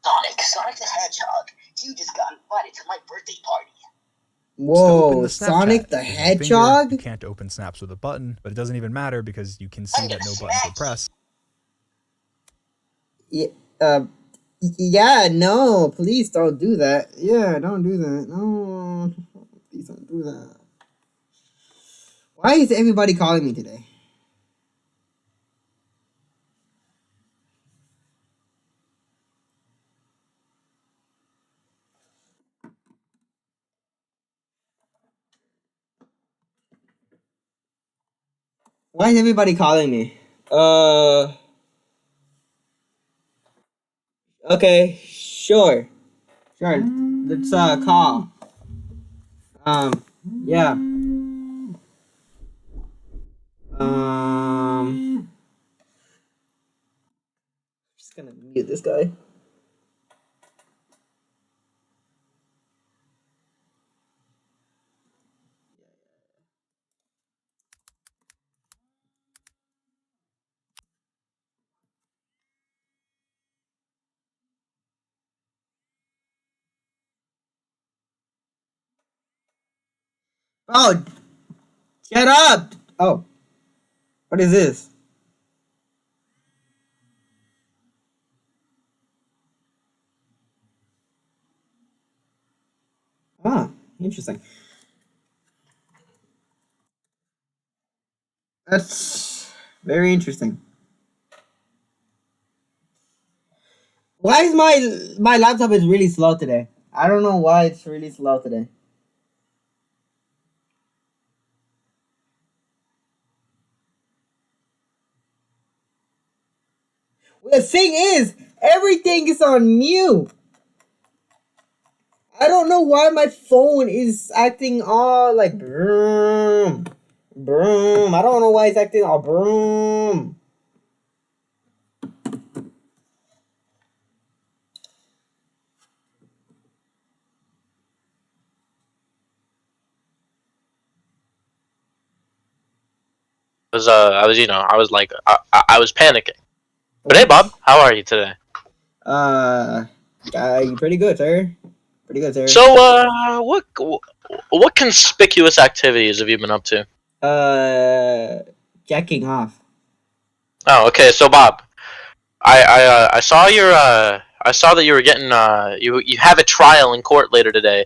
Sonic the Hedgehog, you just got invited to my birthday party. to open Whoa, the Sonic Snapchat. the Using your finger, Hedgehog? you can't open snaps with a button, but it doesn't even matter because you can see that no buttons were pressed. Yeah, no, please don't do that. Yeah, don't do that. No, please don't do that. Why is everybody calling me today? Why is everybody calling me? Okay, sure. Sure. Let's call. Yeah. Just gonna mute this guy. Oh, shut up! Oh, what is this? Ah, interesting. That's very interesting. Why is my laptop is really slow today? I don't know why it's really slow today. The thing is, everything is on mute. I don't know why my phone is acting all like broom. Broom. I don't know why it's acting all broom. I was panicking. But hey, Bob, how are you today? Pretty good, sir. Pretty good, sir. So, what conspicuous activities have you been up to? Jacking off. Oh, okay. So, Bob, I saw I saw that you were getting you have a trial in court later today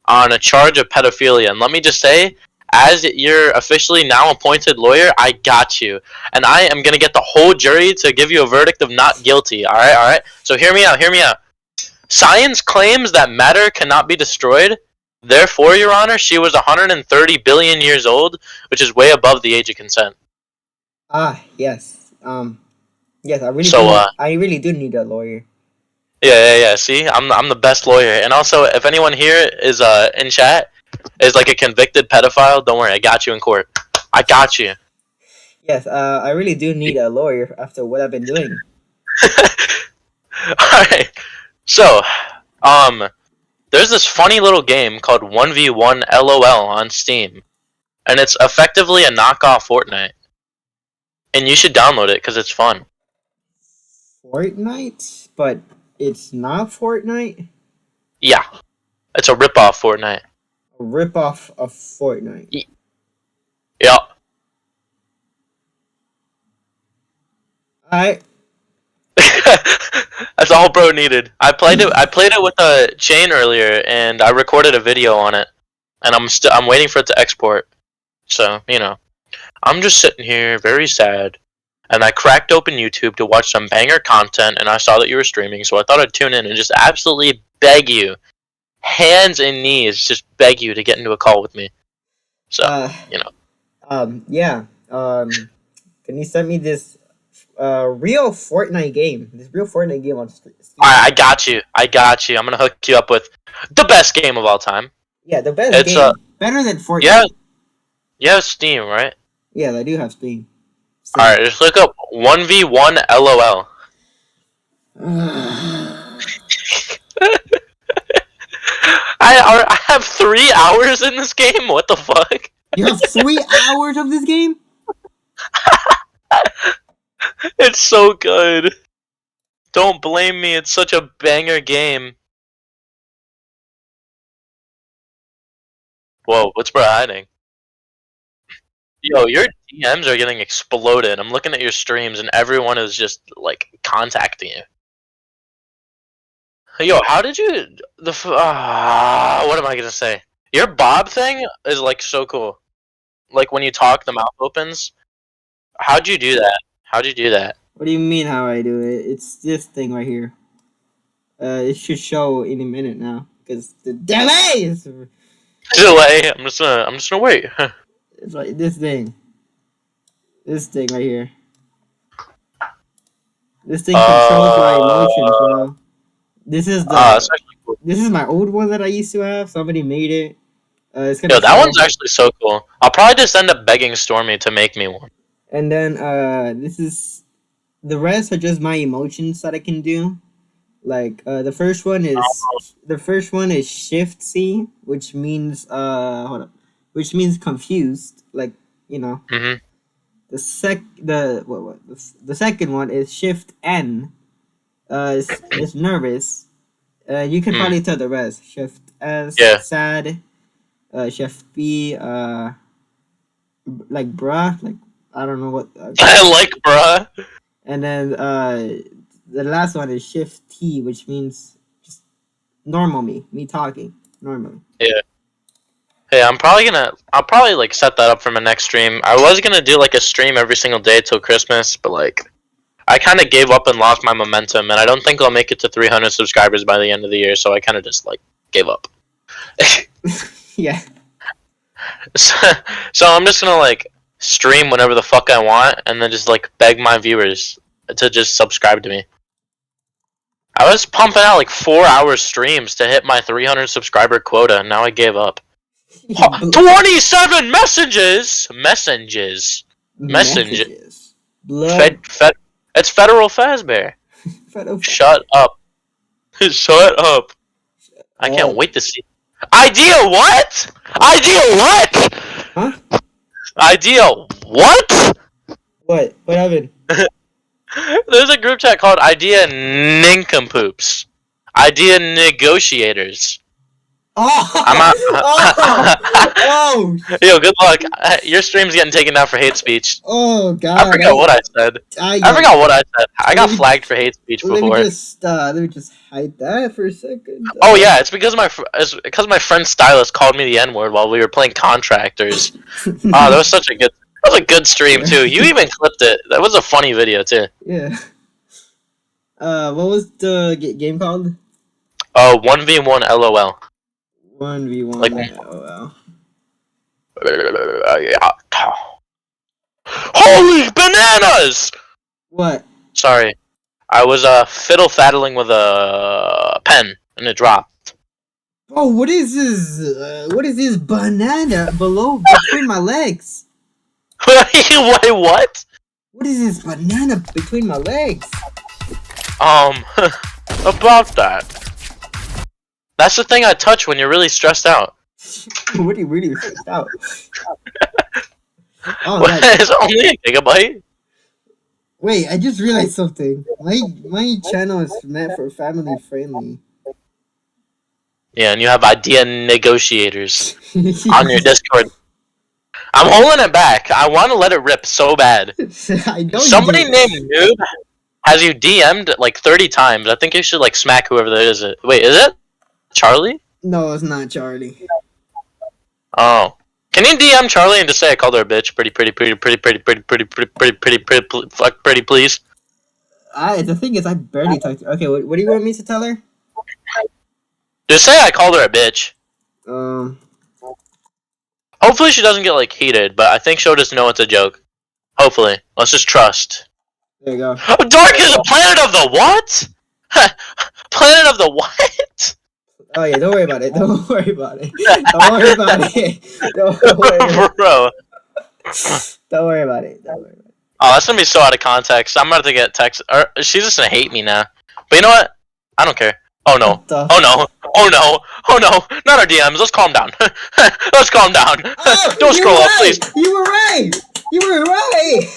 on a charge of pedophilia, and let me just say as your officially now appointed lawyer, I got you. And I am going to get the whole jury to give you a verdict of not guilty. Alright? So hear me out. Science claims that matter cannot be destroyed. Therefore, Your Honor, she was 130 billion years old, which is way above the age of consent. Yes. Yes, I really So, do. I really do need a lawyer. Yeah. See, I'm the best lawyer. And also, if anyone here is in chat is like a convicted pedophile, don't worry, I got you in court. I got you. Yes, I really do need a lawyer after what I've been doing. Alright. So, there's this funny little game called 1v1 LOL on Steam. And it's effectively a knockoff Fortnite. And you should download it because it's fun. Fortnite? But it's not Fortnite? Yeah. It's a rip-off Fortnite. A rip-off of Fortnite. Yeah. That's all bro needed. I played it with a chain earlier, and I recorded a video on it, and I'm waiting for it to export. So, you know, I'm just sitting here very sad, and I cracked open YouTube to watch some banger content, and I saw that you were streaming, so I thought I'd tune in and just absolutely beg you, hands and knees, just beg you to get into a call with me. So, you know. Yeah. Can you send me this real Fortnite game? This real Fortnite game on Steam. Alright, I got you. I'm gonna hook you up with the best game of all time. Yeah, the best game. Better than Fortnite. Yeah. You have Steam, right? Yeah, I do have Steam. Alright, just look up 1v1 LOL. I have 3 hours in this game? What the fuck? You have 3 hours of this game? It's so good. Don't blame me, it's such a banger game. Whoa, what's bro hiding? Yo, your DMs are getting exploded. I'm looking at your streams and everyone is just, like, contacting you. Yo, how did you... what am I gonna say? Your bob thing is, like, so cool. Like, when you talk, the mouth opens. How'd you do that? How'd you do that? What do you mean how I do it? It's this thing right here. It should show any minute now. Because the delay is... Delay? I'm just gonna wait. It's like this thing. This thing right here. This thing controls my emotions, bro. This is the... cool. This is my old one that I used to have. Somebody made it. It's gonna Yo, that one's actually so cool. I'll probably just end up begging Stormy to make me one. And then this is... The rest are just my emotions that I can do. Like the first one is Shift C, which means which means confused. Like, you know. Mm-hmm. The second one is Shift N. It's nervous. You can probably tell the rest. Shift S, sad. Shift B, like bruh, like I don't know what. I like bruh. And then the last one is Shift T, which means just normal me talking normally. Yeah. Hey, I'll probably like set that up for my next stream. I was gonna do like a stream every single day till Christmas, but like I kind of gave up and lost my momentum, and I don't think I'll make it to 300 subscribers by the end of the year, so I kind of just like gave up. Yeah. So I'm just gonna like stream whenever the fuck I want, and then just like beg my viewers to just subscribe to me. I was pumping out like 4-hour streams to hit my 300 subscriber quota, and now I gave up. 27 messages. It's Federal Fazbear. Shut up. Shut up. I can't wait to see. Idea what? Huh? Idea what? What happened? There's a group chat called Idea Nincompoops. Idea Negotiators. Oh! Yo, good luck. Your stream's getting taken down for hate speech. Oh god! I forgot what I said. I forgot what I said. I got flagged for hate speech before. Let me just hide that for a second. Oh yeah, it's because my friend Stylus called me the N-word while we were playing Contractors. That was such a good stream too. You even clipped it. That was a funny video too. Yeah. What was the game called? 1v1 LOL. 1v1 Like, LOL. Holy bananas! What? Sorry, I was fiddle faddling with a pen and it dropped. Oh, what is this? What is this banana between my legs? Wait, what? What is this banana between my legs? About that. That's the thing I touch when you're really stressed out. What are you really stressed out? Oh, It's only a gigabyte. Wait, I just realized something. My channel is meant for family friendly. Yeah, and you have idea negotiators on your Discord. I'm holding it back. I want to let it rip so bad. Somebody named Noob has you DM'd like 30 times. I think you should like smack whoever that is. Wait, is it Charlie? No, it's not Charlie. Oh. Can you DM Charlie and just say I called her a bitch? Pretty, please. The thing is, I barely talked to her. Okay, what do you want me to tell her? Just say I called her a bitch. Hopefully she doesn't get like heated, but I think she'll just know it's a joke. Hopefully. Let's just trust. There you go. Dark is a planet of the what? Planet of the what? Oh yeah, don't worry about it. Don't worry about it. Don't worry about it. Don't worry. Bro. Don't worry about it. Don't worry about it. Oh, that's gonna be so out of context. I'm about to get text. Or she's just gonna hate me now. But you know what? I don't care. Oh no. Oh no. Oh no. Oh no. Not our DMs. Let's calm down. Let's calm down. Don't scroll up, please. You were right. You were right.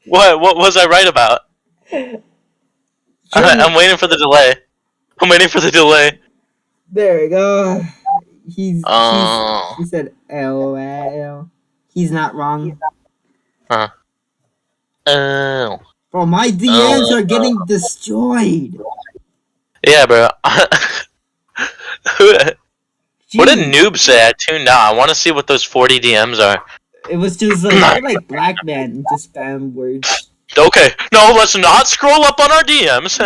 What was I right about? I'm waiting for the delay. I'm waiting for the delay. There we go. He said LOL. He's not wrong. Huh. Oh. Bro, my DMs are getting destroyed. Yeah, bro. What did Noob say? I tuned out. I want to see what those 40 DMs are. It was just like black man just spam words. Okay, no, let's not scroll up on our DMs.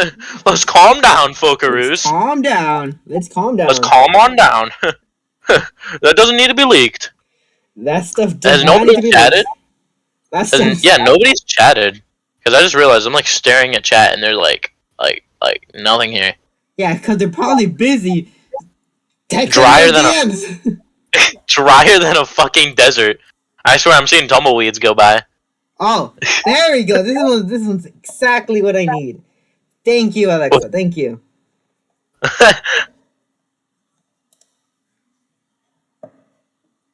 Let's calm down, Fokaroos. Calm down. Let's calm down. Let's calm on down. That doesn't need to be leaked. That stuff has nobody chatted. Yeah, nobody's chatted. Because I just realized I'm like staring at chat and they're like nothing here. Yeah, because they're probably busy. Drier than a fucking desert. I swear I'm seeing tumbleweeds go by. Oh, there we go. This one's exactly what I need. Thank you, Alexa. Thank you.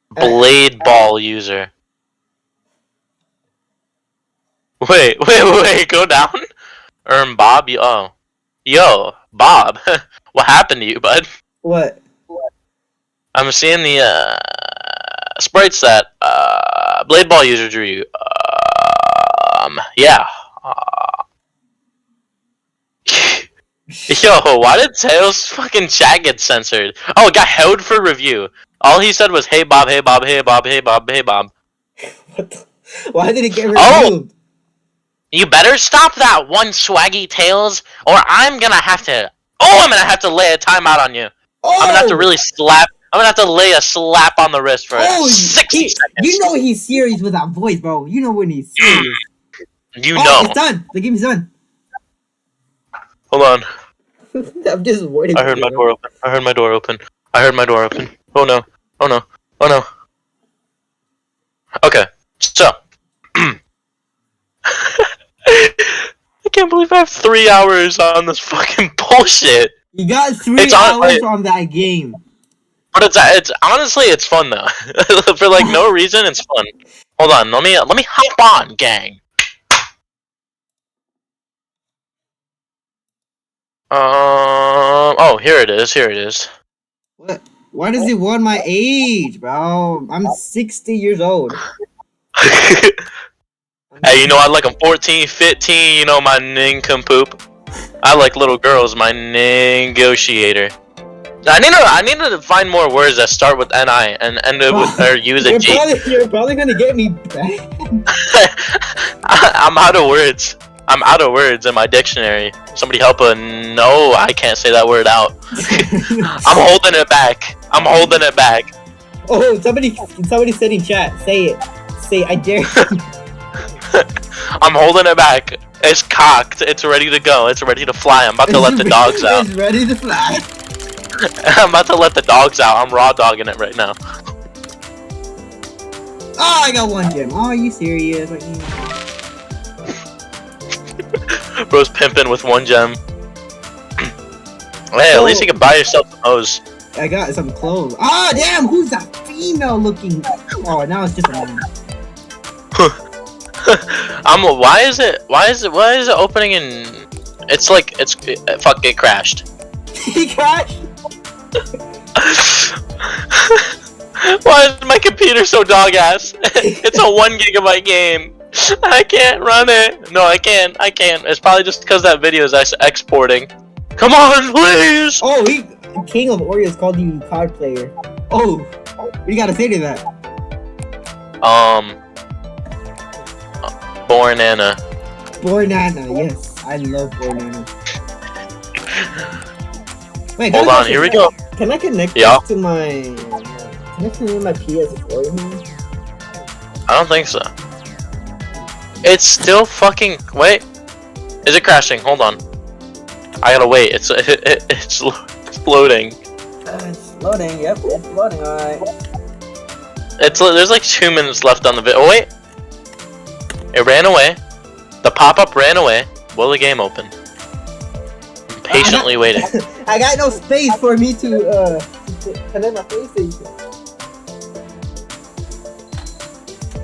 Blade ball user. Wait, go down? Bob, yo, Bob, what happened to you, bud? What? I'm seeing the, sprites that, Blade ball user drew you. Yeah. Yo, why did Tails' fucking chat get censored? Oh, it got held for review. All he said was, hey Bob, hey Bob, hey Bob, hey Bob, hey Bob. Why did it get removed? Oh! You better stop that one, Swaggy Tails, or I'm gonna have to lay a timeout on you. Oh! I'm gonna have to really slap. I'm gonna have to lay a slap on the wrist for 60 seconds. You know he's serious with that voice, bro. You know when he's serious. You know. It's done. The game's done. Hold on. I'm just waiting. I heard my door open. I heard my door open. I heard my door open. Oh no. Oh no. Oh no. Okay. So. I can't believe I have 3 hours on this fucking bullshit. You got 3 hours on that game. But it's honestly it's fun though. For like no reason, it's fun. Hold on, let me hop on, gang. Oh, here it is. What? Why does it want my age, bro? I'm 60 years old. Hey, you know, I like them 14, 15, you know, my nincompoop. I like little girls, my negotiator. I need to find more words that start with NI and end with or use a G. You're probably gonna get me back. I'm out of words. I'm out of words in my dictionary. Somebody help a no, I can't say that word out. I'm holding it back. I'm holding it back. Oh, somebody said in chat. Say it. Say I dare you. I'm holding it back. It's cocked. It's ready to go. It's ready to fly. I'm about to let the dogs out. It's ready to fly. I'm about to let the dogs out. I'm raw dogging it right now. Oh, I got 1 gem. Oh, are you serious? Like, Bro's pimping with 1 gem. Hey, at least you can buy yourself some O's. I got some clothes. Ah, damn! Who's that female looking? Oh, now it's just a man. Why is it opening in? It's like fuck, it crashed. He crashed. Why is my computer so dog ass? It's a 1 gigabyte game. I can't run it. No, I can't. It's probably just because that video is exporting. Come on, please. Oh, King of Oreos called you card player. Oh, what do you gotta say to that? Bornana. Bornana, yes. I love Bornana. Wait, hold on, here we go. Can I connect this to my... Can I connect my PS4 here? I don't think so. It's still fucking... Wait. Is it crashing? Hold on. I gotta wait. It's loading. It's loading, yep. It's loading, alright. There's like 2 minutes left on the video. Oh, wait. It ran away. The pop-up ran away. Will the game open? I'm patiently waiting. I got no space for me to connect my PlayStation.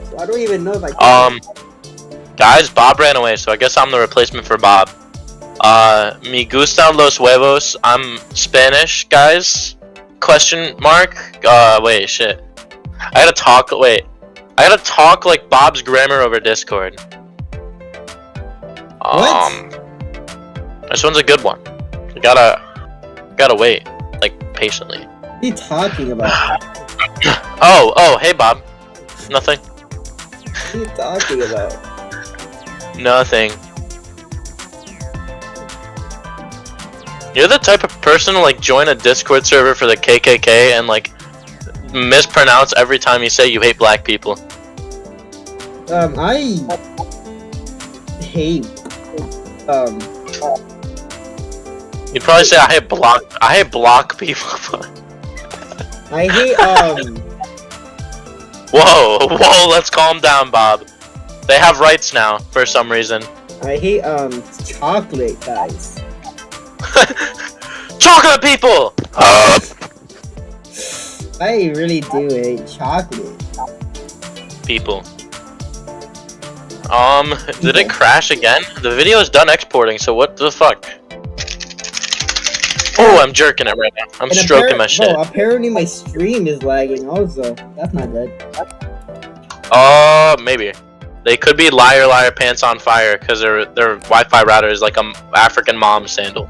So I don't even know if I can. Guys, Bob ran away, so I guess I'm the replacement for Bob. Me gustan los huevos. I'm Spanish, guys. Question mark? Wait, shit. I gotta talk like Bob's grammar over Discord. This one's a good one. You gotta wait, like, patiently. What are you talking about? Oh, hey Bob. Nothing. What are you talking about? Nothing. You're the type of person to like join a Discord server for the KKK and like mispronounce every time you say you hate black people. I hate You'd probably say I hate block people. I hate Whoa, let's calm down, Bob. They have rights now for some reason. I hate chocolate guys. Chocolate people! I really do hate chocolate people. Did it crash again? The video is done exporting, so what the fuck? Oh, I'm jerking it right now. I'm stroking my shit. Bro, apparently my stream is lagging also. That's not good. Maybe. They could be liar pants on fire because their Wi-Fi router is like a African mom sandal.